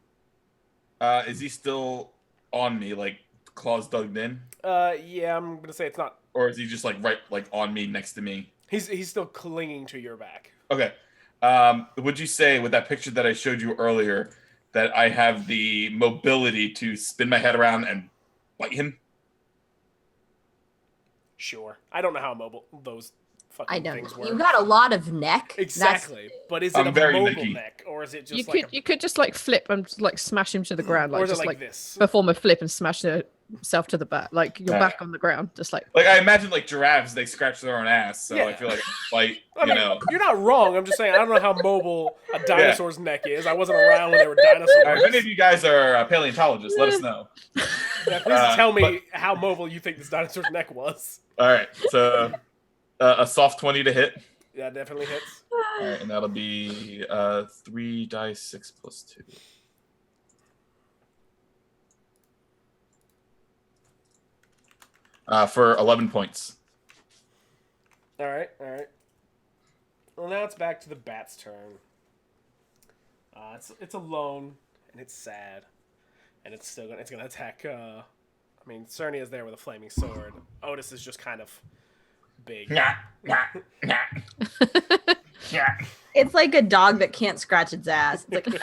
Is he still on me, like claws dug in? Yeah, I'm going to say it's not. Or is he just like right like on me next to me? He's still clinging to your back. Okay. Would you say with that picture that I showed you earlier that I have the mobility to spin my head around and bite him? Sure. I don't know how mobile those fucking I don't things know. work. You got a lot of neck. Exactly. But is it I'm a very mobile necky. neck, or is it just You like could you could just like flip and like smash him to the ground, or like is it just like like this? perform a flip and smash yourself to the back, like your Yeah. back on the ground, just like. Like I imagine like giraffes, they scratch their own ass, so I Yeah. feel like bite, I mean, you're not wrong. I'm just saying I don't know how mobile a dinosaur's neck is. I wasn't around when they were dinosaurs. All right, if any of you guys are paleontologists, let us know. Yeah, please tell me how mobile you think this dinosaur's neck was. All right, so a soft 20 to hit. Yeah, definitely hits. All right, and that'll be 3 dice 6 plus 2. For 11 points. All right. Well, now it's back to the bat's turn. It's alone and it's sad, and it's gonna attack. I mean, Surnia's there with a flaming sword. Otus is just kind of big. It's like a dog that can't scratch its ass. It's like,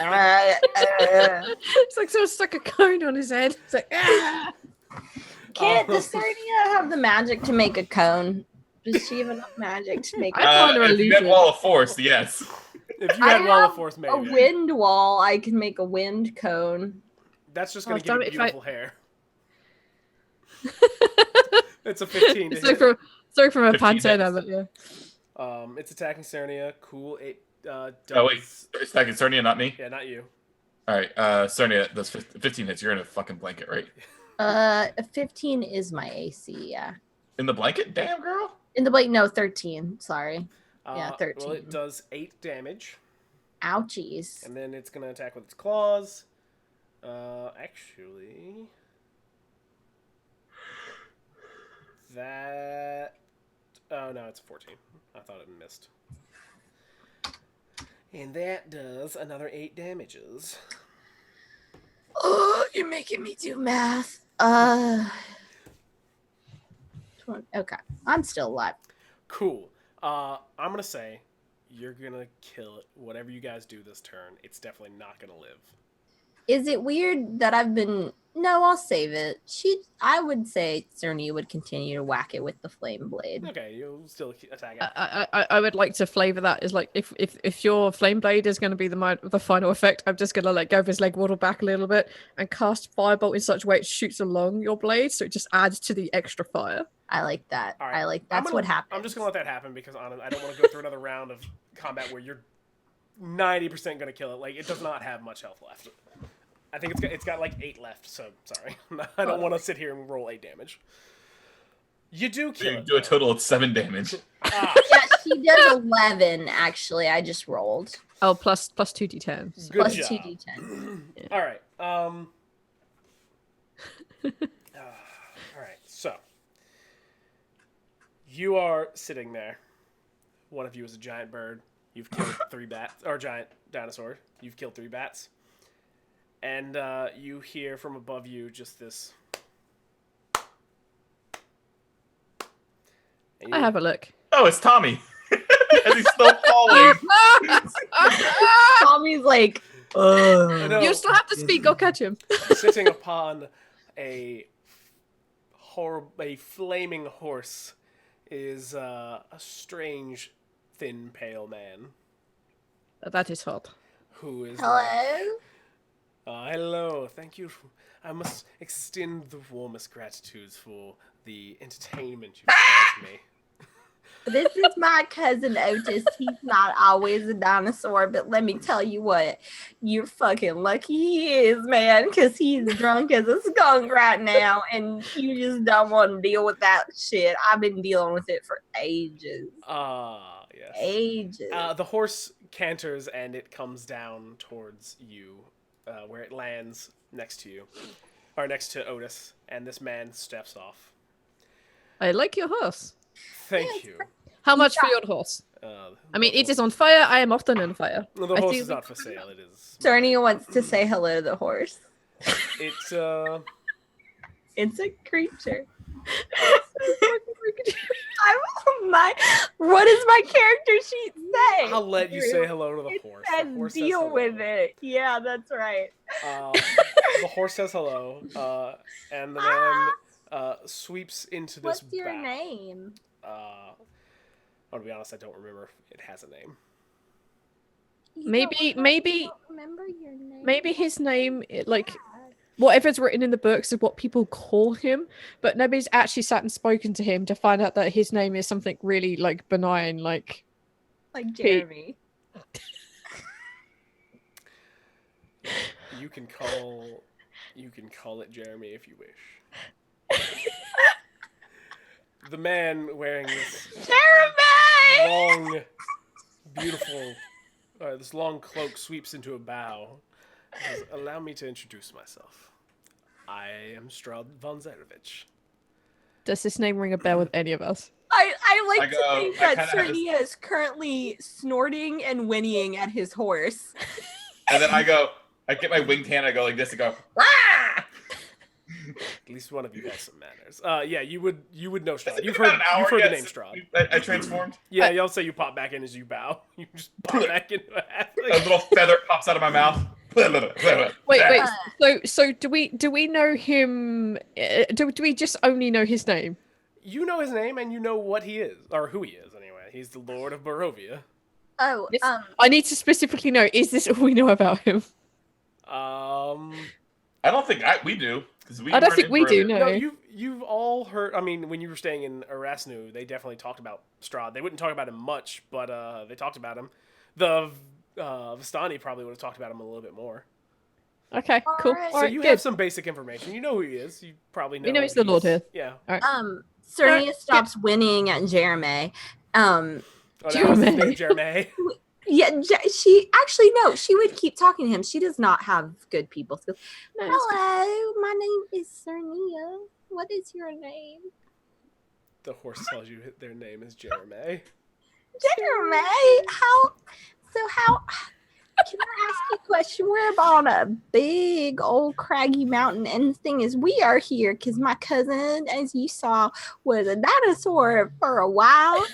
It's like someone stuck a cone on his head. It's like, ah! does Surnia have the magic to make a cone? Does she have enough magic to make I a find her If you illusion. get Wall of Force, yes. If you had I Wall of have Force, a maybe. wind wall? I can make a wind cone. That's just gonna Oh, give damn it it, if beautiful hair. It's a 15 to It's hit. like from a 15 pantera, hits. but yeah. It's attacking Surnia. Cool. It does. Oh wait, it's attacking Surnia, not me. Yeah, not you. All right, Surnia, those 15 hits. You're in a fucking blanket, right? A 15 is my AC, yeah. In the blanket? Damn, girl. In the blank, no, 13. Sorry. Yeah, 13. Well, it does 8 damage, Ouchies. and then it's gonna attack with its claws. Actually, that. Oh no, it's 14. I thought it missed. And that does another 8 damages. Oh, you're making me do math. Okay, I'm still alive. Cool. I'm gonna say you're gonna kill it. Whatever you guys do this turn, it's definitely not gonna live. Is it weird that I've been? No, I'll save it. I would say Cerny would continue to whack it with the flame blade. Okay, you'll still attack it. I would like to flavor that as like if your flame blade is going to be the final effect, I'm just going to let go of his leg, waddle back a little bit, and cast firebolt in such a way it shoots along your blade, so it just adds to the extra fire. I like that. All right. I like that's what happens. I'm just gonna let that happen because honestly, I don't want to go through another round of combat where you're 90% gonna kill it. Like it does not have much health left. I think it's got like 8 left. So sorry, I don't want to sit here and roll 8 damage. You do kill You it. do a total of 7 damage. Ah, Yeah, she does 11. Actually, I just rolled Oh, plus 2d10. So. Good plus job. 2d10. all right. All right. So you are sitting there. One of you is a giant bird. You've killed 3 bats, or giant dinosaur. You've killed 3 bats. And you hear from above you just this. And I have a look. Oh, it's Tommy. As he's still falling. Tommy's like, No, You still have to speak. Go catch him. sitting upon a flaming horse is a strange, thin, pale man That is hot. who is. hello. Hello, thank you. I must extend the warmest gratitudes for the entertainment you've caused me. This is my cousin Otus. He's not always a dinosaur, but let me tell you what, you're fucking lucky he is, man, because he's drunk as a skunk right now, and you just don't want to deal with that shit. I've been dealing with it for ages. Yes. Ages. The horse canters and it comes down towards you, where it lands next to you, or next to Otus, and this man steps off. I like your horse. Thank you. How much for your horse? I mean, it is on fire. I am often on fire. Well, the horse is not for sale. It is. Surnia wants to say hello to the horse. It's It's a creature. What does my character sheet say? I'll let you say hello to the horse. The And horse says deal hello. with it. Yeah, that's right. The horse says hello, and the man sweeps into this. What's your bow. name? To be honest, I don't remember if it has a name. Maybe You don't remember your name. Maybe his name, whatever's written in the books is what people call him, but nobody's actually sat and spoken to him to find out that his name is something really benign, like Jeremy. You can call it Jeremy if you wish. The man wearing this Jeremy! long, beautiful, this long cloak sweeps into a bow. Says, allow me to introduce myself. I am Strahd von Zarevich. Does this name ring a bell with any of us? I like to think I that kinda Surnia is currently snorting and whinnying at his horse. And then I get my winged hand, I go like this and go, Rah! At least one of you has some manners. Yeah, you would know Strahd. You've About heard an hour the yet name since Strahd. I transformed. Yeah, y'all say you pop back in as you bow. You just pop back into a halfling. A little feather pops out of my mouth. Wait. So do we know him? Do we just only know his name? You know his name and you know what he is, or who he is anyway. He's the Lord of Barovia. Oh, I need to specifically know. Is this all we know about him? I don't think we do. I don't think we do. No, No. you've all heard. I mean, when you were staying in Erasnu, they definitely talked about Strahd. They wouldn't talk about him much, but they talked about him. The Vistani probably would have talked about him a little bit more. Okay, cool. Alright. So Alright, you good. have some basic information. You know who he is. You probably know. We know he's the Lord here. Yeah. Surnia stops whinnying at Jeremy. Oh, that was his Jeremy. name, Jeremy. Yeah, she actually no. She would keep talking to him. She does not have good people skills. No, it's Hello, my name is Surnia. What is your name? The horse tells you their name is Jeremy. Jeremy. How? Can I ask you a question? We're on a big old craggy mountain, and the thing is, we are here because my cousin, as you saw, was a dinosaur for a while.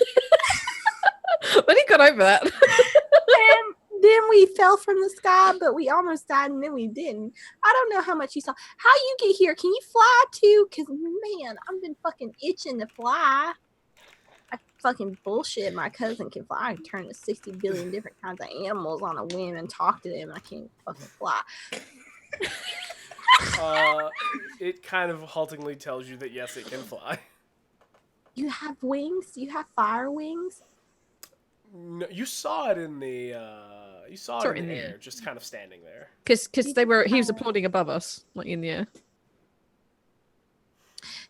When he got over that. And then we fell from the sky, but we almost died, and then we didn't. I don't know how much you saw. How you get here? Can you fly too? Because, man, I've been fucking itching to fly. I fucking bullshit. My cousin can fly. I can turn to 60 billion different kinds of animals on a whim and talk to them. I can't fucking fly. It kind of haltingly tells you that yes, it can fly. You have wings? You have fire wings? No, you saw it in the air, just kind of standing there. Because he was applauding above us, like in the air.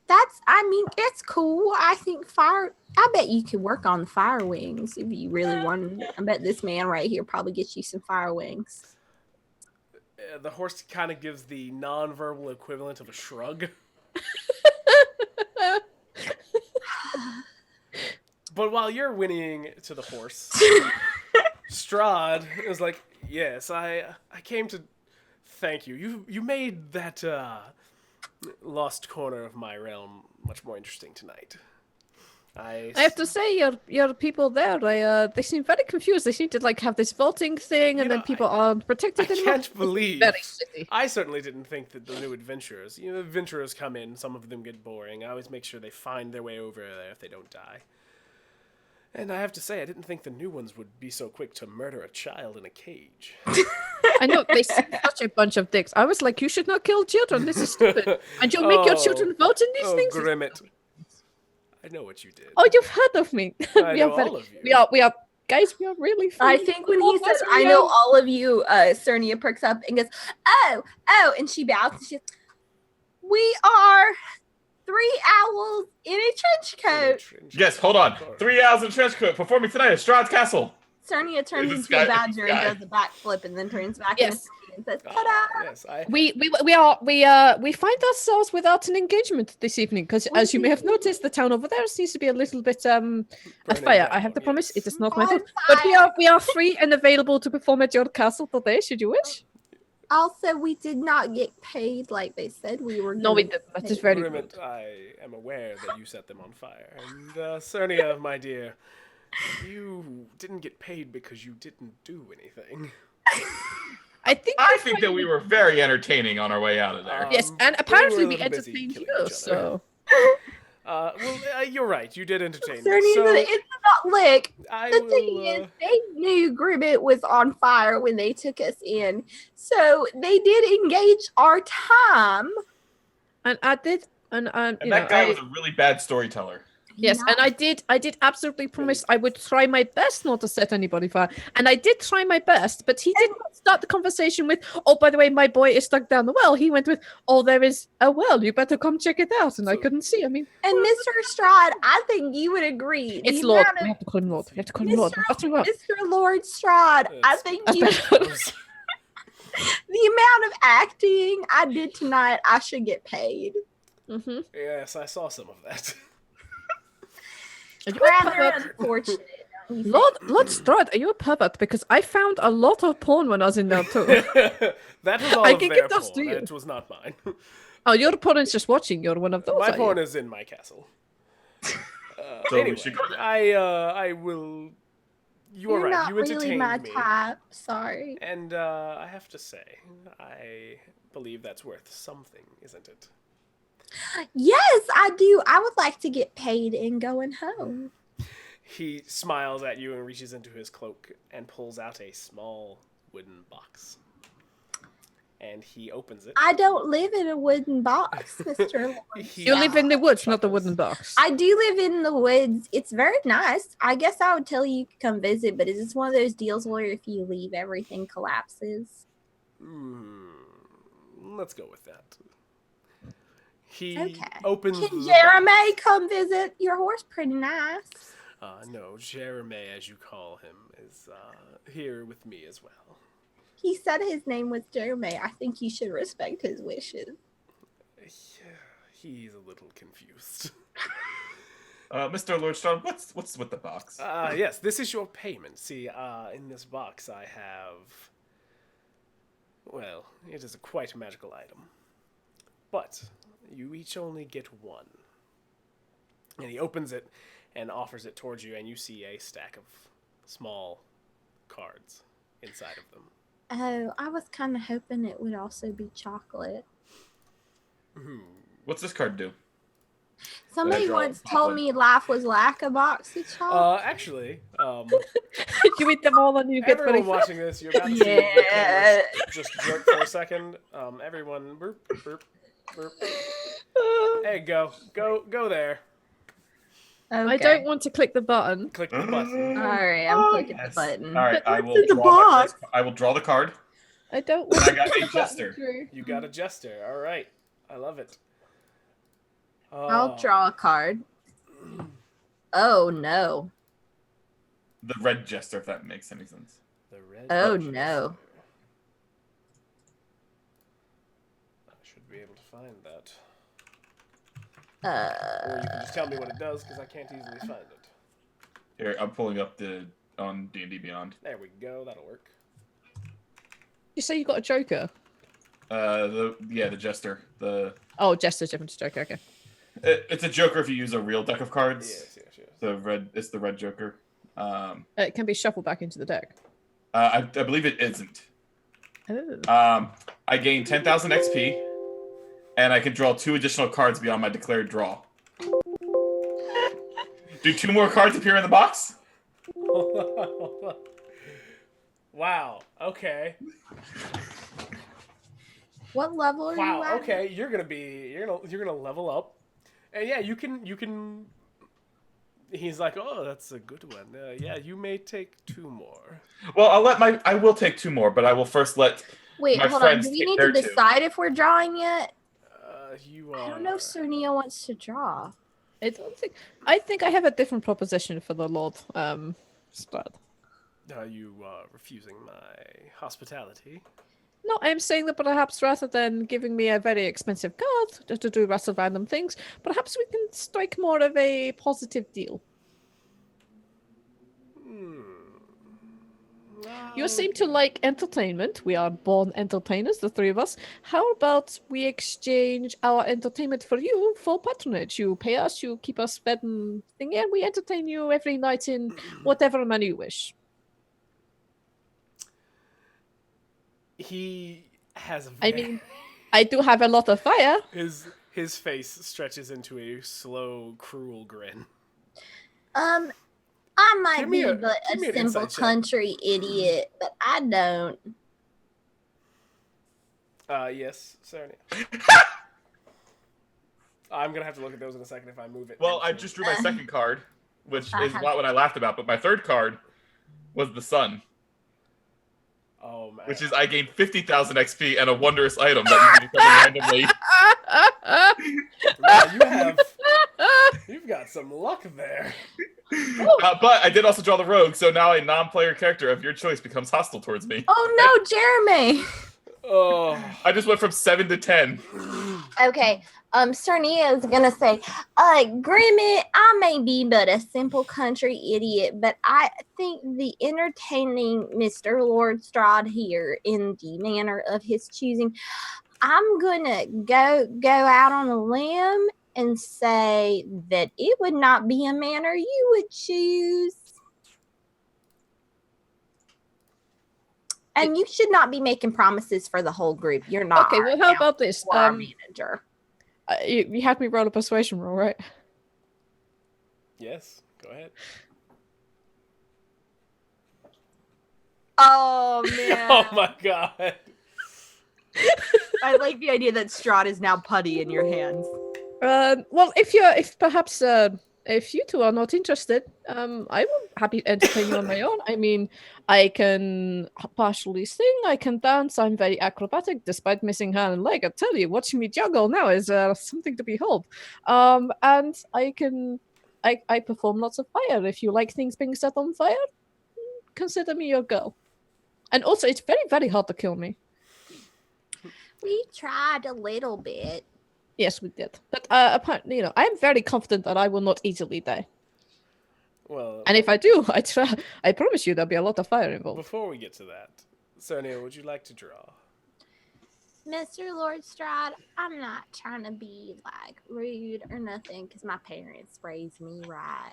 It's cool. I think I bet you could work on the fire wings if you really wanted. I bet this man right here probably gets you some fire wings. The horse kind of gives the non-verbal equivalent of a shrug. But while you're whinnying to the horse, Strahd is like, yes, I came to thank you. You made that lost corner of my realm much more interesting tonight. I have to say, your people there, they seem very confused. They seem to have this vaulting thing, and then people aren't protected. I can't believe. Very city. I certainly didn't think that the new adventurers. Adventurers come in. Some of them get boring. I always make sure they find their way over there if they don't die. And I have to say, I didn't think the new ones would be so quick to murder a child in a cage. I know, they seem such a bunch of dicks. I was like, you should not kill children. This is stupid. And you'll make your children vote in these things? Grimette. I know what you did. Oh, you've heard of me. I know all of you. We are, guys. We are really. I friends. think when he says, "I know all of you," Surnia perks up and goes, "Oh, and she bows and she's, "We are 3 owls in a trench coat." Yes, hold on. 3 owls in a trench coat performing tonight at Strahd's Castle. Surnia turns This into a guy- badger this guy. and does a backflip and then turns back Yes. and says, "Ta-da!" Yes, We find ourselves without an engagement this evening because, as you may have noticed, the town over there seems to be a little bit a fire. I have to promise, it is not my On fault. But we are free and available to perform at your castle today, should you wish. Also, we did not get paid like they said we were. No, we gonna did. That get is very Grimette, rude. I am aware that you set them on fire. And Surnia, my dear, you didn't get paid because you didn't do anything. I think that we were very entertaining on our way out of there. Yes, and we apparently were a we little busy entertained killing you. each So you're right. You did entertain me. Surnia, So it's not lick. I The will. thing is, they knew Grimette was on fire when they took us in, so they did engage our time. and I did, and And that guy was a really bad storyteller. yes, and I did absolutely promise I would try my best not to set anybody fire, and I did try my best, but he did not start the conversation with, "Oh, by the way, my boy is stuck down the well." He went with, "Oh, there is a well. You better come check it out." And I couldn't see. I mean, And Mr. Strahd, I think you would agree. it's the Lord. amount We of- have to call him Lord. We have to call him Lord. That's right. Mr. Lord Strahd, I That's- think That's you, better. the amount of acting I did tonight, I should get paid. Mm-hmm. Yes, I saw some of that. Are you a Rather pervert? unfortunate. Lord Strahd, are you a pervert? Because I found a lot of porn when I was in there too. That was all I of can their give those porn. to you. That was not mine. Oh, your porn is just watching. You're one of those. My are porn you? is in my castle. So we Anyway, should go there. I will. You are You're right. not You really entertained my me, type. Sorry. and I have to say, I believe that's worth something, isn't it? Yes, I do. I would like to get paid in going home. He smiles at you and reaches into his cloak and pulls out a small wooden box. And he opens it. I don't live in a wooden box, Mr. Lord. He- You live in the woods, not the Chuckles. wooden box. I do live in the woods. It's very nice. I guess I would tell you to come visit, but is this one of those deals where if you leave, everything collapses? Let's go with that. He Okay. opens Can the Jeremy come visit? Your horse pretty nice. no, Jeremy, as you call him, is here with me as well. He said his name was Jeremy. I think you should respect his wishes. Yeah, he's a little confused. Mr. Lord Strahd, what's with the box? Yes, this is your payment. See, in this box I have... Well, it is quite a magical item. But you each only get one. And he opens it and offers it towards you, and you see a stack of small cards inside of them. Oh, I was kind of hoping it would also be chocolate. What's this card do? Somebody draw once a told one. me life was like a box of chocolate. Actually, You eat them all and you get everyone very watching this, you're about to see the Yeah. cameras just jerk for a second. Everyone, burp, burp, burp. Hey, go there. Okay. I don't want to click the button. Click the button. All right, I'm clicking Yes. the button. All right, But I what's will in the draw my box? first, I will draw the card. I don't And want I got to a jester. You got a jester. All right, I love it. I'll draw a card. Oh no. The red jester, if that makes any sense. The red. Oh, jester. no. I should be able to find that. Or you can just tell me what it does, because I can't easily find it. Here, I'm pulling up on D&D Beyond. There we go. That'll work. You say you got a Joker? The jester. Oh, Jester's different to Joker. Okay. It's a joker if you use a real deck of cards. Yes. It's the red joker. It can be shuffled back into the deck. I believe it isn't. Oh. I gain 10,000 XP, and I can draw 2 additional cards beyond my declared draw. Do 2 more cards appear in the box? Wow. Okay. What level are you Wow. at? Okay. You're gonna level up, and yeah, you can He's like, oh, that's a good one. Yeah, you may take 2 more. Well, I will take 2 more, but I will first let Wait, my hold on. friends Do we take need their to 2. decide if we're drawing yet? You I are. don't know if Surnia wants to draw. I think I have a different proposition for the Lord Strad. Are you refusing my hospitality? No, I'm saying that perhaps rather than giving me a very expensive card to do lots of random things, perhaps we can strike more of a positive deal. You seem to like entertainment. We are born entertainers, the 3 of us. How about we exchange our entertainment for you for patronage? You pay us, you keep us fed and thing, and we entertain you every night in whatever manner you wish. He has. I mean, I do have a lot of fire. His face stretches into a slow, cruel grin. I might be an but a simple insight check. country idiot, but I don't. Yes, certainly. I'm gonna have to look at those in a second if I move it. Well, I just drew my second card, which is not what I laughed about, but my third card was the sun. Oh man. Which is I gained 50,000 XP and a wondrous item that you can randomly. Man, you've got some luck there. But I did also draw the rogue, so now a non-player character of your choice becomes hostile towards me. Oh no, Jeremy! Oh. I just went from 7 to 10. Okay, Surnia is gonna say, Grimette, I may be but a simple country idiot, but I think the entertaining Mr. Lord Strahd here in the manner of his choosing, I'm gonna go out on a limb and say that it would not be a manner you would choose. And you should not be making promises for the whole group. You're not. Okay, well, how about this? Our manager. You had me roll a persuasion roll, right? Yes, go ahead. Oh, man. Oh, my God. I like the idea that Strahd is now putty in your hands. Well, if perhaps if you two are not interested, I will happy entertain you on my own. I mean, I can partially sing, I can dance, I'm very acrobatic despite missing hand and leg. I tell you, watching me juggle now is something to behold. And I perform lots of fire. If you like things being set on fire, consider me your girl. And also, it's very, very hard to kill me. We tried a little bit. Yes, we did. But apparently, I'm very confident that I will not easily die. Well, and if I do, I promise you there'll be a lot of fire involved. Before we get to that, Surnia, would you like to draw? Mr. Lord Strahd, I'm not trying to be like rude or nothing because my parents raised me right.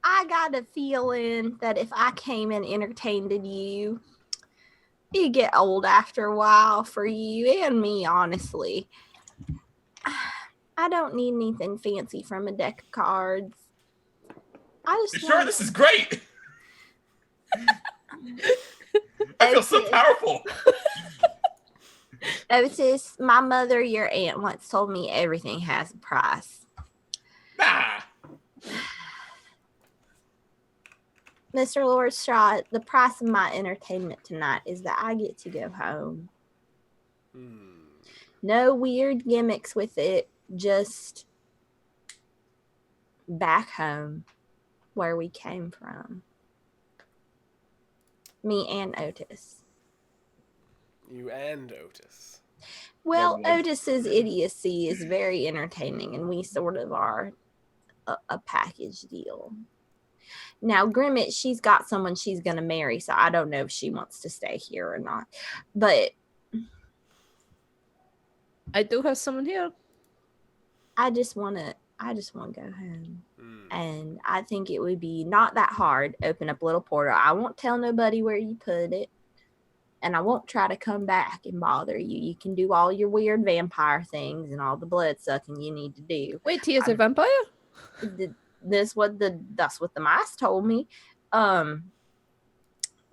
I got a feeling that if I came and entertained you, it'd get old after a while for you and me, honestly. I don't need anything fancy from a deck of cards. Sure, this is great. I feel so powerful. Otus, my mother, your aunt, once told me everything has a price. Nah. Mr. Lord Strahd, the price of my entertainment tonight is that I get to go home. No weird gimmicks with it, just back home where we came from. Me and Otus. You and Otus. Well, Otus's idiocy is very entertaining, and we sort of are a package deal. Now, Grimette, she's got someone she's going to marry, so I don't know if she wants to stay here or not. But I do have someone here. I just want to go home. And I think it would be not that hard. Open up a little portal. I won't tell nobody where you put it. And I won't try to come back and bother you. You can do all your weird vampire things and all the blood sucking you need to do. Wait, he is a vampire? That's what the mice told me.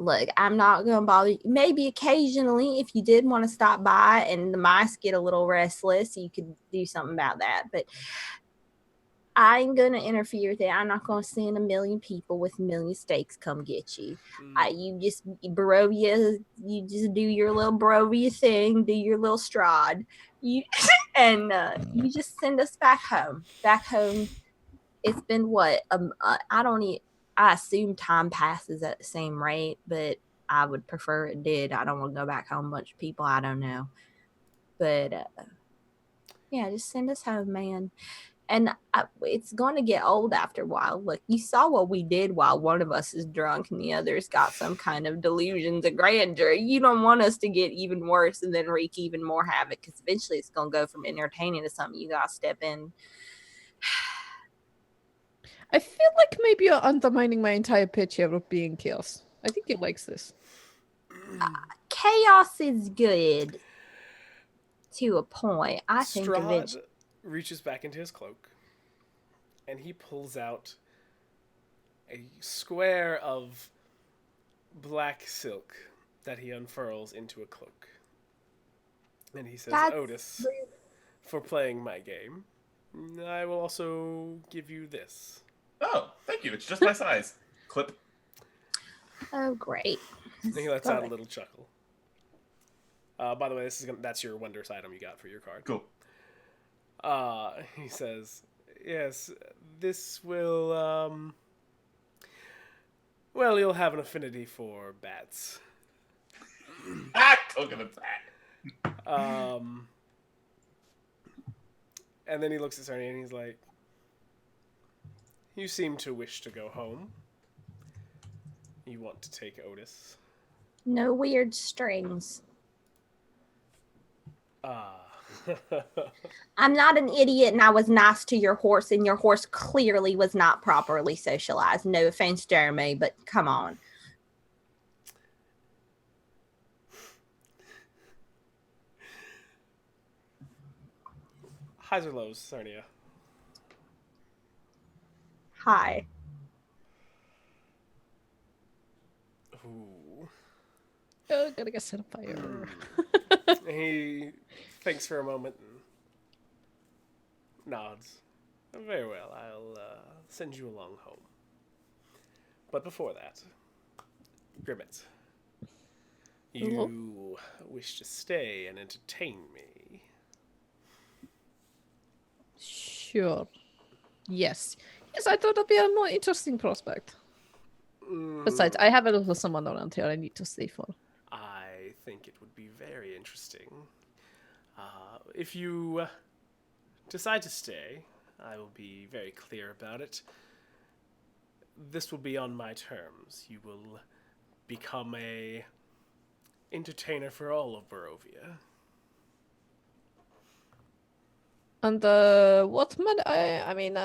look, I'm not gonna bother you. Maybe occasionally, if you did want to stop by and the mice get a little restless, you could do something about that. But I ain't gonna interfere with it. I'm not gonna send a million people with a million stakes come get you. You just Barovia, you just do your little Barovia thing, do your little stride. You and you just send us back home. Back home. It's been what? I assume time passes at the same rate, but I would prefer it did. I don't want to go back home. A bunch of people I don't know. But yeah, just send us home, man. And it's going to get old after a while. Look, you saw what we did while one of us is drunk and the other's got some kind of delusions of grandeur. You don't want us to get even worse and then wreak even more havoc, because eventually it's going to go from entertaining to something you got to step in. I feel like maybe you're undermining my entire pitch here of being chaos. I think he likes this. Chaos is good to a point. I think Strahd reaches back into his cloak, and he pulls out a square of black silk that he unfurls into a cloak. And he says, Otus, for playing my game, I will also give you this. Oh, thank you. It's just my size. Clip. Oh, great. And he lets out a little chuckle. By the way, that's your wondrous item you got for your card. Cool. He says, yes, this will, well, you'll have an affinity for bats. Coconut bat. And then he looks at Surnia and he's like, you seem to wish to go home. You want to take Otus. No weird strings. I'm not an idiot, and I was nice to your horse, and your horse clearly was not properly socialized. No offense, Jeremy, but come on. Highs or lows, Surnia? Hi. Ooh. Oh, gotta get set on fire. He thinks for a moment and nods. Very well, I'll send you along home. But before that, Grimette, you wish to stay and entertain me. Sure. Yes. Yes, I thought it'd be a more interesting prospect. Besides, I have a little someone around here I need to stay for. I think it would be very interesting. If you decide to stay, I will be very clear about it. This will be on my terms. You will become a entertainer for all of Barovia. And what man? I mean,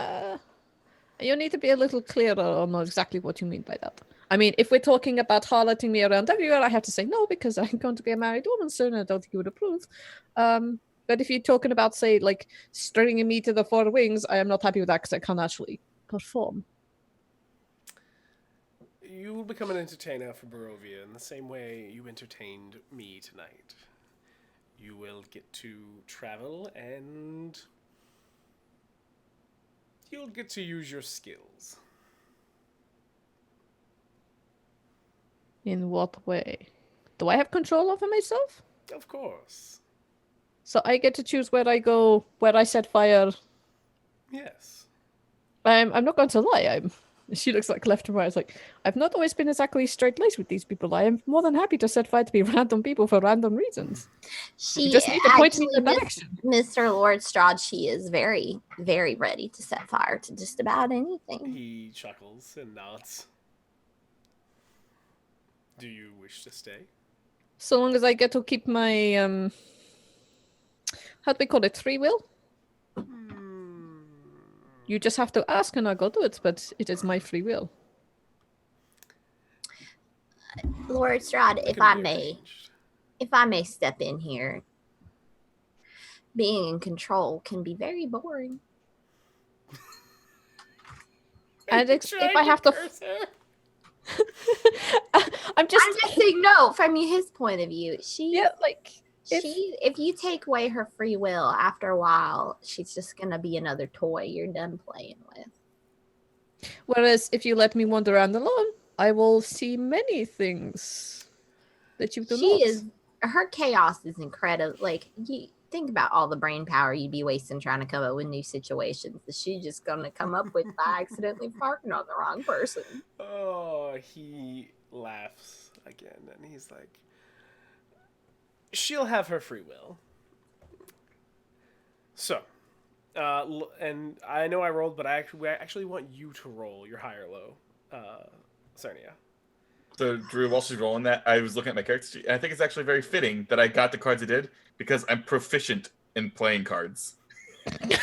you need to be a little clearer on exactly what you mean by that. I mean, if we're talking about harloting me around everywhere, I have to say no, because I'm going to be a married woman soon, and I don't think you would approve. But if you're talking about, say, like, stringing me to the four wings, I am not happy with that, because I can't actually perform. You will become an entertainer for Barovia in the same way you entertained me tonight. You will get to travel, and you'll get to use your skills. In what way? Do I have control over myself? Of course. So I get to choose where I go, where I set fire. Yes. I'm not going to lie. She looks like left and right. It's like, I've not always been exactly straight-laced with these people. I am more than happy to set fire to be random people for random reasons. You just need to point me in the direction. Mr. Lord Strahd, she is very, very ready to set fire to just about anything. He chuckles and nods. Do you wish to stay? So long as I get to keep my, how do we call it, free will? You just have to ask and I'll go do it, but it is my free will. Lord Strahd, if I may step in here, being in control can be very boring. And if I have to... I'm just saying, no, from his point of view, if you take away her free will, after a while, she's just gonna be another toy you're done playing with. Whereas if you let me wander around alone, I will see many things that you do not. Her chaos is incredible. Like, you think about all the brain power you'd be wasting trying to come up with new situations that she's just gonna come up with by accidentally parking on the wrong person. Oh, he laughs again, and he's like, she'll have her free will. So, and I know I rolled, but I actually want you to roll your high or low, Surnia. So, Drew, while she's rolling that, I was looking at my character sheet, and I think it's actually very fitting that I got the cards I did, because I'm proficient in playing cards. That's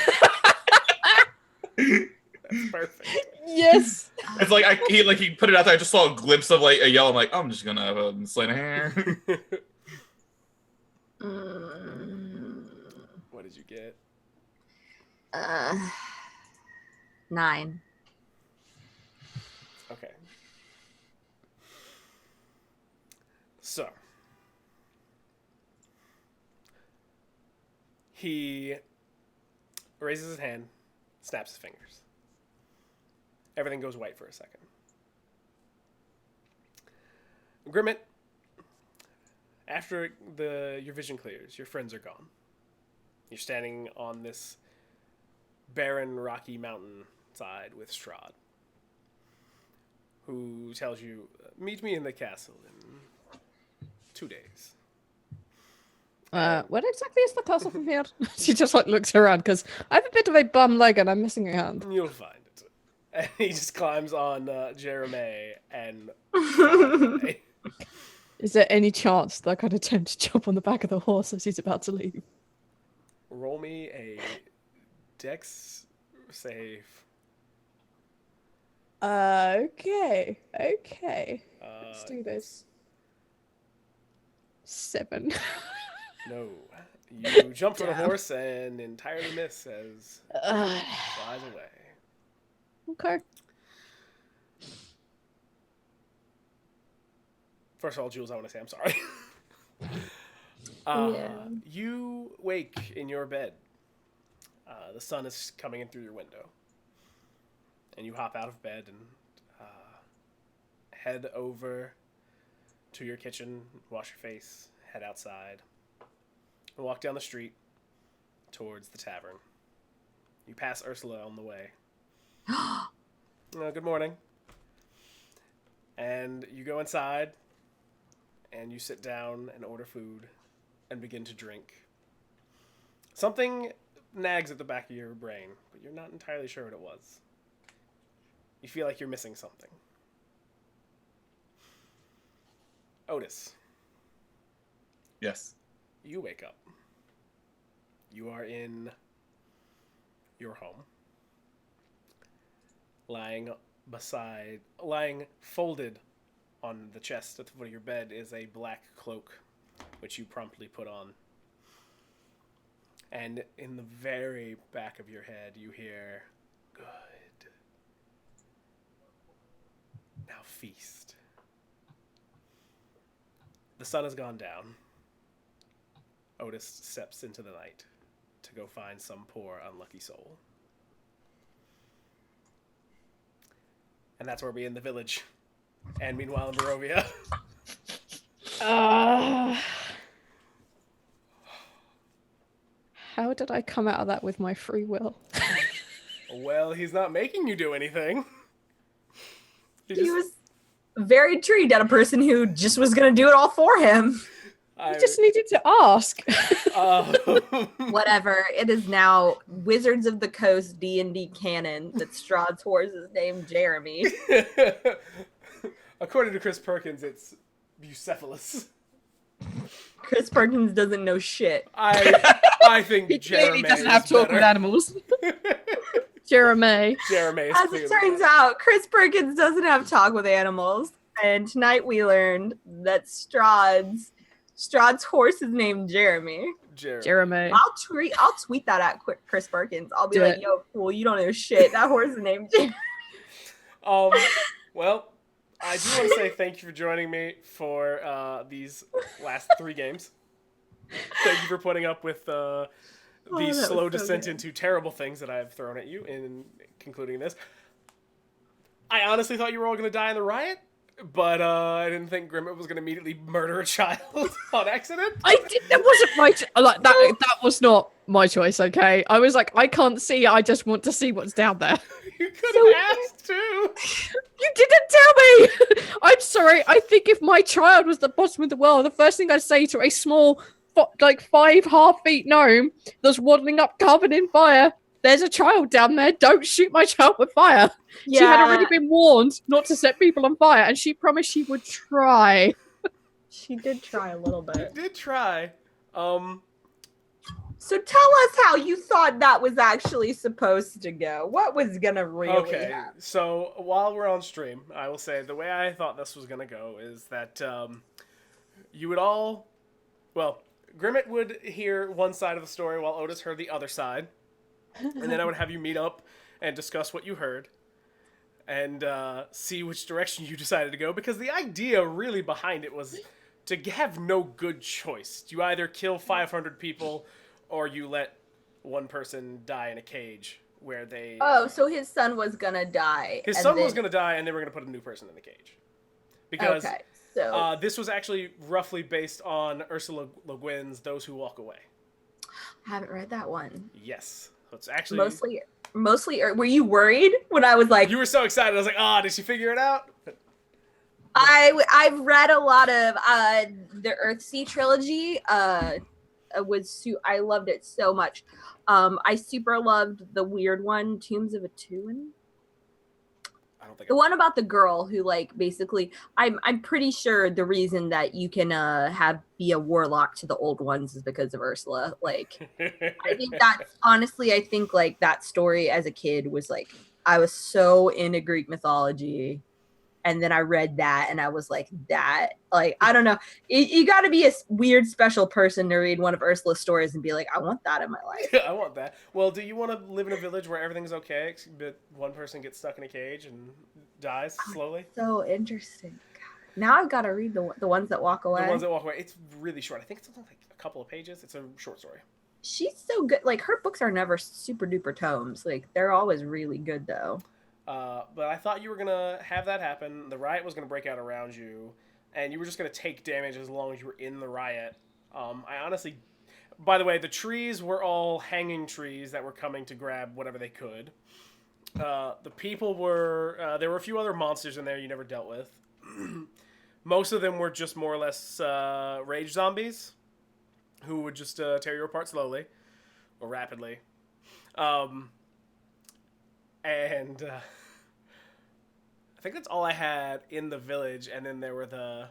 perfect. Yes. It's like he put it out there. I just saw a glimpse of like a yellow. I'm like, oh, I'm just gonna have a sleight of hand. What did you get? 9. Okay. So he raises his hand, snaps his fingers. Everything goes white for a second. Grimette, after your vision clears, your friends are gone. You're standing on this barren, rocky mountain side with Strahd, who tells you, meet me in the castle in 2 days. Where exactly is the castle from here? She just looks around because I have a bit of a bum leg and I'm missing a hand. You'll find it. And he just climbs on Jeremy and Is there any chance that I could attempt to jump on the back of the horse as he's about to leave? Roll me a dex save. Okay. Let's do this. 7. No. You jump from the horse and entirely miss as flies away. Okay. First of all, Jules, I want to say I'm sorry. You wake in your bed. The sun is coming in through your window. And you hop out of bed and head over to your kitchen, wash your face, head outside, and walk down the street towards the tavern. You pass Ursula on the way. Good morning. And you go inside, and you sit down and order food and begin to drink. Something nags at the back of your brain, but you're not entirely sure what it was. You feel like you're missing something. Otus. Yes. You wake up. You are in your home. Lying folded on the chest at the foot of your bed is a black cloak, which you promptly put on. And in the very back of your head, you hear, "Good. Now feast." The sun has gone down. Otus steps into the night to go find some poor, unlucky soul. And that's where we end the village. And meanwhile in Barovia. How did I come out of that with my free will? Well, he's not making you do anything. He was very intrigued at a person who just was going to do it all for him. You just needed to ask. Whatever. It is now Wizards of the Coast D&D canon that Strahd's horse is named Jeremy. According to Chris Perkins, it's Bucephalus. Chris Perkins doesn't know shit. I think He Jeremy clearly doesn't have talk with animals. Jeremy. As it turns out, Chris Perkins doesn't have talk with animals. And tonight we learned that Strahd's horse is named Jeremy. Jeremy. I'll tweet that at Chris Perkins. I'll be like, "Yo, fool, you don't know shit. That horse is named Jeremy." Well, I do want to say thank you for joining me for these last 3 games. Thank you for putting up with the slow descent into terrible things that I have thrown at you in concluding this. I honestly thought you were all going to die in the riot, but I didn't think Grimette was going to immediately murder a child on accident. That wasn't that was not my choice, okay? I was like, I can't see, I just want to see what's down there. You could have asked too. You didn't tell me! I'm sorry, I think if my child was the bottom of the world, the first thing I'd say to a small, 5 feet gnome that's waddling up covered in fire, there's a child down there, don't shoot my child with fire. Yeah. She had already been warned not to set people on fire, and she promised she would try. She did try a little bit. You did try. So tell us how you thought that was actually supposed to go. What was gonna really happen? So while we're on stream, I will say the way I thought this was gonna go is that you would all, Grimette would hear one side of the story while Otus heard the other side, and then I would have you meet up and discuss what you heard, and see which direction you decided to go. Because the idea really behind it was to have no good choice. You either kill 500 people, or you let one person die in a cage where they... Oh, so his son was gonna die. His son was gonna die, and they were gonna put a new person in the cage. Because this was actually roughly based on Ursula Le Guin's Those Who Walk Away. I haven't read that one. Yes. So it's actually... Mostly, were you worried when I was like... You were so excited. I was like, did she figure it out? I've read a lot of the Earthsea trilogy. I loved it so much. I super loved the weird one, Tombs of Atuin. I don't think the one about the girl who, like, basically, I'm pretty sure the reason that you can be a warlock to the old ones is because of Ursula. Like, I think that's honestly, I think like that story as a kid was like, I was so into Greek mythology. And then I read that and I was like, I don't know. You got to be a weird, special person to read one of Ursula's stories and be like, I want that in my life. I want that. Well, do you want to live in a village where everything's okay, but one person gets stuck in a cage and dies slowly? So interesting. God. Now I've got to read the ones that walk away. The ones that walk away. It's really short. I think it's only like a couple of pages. It's a short story. She's so good. Like, her books are never super duper tomes. Like, they're always really good, though. But I thought you were going to have that happen. The riot was going to break out around you, and you were just going to take damage as long as you were in the riot. I honestly... By the way, the trees were all hanging trees that were coming to grab whatever they could. The people were... there were a few other monsters in there you never dealt with. Most of them were just more or less rage zombies who would just tear you apart slowly or rapidly. And I think that's all I had in the village, and then there were the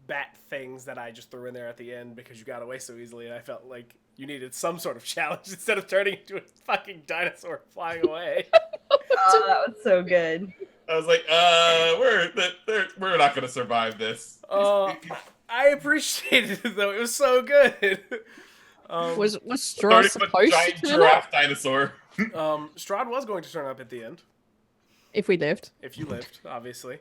bat things that I just threw in there at the end because you got away so easily, and I felt like you needed some sort of challenge instead of turning into a fucking dinosaur flying away. Oh, that was so good. I was like, we're not gonna survive this. I appreciated it though; it was so good. Was Strahd supposed giant to giraffe dinosaur? Strahd was going to turn up at the end. If we lived. If you lived, obviously.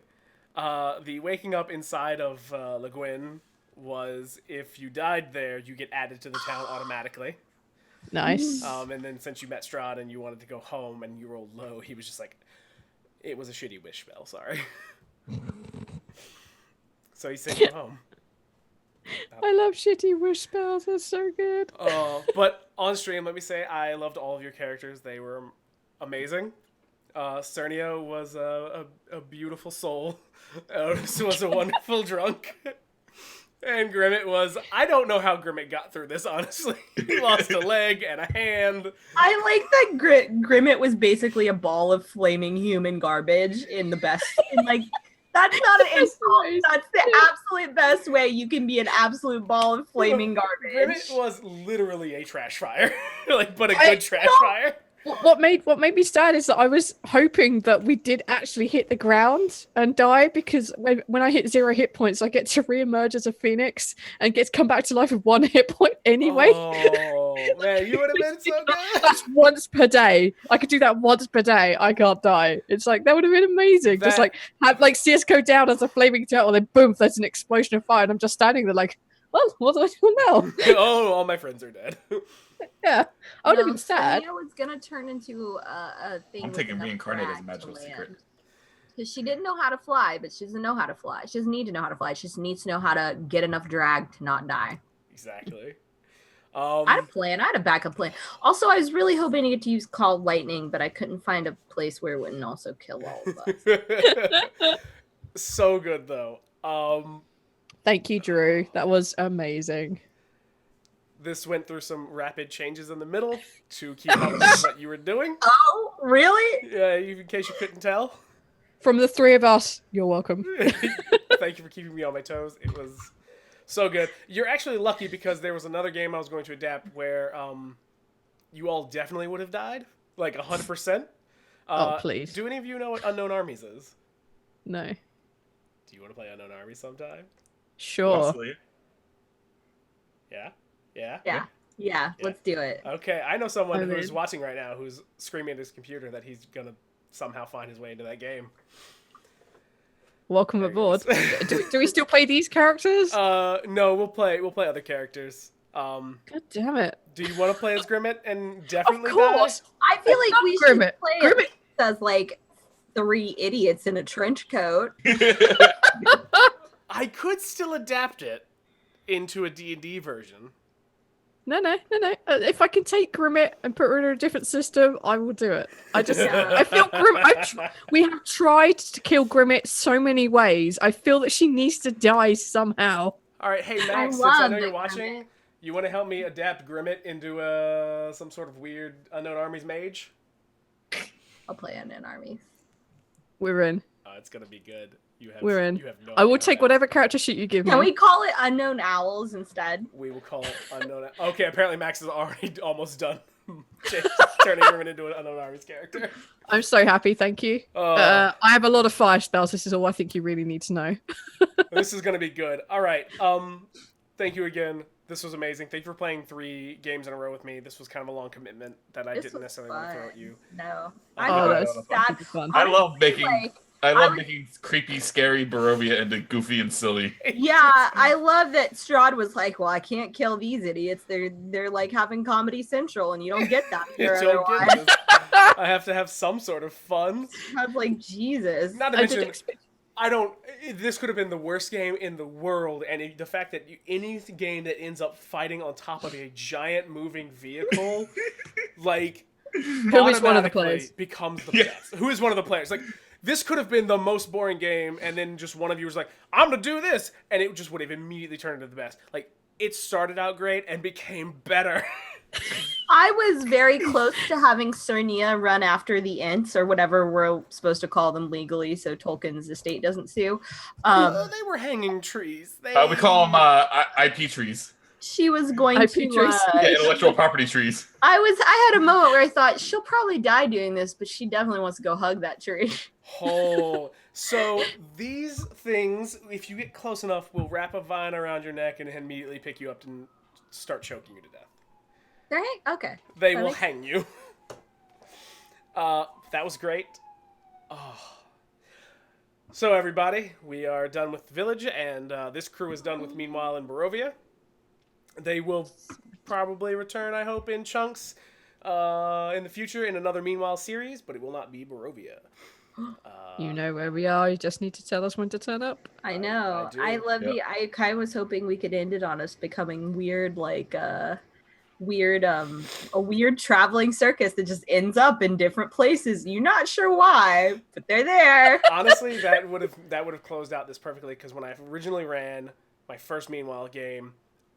The waking up inside of Le Guin was if you died there, you get added to the town automatically. Nice. And then since you met Strahd and you wanted to go home and you rolled low, he was just like, it was a shitty wish spell, sorry. So he sent you home. I love shitty wish spells. That's so good. But on stream, let me say I loved all of your characters. They were amazing. Surnia was a beautiful soul. Otus was a wonderful drunk. And Grimette was... I don't know how Grimette got through this, honestly. He lost a leg and a hand. I like that Grimette was basically a ball of flaming human garbage in the best... That's not an insult. That's the absolute best way you can be an absolute ball of flaming garbage. Grimette was literally a trash fire. But a good trash fire. What made me sad is that I was hoping that we did actually hit the ground and die, because when I hit 0 hit points, I get to reemerge as a phoenix and get to come back to life with 1 hit point anyway. Oh man, you would have been so good. That's once per day. I could do that once per day. I can't die. It's like that would have been amazing. Just like have like CS:GO down as a flaming turtle, then boom, there's an explosion of fire, and I'm just standing there like, well, what do I do now? Oh, all my friends are dead. Yeah, I would have been sad. Sonia was gonna turn into a thing. I'm taking reincarnate as a magical secret. Because she didn't know how to fly, but she doesn't know how to fly. She doesn't need to know how to fly. She just needs to know how to get enough drag to not die. Exactly. I had a plan. I had a backup plan. Also, I was really hoping to get to use Call Lightning, but I couldn't find a place where it wouldn't also kill all of us. So good though. Thank you, Drew. That was amazing. This went through some rapid changes in the middle to keep up with what you were doing. Oh, really? Yeah, in case you couldn't tell. From the 3 of us, you're welcome. Thank you for keeping me on my toes. It was so good. You're actually lucky because there was another game I was going to adapt where you all definitely would have died, like 100%. Oh, please. Do any of you know what Unknown Armies is? No. Do you want to play Unknown Armies sometime? Sure. Mostly. Yeah. Let's do it. Okay, I know someone who's watching right now who's screaming at his computer that he's gonna somehow find his way into that game. Welcome aboard. do we still play these characters? No, we'll play other characters. God damn it. Do you want to play as Grimette and definitely Of course. die? I feel like we should Grimette. play it as like 3 idiots in a trench coat. I could still adapt it into a D&D version. No. If I can take Grimette and put her in a different system, I will do it. I just, I feel we have tried to kill Grimette so many ways. I feel that she needs to die somehow. All right, hey Max, since I know you're watching, you want to help me adapt Grimette into some sort of weird Unknown Armies mage? I'll play Unknown Armies. We're in. It's gonna be good. We're in. You have no I will idea take that. whatever character sheet you give me. Can we call it Unknown Owls instead? We will call it Unknown. Okay, apparently Max is already almost done turning Grimette into an Unknown Armies character. I'm so happy, thank you. I have a lot of fire spells. This is all I think you really need to know. This is gonna be good. All right. Thank you again. This was amazing. Thank you for playing 3 games in a row with me. This was kind of a long commitment that I didn't necessarily want to throw at you. No. That's fun. I love making Like, making creepy, scary Barovia into goofy and silly. Yeah, I love that Strahd was like, well, I can't kill these idiots. They're like having Comedy Central, and you don't get that You here don't otherwise. get this. I have to have some sort of fun. I was like, Jesus. Not to I did mention, expect- this could have been the worst game in the world, and the fact that any game that ends up fighting on top of a giant moving vehicle, like, Who is one of the players? becomes the best. Who is one of the players? Like, this could have been the most boring game, and then just one of you was like, I'm gonna do this, and it just would have immediately turned into the best. Like, it started out great and became better. I was very close to having Surnia run after the Ents, or whatever we're supposed to call them legally, so Tolkien's estate doesn't sue. They were hanging trees. We call them IP trees. She was going IP to. trees. Yeah, intellectual property trees. I had a moment where I thought she'll probably die doing this, but she definitely wants to go hug that tree. Oh, so these things, if you get close enough, will wrap a vine around your neck and immediately pick you up and start choking you to death. Right? Okay. They will hang you. That was great. Oh. So everybody, we are done with the village, and this crew is done with Meanwhile in Barovia. They will probably return, I hope, in chunks in the future in another Meanwhile series, but it will not be Barovia. You know where we are. You just need to tell us when to turn up. I know. I do. I love I kind of was hoping we could end it on us becoming weird, like a weird traveling circus that just ends up in different places. You're not sure why, but they're there. Honestly, that would have closed out this perfectly, because when I originally ran my first Meanwhile game,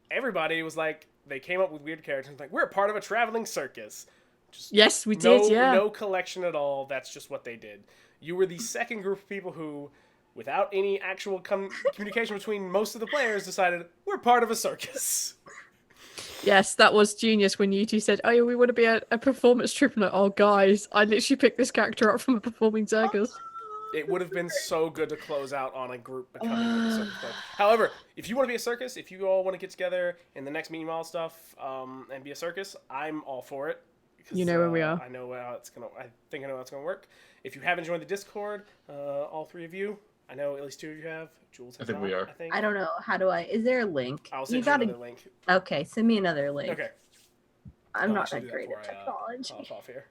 everybody was like, they came up with weird characters like, we're part of a traveling circus. Just Yes, we did, yeah. No collection at all. That's just what they did. You were the second group of people who, without any actual communication between most of the players, decided, we're part of a circus. Yes, that was genius when you two said, "Oh, yeah, we want to be a performance troupe." I'm like, oh, guys, I literally picked this character up from a performing circus. It would have been so good to close out on a group becoming a circus thing. However, if you want to be a circus, if you all want to get together in the next Meanwhile stuff and be a circus, I'm all for it. Because, You know where we are. I know how it's gonna. I think I know how it's gonna work. If you haven't joined the Discord, all three of you, I know at least two of you have. Jules has I think not, we are. I think. I don't know. How do I? Is there a link? I'll send you gotta. another link. Okay, send me another link. Okay. I'm I'll not actually that do great before at I, technology. pop off here.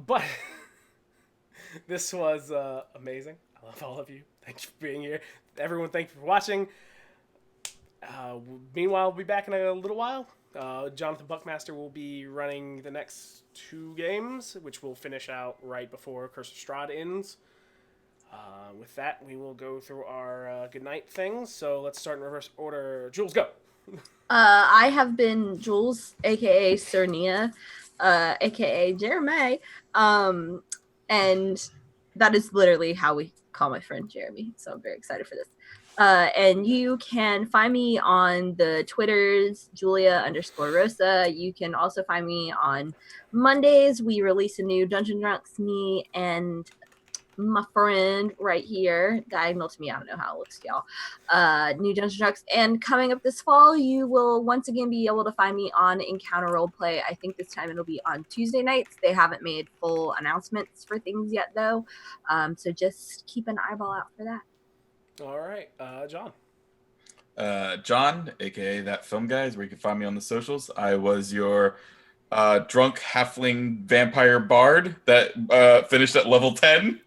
But this was amazing. I love all of you. Thanks for being here. Everyone, thank you for watching. Meanwhile, we'll be back in a little while. Jonathan Buckmaster will be running the next 2 games, which will finish out right before Curse of Strahd ends. With that, we will go through our goodnight things. So let's start in reverse order. Jules, go. I have been Jules, aka Surnia, aka Jeremy, and that is literally how we call my friend Jeremy. So I'm very excited for this. And you can find me on the Twitters, Julia_Rosa. You can also find me on Mondays. We release a new Dungeon Drunks, me and my friend right here, diagonal to me. I don't know how it looks, y'all. New Dungeon Drunks. And coming up this fall, you will once again be able to find me on Encounter Roleplay. I think this time it'll be on Tuesday nights. They haven't made full announcements for things yet, though. So just keep an eyeball out for that. All right, John. John, aka That Film Guy, is where you can find me on the socials. I was your drunk halfling vampire bard that finished at level 10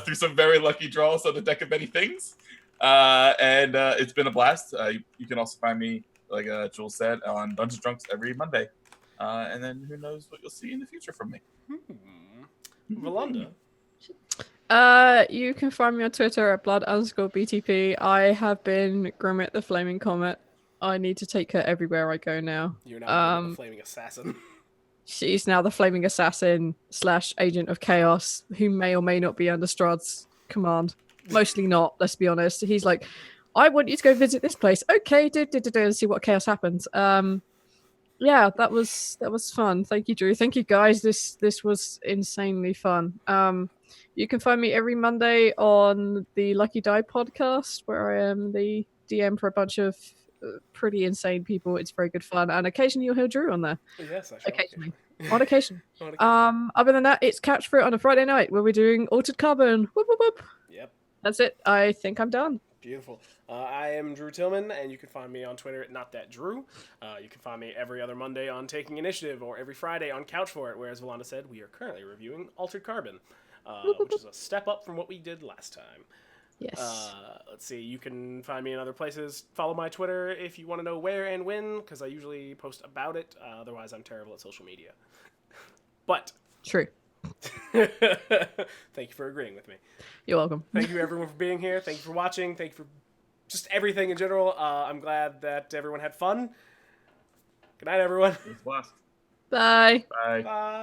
through some very lucky draws on the deck of many things. And it's been a blast. You can also find me, like Jules said, on Dungeon Drunks every Monday. And then who knows what you'll see in the future from me. Volonda. You can find me on Twitter at blood_BTP. I have been Grimette the Flaming Comet. I need to take her everywhere I go now. You're now the flaming assassin. She's now the flaming assassin / agent of chaos, who may or may not be under Strahd's command. Mostly not, let's be honest. He's like, I want you to go visit this place. Okay, and see what chaos happens. Yeah, that was fun. Thank you, Drew. Thank you, guys. This was insanely fun. You can find me every Monday on the Lucky Die podcast, where I am the DM for a bunch of pretty insane people. It's very good fun, and occasionally you'll hear Drew on there. Yes, occasionally. On occasion. Other than that, it's Catch Fruit on a Friday night where we're doing Altered Carbon. Whoop, whoop, whoop. Yep. That's it. I think I'm done. Beautiful. I am Drew Tillman, and you can find me on Twitter at NotThatDrew. You can find me every other Monday on Taking Initiative, or every Friday on Couch For It, where, as Volonda said, we are currently reviewing Altered Carbon, which is a step up from what we did last time. Yes. Let's see. You can find me in other places. Follow my Twitter if you want to know where and when, because I usually post about it. Otherwise, I'm terrible at social media. But True. thank you for agreeing with me. You're welcome. Thank you, everyone, for being here. Thank you for watching. Thank you for just everything in general. I'm glad that everyone had fun. Good night, everyone. It was a blast. Bye. Bye. Bye.